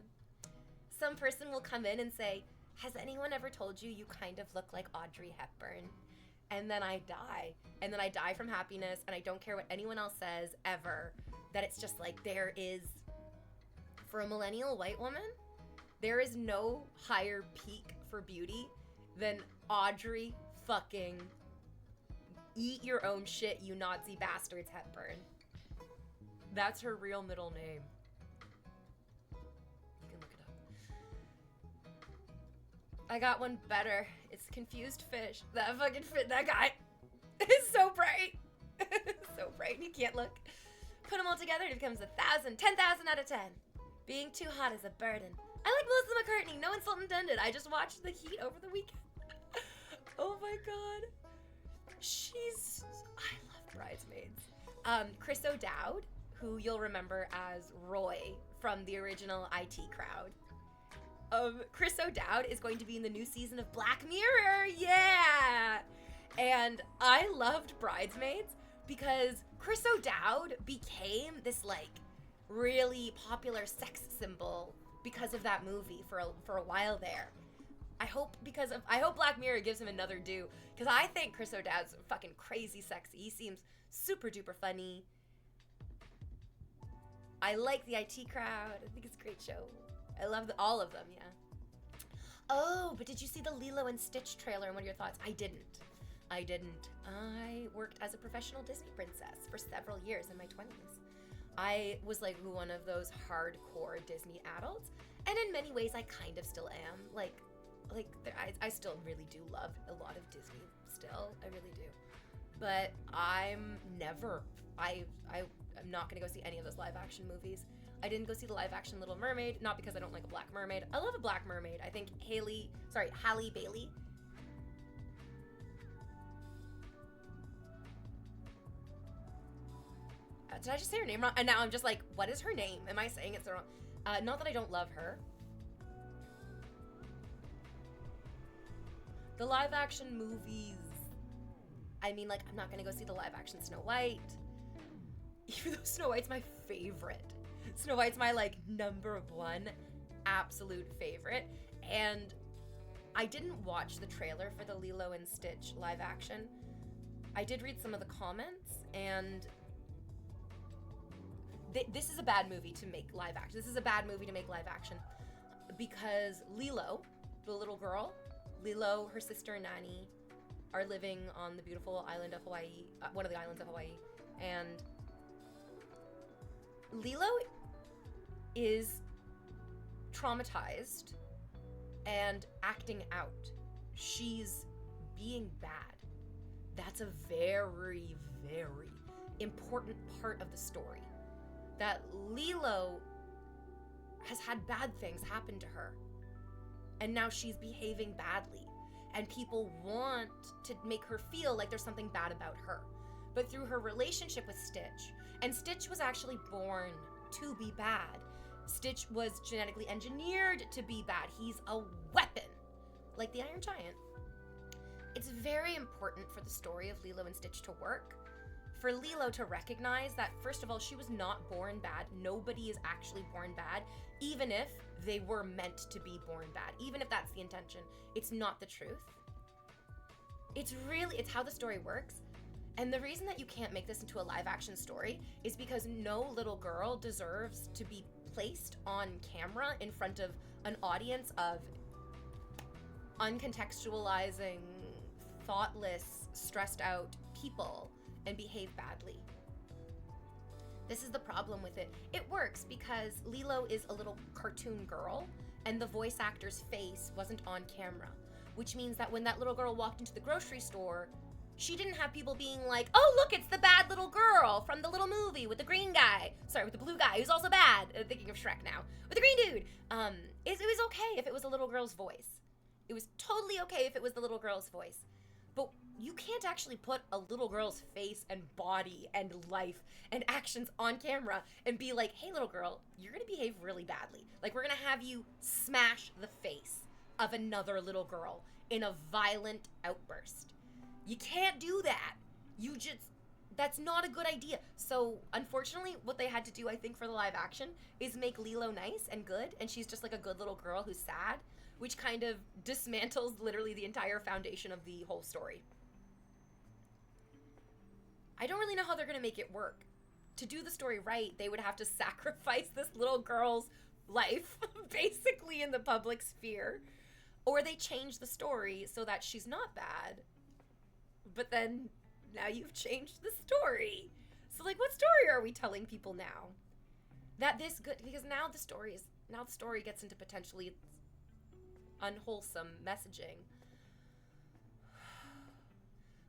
some person will come in and say, has anyone ever told you you kind of look like Audrey Hepburn? And then I die. And then I die from happiness, and I don't care what anyone else says ever. That it's just like there is, for a millennial white woman, there is no higher peak for beauty than Audrey fucking eat your own shit, you Nazi bastards Hepburn. That's her real middle name. You can look it up. I got one better. It's Confused Fish. That guy is so bright. So bright, you can't look. Put them all together, it becomes 1,000, 10,000 out of 10. Being too hot is a burden. I like Melissa McCartney, no insult intended. I just watched The Heat over the weekend. Oh my god. I love Bridesmaids. Chris O'Dowd, who you'll remember as Roy from the original IT Crowd. Chris O'Dowd is going to be in the new season of Black Mirror, yeah! And I loved Bridesmaids because Chris O'Dowd became this like really popular sex symbol because of that movie for a while there. I hope Black Mirror gives him another due, because I think Chris O'Dowd's fucking crazy sexy. He seems super duper funny. I like the IT Crowd. I think it's a great show. I love all of them, yeah. Oh, but did you see the Lilo and Stitch trailer, and what are your thoughts? I didn't. I worked as a professional Disney princess for several years in my 20s. I was like one of those hardcore Disney adults, and in many ways I kind of still am. I still really do love a lot of Disney still. I really do. But I'm not gonna go see any of those live action movies. I didn't go see the live action Little Mermaid, not because I don't like a black mermaid. I love a black mermaid. I think Halle Bailey. Did I just say her name wrong? And now I'm just like, what is her name? Am I saying it's wrong? Not that I don't love her. The live action movies. I mean, like, I'm not gonna go see the live action Snow White. Even though Snow White's my favorite. Snow White's my, like, #1 absolute favorite. And I didn't watch the trailer for the Lilo and Stitch live action. I did read some of the comments, and this is a bad movie to make live action. This is a bad movie to make live action because Lilo, the little girl, Lilo, her sister Nani, are living on the beautiful island of Hawaii, one of the islands of Hawaii, and Lilo is traumatized and acting out. She's being bad. That's a very, very important part of the story. That Lilo has had bad things happen to her, and now she's behaving badly, and people want to make her feel like there's something bad about her. But through her relationship with Stitch, and Stitch was actually born to be bad. Stitch was genetically engineered to be bad. He's a weapon, like the Iron Giant. It's very important for the story of Lilo and Stitch to work, for Lilo to recognize that, first of all, she was not born bad. Nobody is actually born bad, even if they were meant to be born bad. Even if that's the intention, it's not the truth. It's how the story works. And the reason that you can't make this into a live action story is because no little girl deserves to be placed on camera in front of an audience of uncontextualizing, thoughtless, stressed out people and behave badly. This is the problem with it. It works because Lilo is a little cartoon girl and the voice actor's face wasn't on camera, which means that when that little girl walked into the grocery store, She didn't have people being like, oh, look, it's the bad little girl from the little movie with the green guy. Sorry, with the blue guy, who's also bad. Thinking of Shrek now. With the green dude. It was okay if it was a little girl's voice. It was totally okay if it was the little girl's voice. But you can't actually put a little girl's face and body and life and actions on camera and be like, hey, little girl, you're going to behave really badly. Like, we're going to have you smash the face of another little girl in a violent outburst. You can't do that. That's not a good idea. So, unfortunately, what they had to do, I think, for the live action is make Lilo nice and good, and she's just like a good little girl who's sad, which kind of dismantles literally the entire foundation of the whole story. I don't really know how they're going to make it work. To do the story right, they would have to sacrifice this little girl's life, basically, in the public sphere. Or they change the story so that she's not bad. But then, now you've changed the story. So, like, what story are we telling people now? That this good, because now the story gets into potentially unwholesome messaging.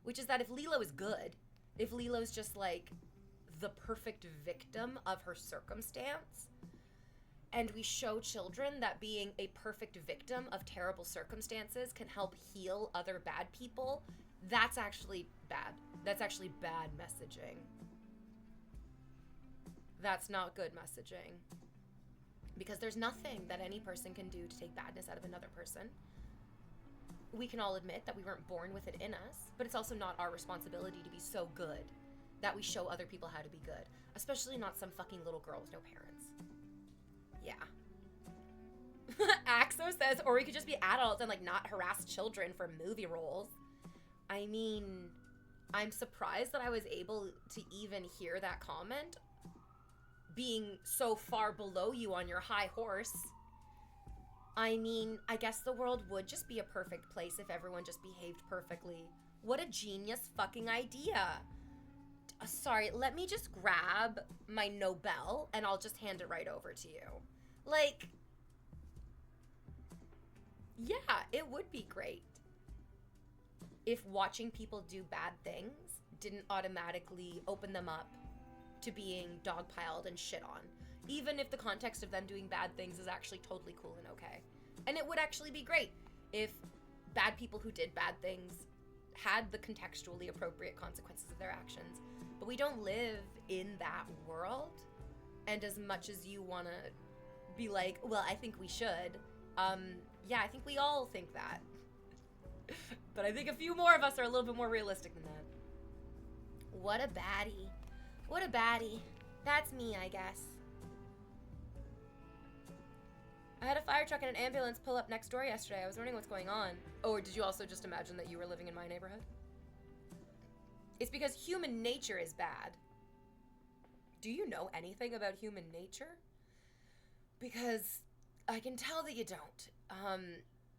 Which is that if Lilo is good, if Lilo's just, like, the perfect victim of her circumstance, and we show children that being a perfect victim of terrible circumstances can help heal other bad people, that's actually bad. That's actually bad messaging. That's not good messaging. Because there's nothing that any person can do to take badness out of another person. We can all admit that we weren't born with it in us, but it's also not our responsibility to be so good that we show other people how to be good. Especially not some fucking little girl with no parents. Yeah. Axo says, or we could just be adults and, like, not harass children for movie roles. I mean, I'm surprised that I was able to even hear that comment, being so far below you on your high horse. I mean, I guess the world would just be a perfect place if everyone just behaved perfectly. What a genius fucking idea. Sorry, let me just grab my Nobel and I'll just hand it right over to you. Like, yeah, it would be great if watching people do bad things didn't automatically open them up to being dogpiled and shit on. Even if the context of them doing bad things is actually totally cool and okay. And it would actually be great if bad people who did bad things had the contextually appropriate consequences of their actions. But we don't live in that world. And as much as you want to be like, well, I think we should, yeah, I think we all think that. But I think a few more of us are a little bit more realistic than that. What a baddie. What a baddie. That's me, I guess. I had a fire truck and an ambulance pull up next door yesterday. I was wondering what's going on. Or did you also just imagine that you were living in my neighborhood? It's because human nature is bad. Do you know anything about human nature? Because I can tell that you don't.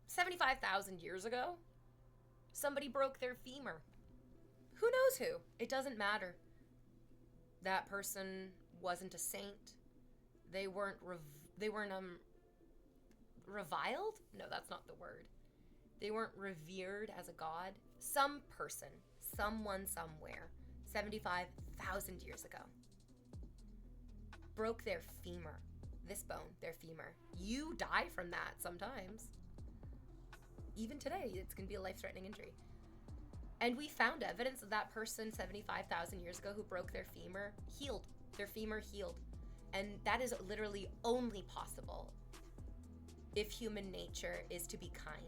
75,000 years ago, somebody broke their femur. Who knows who? It doesn't matter. That person wasn't a saint. They weren't reviled? No, that's not the word. They weren't revered as a god. Some person, someone somewhere, 75,000 years ago, broke their femur. This bone, their femur. You die from that sometimes. Even today, it's going to be a life-threatening injury. And we found evidence of that person 75,000 years ago who broke their femur healed. Their femur healed. And that is literally only possible if human nature is to be kind.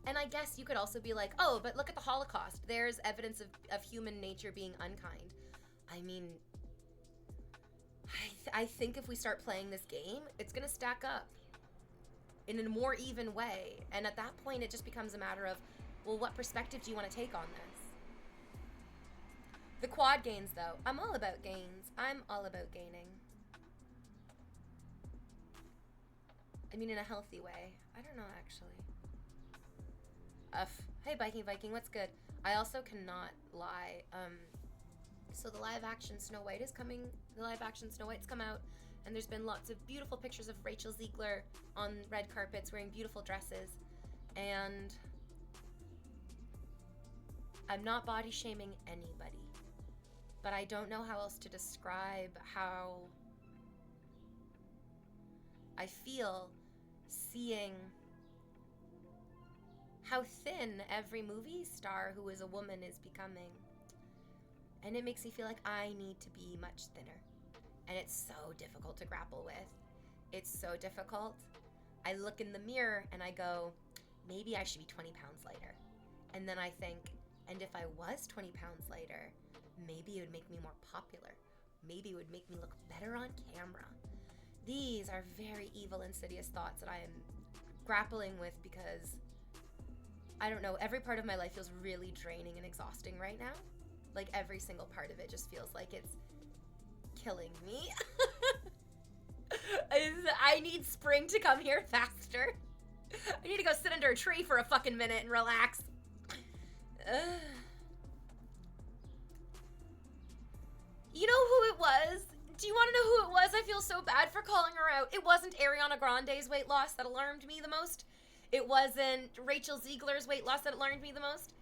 And I guess you could also be like, oh, but look at the Holocaust. There's evidence of human nature being unkind. I mean, I think if we start playing this game, it's going to stack up in a more even way. And at that point, it just becomes a matter of, well, what perspective do you want to take on this? The quad gains, though. I'm all about gains. I'm all about gaining. I mean, in a healthy way. I don't know, actually. Hey, Viking, what's good? I also cannot lie. So the live-action Snow White is coming. The live-action Snow White's come out. And there's been lots of beautiful pictures of Rachel Ziegler on red carpets wearing beautiful dresses. And I'm not body shaming anybody, but I don't know how else to describe how I feel seeing how thin every movie star who is a woman is becoming. And it makes me feel like I need to be much thinner. And it's so difficult to grapple with. It's so difficult. I look in the mirror and I go, maybe I should be 20 pounds lighter. And then I think, and if I was 20 pounds lighter, maybe it would make me more popular. Maybe it would make me look better on camera. These are very evil, insidious thoughts that I am grappling with because, I don't know, every part of my life feels really draining and exhausting right now. Like every single part of it just feels like it's killing me. I need spring to come here faster. I need to go sit under a tree for a fucking minute and relax. You know who it was? Do you want to know who it was? I feel so bad for calling her out. It wasn't Ariana Grande's weight loss that alarmed me the most. It wasn't Rachel Ziegler's weight loss that alarmed me the most.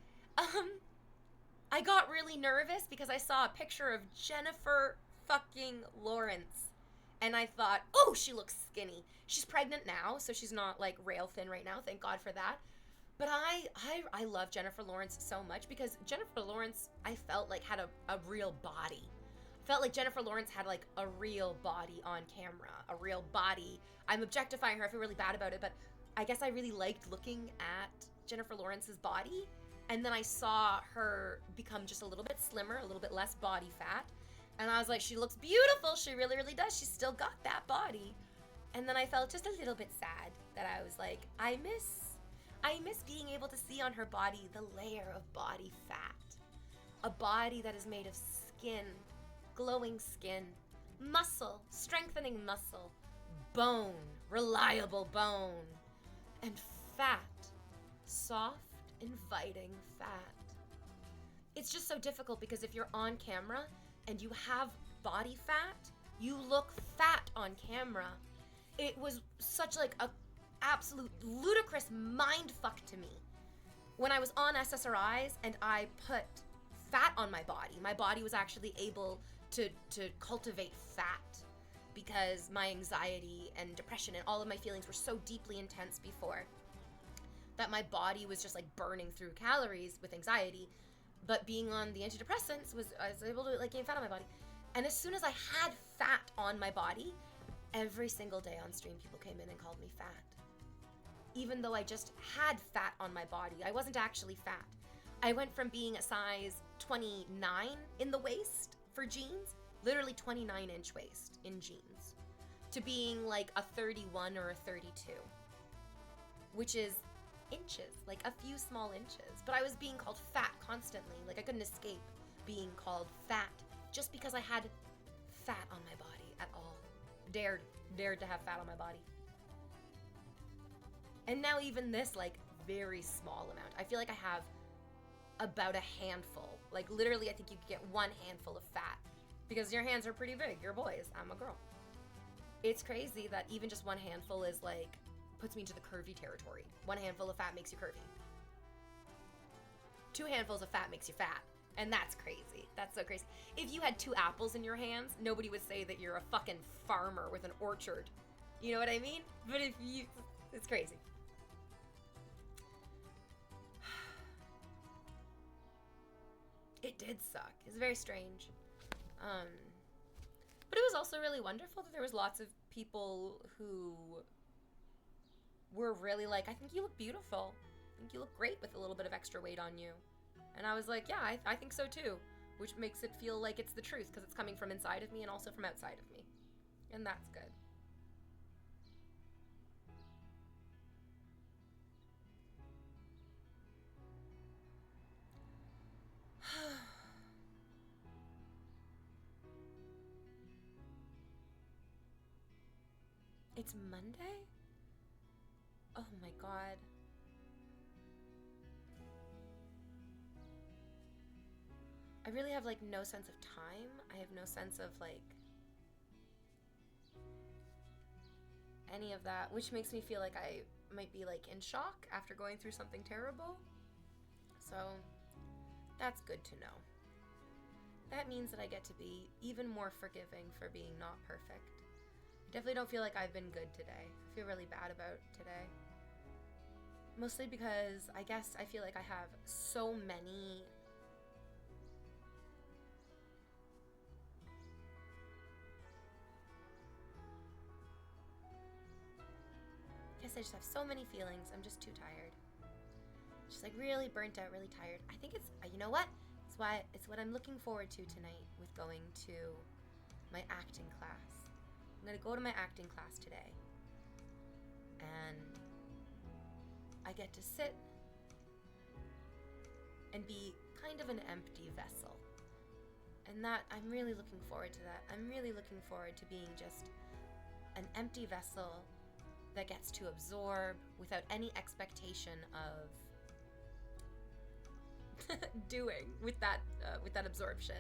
I got really nervous because I saw a picture of Jennifer fucking Lawrence. And I thought, oh, she looks skinny. She's pregnant now, so she's not like rail thin right now. Thank God for that. But I love Jennifer Lawrence so much because Jennifer Lawrence, I felt like had a real body. Felt like Jennifer Lawrence had like a real body on camera, a real body. I'm objectifying her. I feel really bad about it, but I guess I really liked looking at Jennifer Lawrence's body. And then I saw her become just a little bit slimmer, a little bit less body fat. And I was like, she looks beautiful. She really, really does. She's still got that body. And then I felt just a little bit sad that I was like, I miss being able to see on her body the layer of body fat. A body that is made of skin, glowing skin, muscle, strengthening muscle, bone, reliable bone, and fat, soft, inviting fat. It's just so difficult because if you're on camera and you have body fat, you look fat on camera. It was such like a absolute ludicrous mind fuck to me when I was on SSRIs and I put fat on my body was actually able to cultivate fat because my anxiety and depression and all of my feelings were so deeply intense before that my body was just like burning through calories with anxiety. But being on the antidepressants I was able to like gain fat on my body. And as soon as I had fat on my body, every single day on stream people came in and called me fat. Even though I just had fat on my body, I wasn't actually fat. I went from being a size 29 in the waist for jeans, literally 29-inch waist in jeans, to being like a 31 or a 32, which is inches, like a few small inches. But I was being called fat constantly. Like I couldn't escape being called fat just because I had fat on my body at all. Dared to have fat on my body. And now even this like very small amount, I feel like I have about a handful. Like literally I think you could get one handful of fat because your hands are pretty big. You're boys, I'm a girl. It's crazy that even just one handful is like puts me into the curvy territory. One handful of fat makes you curvy. 2 handfuls of fat makes you fat. And that's crazy. That's so crazy. If you had 2 apples in your hands, nobody would say that you're a fucking farmer with an orchard. You know what I mean? But if you, it's crazy. It did suck. It was very strange. But it was also really wonderful that there was lots of people who were really like, I think you look beautiful. I think you look great with a little bit of extra weight on you. And I was like, yeah, I think so too. Which makes it feel like it's the truth because it's coming from inside of me and also from outside of me. And that's good. It's Monday? Oh my God. I really have like no sense of time. I have no sense of like any of that, which makes me feel like I might be like in shock after going through something terrible. So That's good to know. That means that I get to be even more forgiving for being not perfect. I definitely don't feel like I've been good today. I feel really bad about today. Mostly because I guess I feel like I have so many I just have so many feelings. I'm just too tired. Just like really burnt out, really tired. I think it's, you know what? It's what I'm looking forward to tonight with going to my acting class. I'm gonna go to my acting class today. And I get to sit and be kind of an empty vessel. And that, I'm really looking forward to that. I'm really looking forward to being just an empty vessel that gets to absorb without any expectation of doing with that absorption.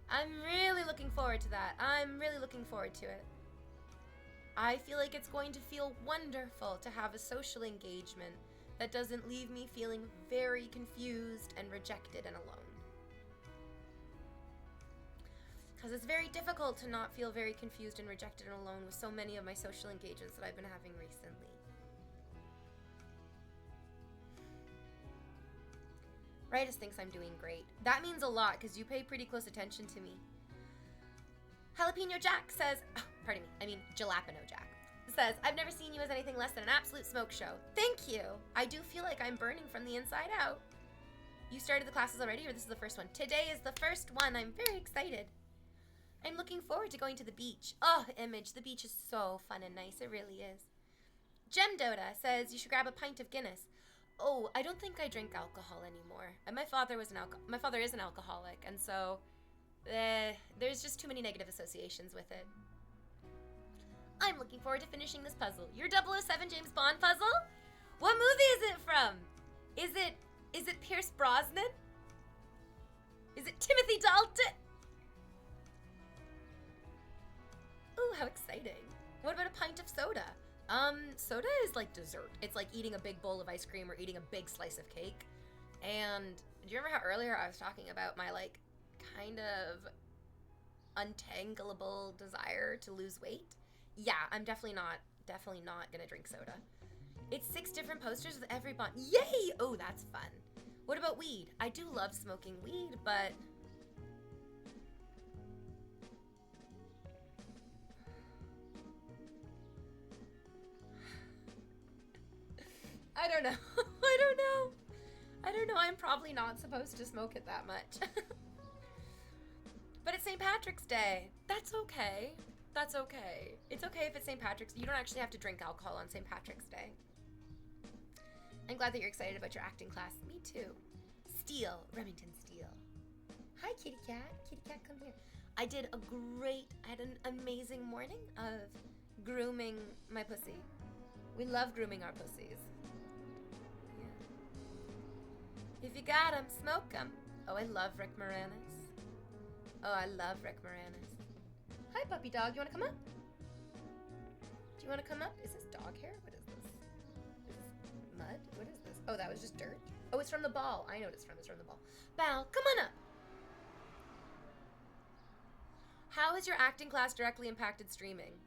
I'm really looking forward to that. I'm really looking forward to it. I feel like it's going to feel wonderful to have a social engagement that doesn't leave me feeling very confused and rejected and alone. Because it's very difficult to not feel very confused and rejected and alone with so many of my social engagements that I've been having recently. Ritus thinks I'm doing great. That means a lot because you pay pretty close attention to me. Jalapeno Jack says, Jalapeno Jack says, I've never seen you as anything less than an absolute smoke show. Thank you. I do feel like I'm burning from the inside out. You started the classes already, or this is the first one? Today is the first one. I'm very excited. I'm looking forward to going to the beach. Oh, Image, the beach is so fun and nice. It really is. Gem Dota says you should grab a pint of Guinness. Oh, I don't think I drink alcohol anymore. And my father is an alcoholic, and so there's just too many negative associations with it. I'm looking forward to finishing this puzzle. Your 007 James Bond puzzle? What movie is it from? Is it Pierce Brosnan? Is it Timothy Dalton? Ooh, how exciting. What about a pint of soda? Soda is like dessert. It's like eating a big bowl of ice cream or eating a big slice of cake. And do you remember how earlier I was talking about my like kind of untangleable desire to lose weight? Yeah, I'm definitely not gonna drink soda. It's 6 different posters with every bond. Yay! Oh, that's fun. What about weed? I do love smoking weed, but I don't know. I don't know. I'm probably not supposed to smoke it that much. But it's St. Patrick's Day. That's okay. That's okay. It's okay if it's St. Patrick's. You don't actually have to drink alcohol on St. Patrick's Day. I'm glad that you're excited about your acting class. Me too. Steele. Remington Steele. Hi, kitty cat. Kitty cat, come here. I had an amazing morning of grooming my pussy. We love grooming our pussies. If you got 'em, smoke 'em. Oh, I love Rick Moranis. Oh, I love Rick Moranis. Hi, puppy dog. You want to come up? Do you want to come up? Is this dog hair? What is this? Is this mud? What is this? Oh, that was just dirt? Oh, it's from the ball. I know what it's from. It's from the ball. Bal, come on up. How has your acting class directly impacted streaming?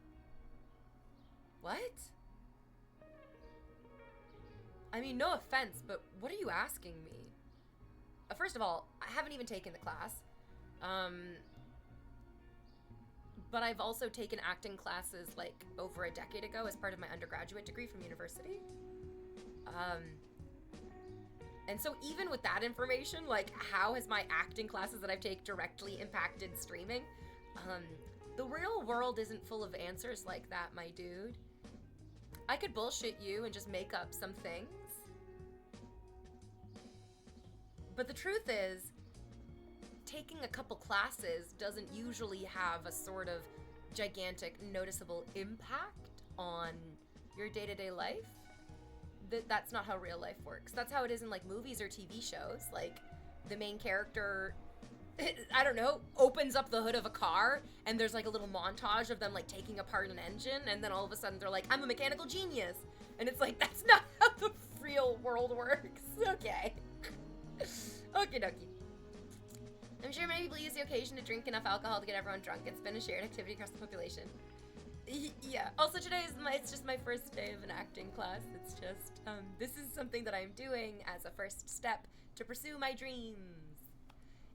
What? I mean, no offense, but what are you asking me? First of all, I haven't even taken the class. But I've also taken acting classes like over a decade ago as part of my undergraduate degree from university. And so even with that information, like how has my acting classes that I've taken directly impacted streaming? The real world isn't full of answers like that, my dude. I could bullshit you and just make up some things. But the truth is, taking a couple classes doesn't usually have a sort of gigantic, noticeable impact on your day-to-day life. That's not how real life works. That's how it is in like movies or TV shows. Like the main character, I don't know, opens up the hood of a car and there's like a little montage of them like taking apart an engine, and then all of a sudden they're like, I'm a mechanical genius. And it's like, that's not how the real world works. Okay. Okie dokie. I'm sure many people use the occasion to drink enough alcohol to get everyone drunk. It's been a shared activity across the population. Yeah. Also, today is it's just my first day of an acting class. It's just, this is something that I'm doing as a first step to pursue my dreams.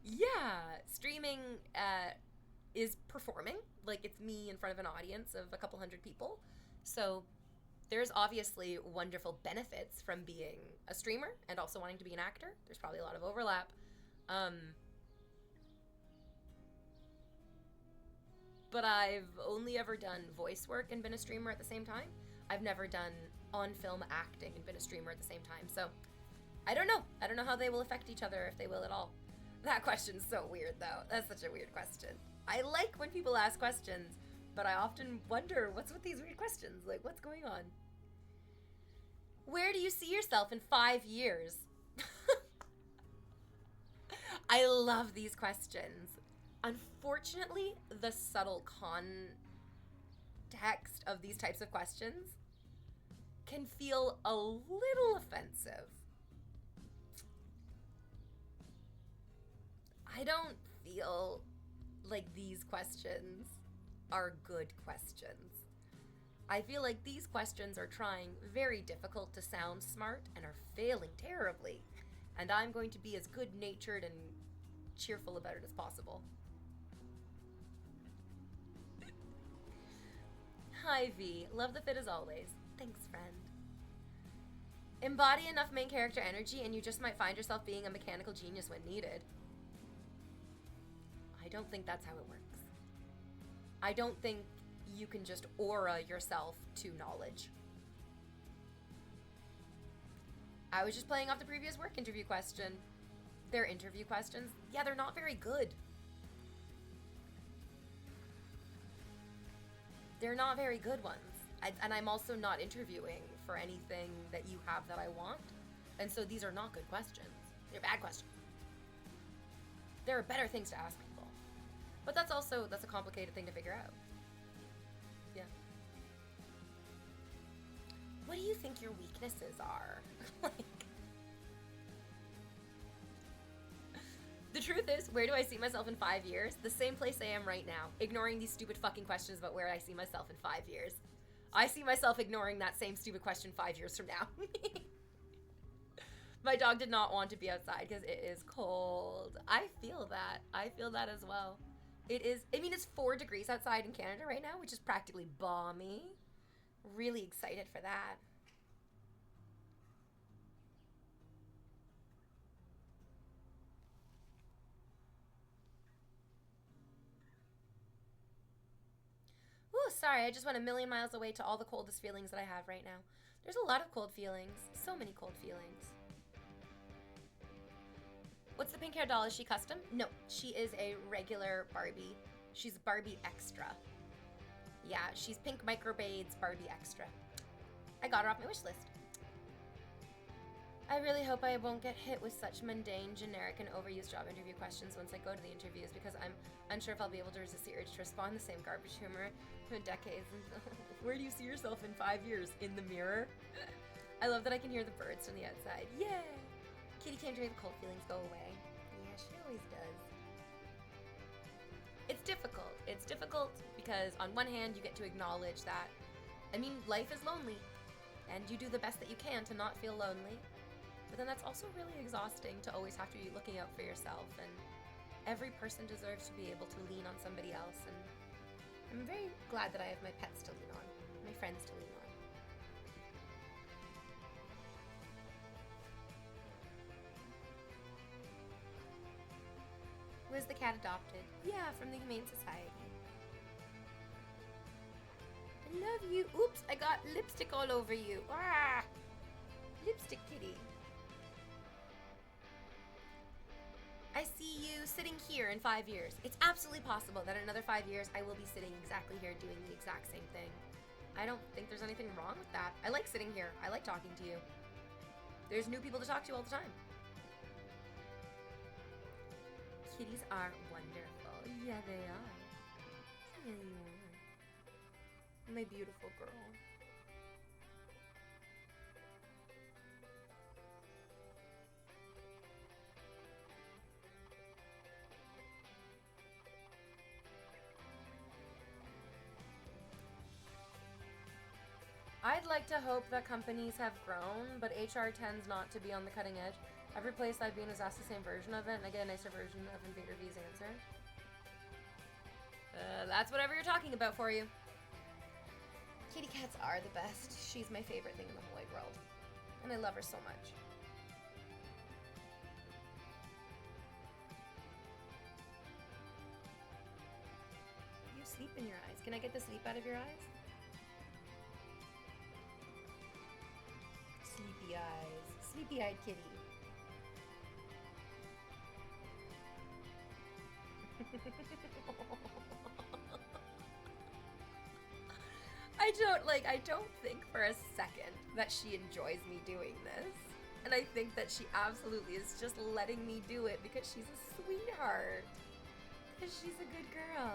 Yeah. Streaming, is performing. Like, it's me in front of an audience of a couple hundred people. So there's obviously wonderful benefits from being a streamer and also wanting to be an actor. There's probably a lot of overlap. But I've only ever done voice work and been a streamer at the same time. I've never done on-film acting and been a streamer at the same time. So I don't know. I don't know how they will affect each other, if they will at all. That question's so weird, though. That's such a weird question. I like when people ask questions, but I often wonder, what's with these weird questions? Like, what's going on? Where do you see yourself in 5 years? I love these questions. Unfortunately, the subtle context of these types of questions can feel a little offensive. I don't feel like these questions are good questions. I feel like these questions are trying very difficult to sound smart and are failing terribly. And I'm going to be as good-natured and cheerful about it as possible. Hi, V. Love the fit as always. Thanks, friend. Embody enough main character energy and you just might find yourself being a mechanical genius when needed. I don't think that's how it works. I don't think you can just aura yourself to knowledge. I was just playing off the previous work interview question. Their interview questions, yeah, they're not very good. They're not very good ones. And I'm also not interviewing for anything that you have that I want. And so these are not good questions. They're bad questions. There are better things to ask people. But that's a complicated thing to figure out. Yeah. What do you think your weaknesses are? Like, the truth is, where do I see myself in 5 years? The same place I am right now, ignoring these stupid fucking questions about where I see myself in 5 years. I see myself ignoring that same stupid question 5 years from now. My dog did not want to be outside because it is cold. I feel that. I feel that as well. It is, I mean, it's 4 degrees outside in Canada right now, which is practically balmy. Really excited for that. Ooh, sorry, I just went a million miles away to all the coldest feelings that I have right now. There's a lot of cold feelings. So many cold feelings. What's the pink hair doll? Is she custom? No, she is a regular Barbie. She's Barbie Extra. Yeah, she's pink microbraids Barbie Extra. I got her off my wish list. I really hope I won't get hit with such mundane, generic, and overused job interview questions once I go to the interviews because I'm unsure if I'll be able to resist the urge to respond the same garbage humor for decades. Where do you see yourself in 5 years? In the mirror? I love that I can hear the birds from the outside. Yay! Kitty came to make the cold feelings go away. Yeah, she always does. It's difficult. It's difficult because on one hand, you get to acknowledge that, I mean, life is lonely, and you do the best that you can to not feel lonely. But then that's also really exhausting to always have to be looking out for yourself, and every person deserves to be able to lean on somebody else, and I'm very glad that I have my pets to lean on, my friends to lean on. Was the cat adopted? Yeah, from the Humane Society. I love you. Oops, I got lipstick all over you. Ah! Lipstick kitty. I see you sitting here in 5 years. It's absolutely possible that in another 5 years I will be sitting exactly here doing the exact same thing. I don't think there's anything wrong with that. I like sitting here. I like talking to you. There's new people to talk to all the time. Kitties are wonderful. Yeah, they are. Yeah, they are. My beautiful girl. I'd like to hope that companies have grown, but HR tends not to be on the cutting edge. Every place I've been has asked the same version of it, and I get a nicer version of InvaderVie's answer. That's whatever you're talking about for you. Kitty cats are the best. She's my favorite thing in the whole wide world. And I love her so much. You sleep in your eyes. Can I get the sleep out of your eyes? Sleepy eyes. Sleepy-eyed kitty. I don't think for a second that she enjoys me doing this. And I think that she absolutely is just letting me do it because she's a sweetheart. Because she's a good girl.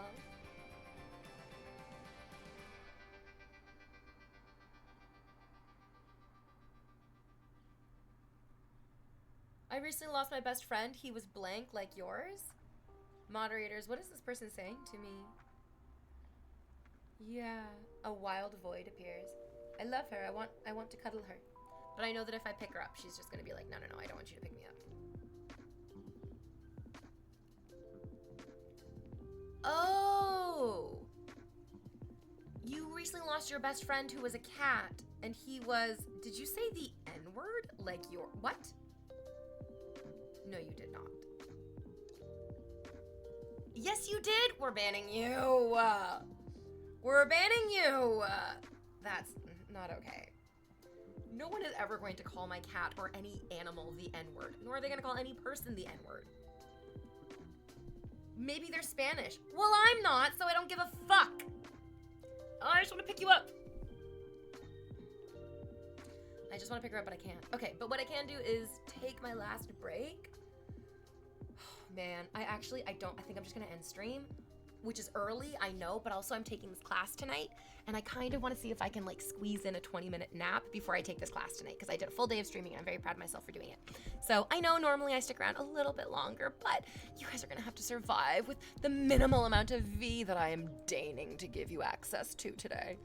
I recently lost my best friend. He was blank like yours. Moderators, what is this person saying to me? Yeah, a wild void appears. I love her. I want to cuddle her. But I know that if I pick her up, she's just going to be like, no, I don't want you to pick me up. Oh! You recently lost your best friend who was a cat, and he was, did you say the N-word? Like your, what? No, you did not. Yes, you did! We're banning you! We're banning you! That's not okay. No one is ever going to call my cat or any animal the N-word, nor are they going to call any person the N-word. Maybe they're Spanish. Well, I'm not, so I don't give a fuck. I just want to pick you up. I just want to pick her up, but I can't. Okay, but what I can do is take my last break. Man, I think I'm just gonna end stream, which is early, I know, but also I'm taking this class tonight, and I kind of want to see if I can like squeeze in a 20-minute nap before I take this class tonight, because I did a full day of streaming, and I'm very proud of myself for doing it. So I know normally I stick around a little bit longer, but you guys are gonna have to survive with the minimal amount of V that I am deigning to give you access to today.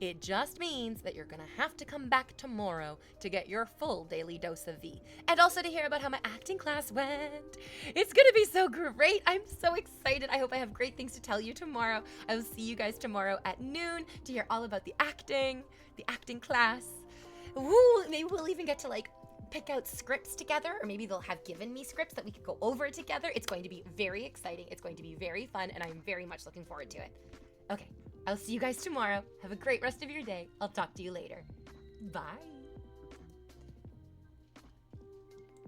It just means that you're gonna have to come back tomorrow to get your full daily dose of V. And also to hear about how my acting class went. It's gonna be so great. I'm so excited. I hope I have great things to tell you tomorrow. I will see you guys tomorrow at noon to hear all about the acting class. Woo, maybe we'll even get to like pick out scripts together, or maybe they'll have given me scripts that we could go over together. It's going to be very exciting. It's going to be very fun, and I'm very much looking forward to it. Okay. I'll see you guys tomorrow. Have a great rest of your day. I'll talk to you later. Bye.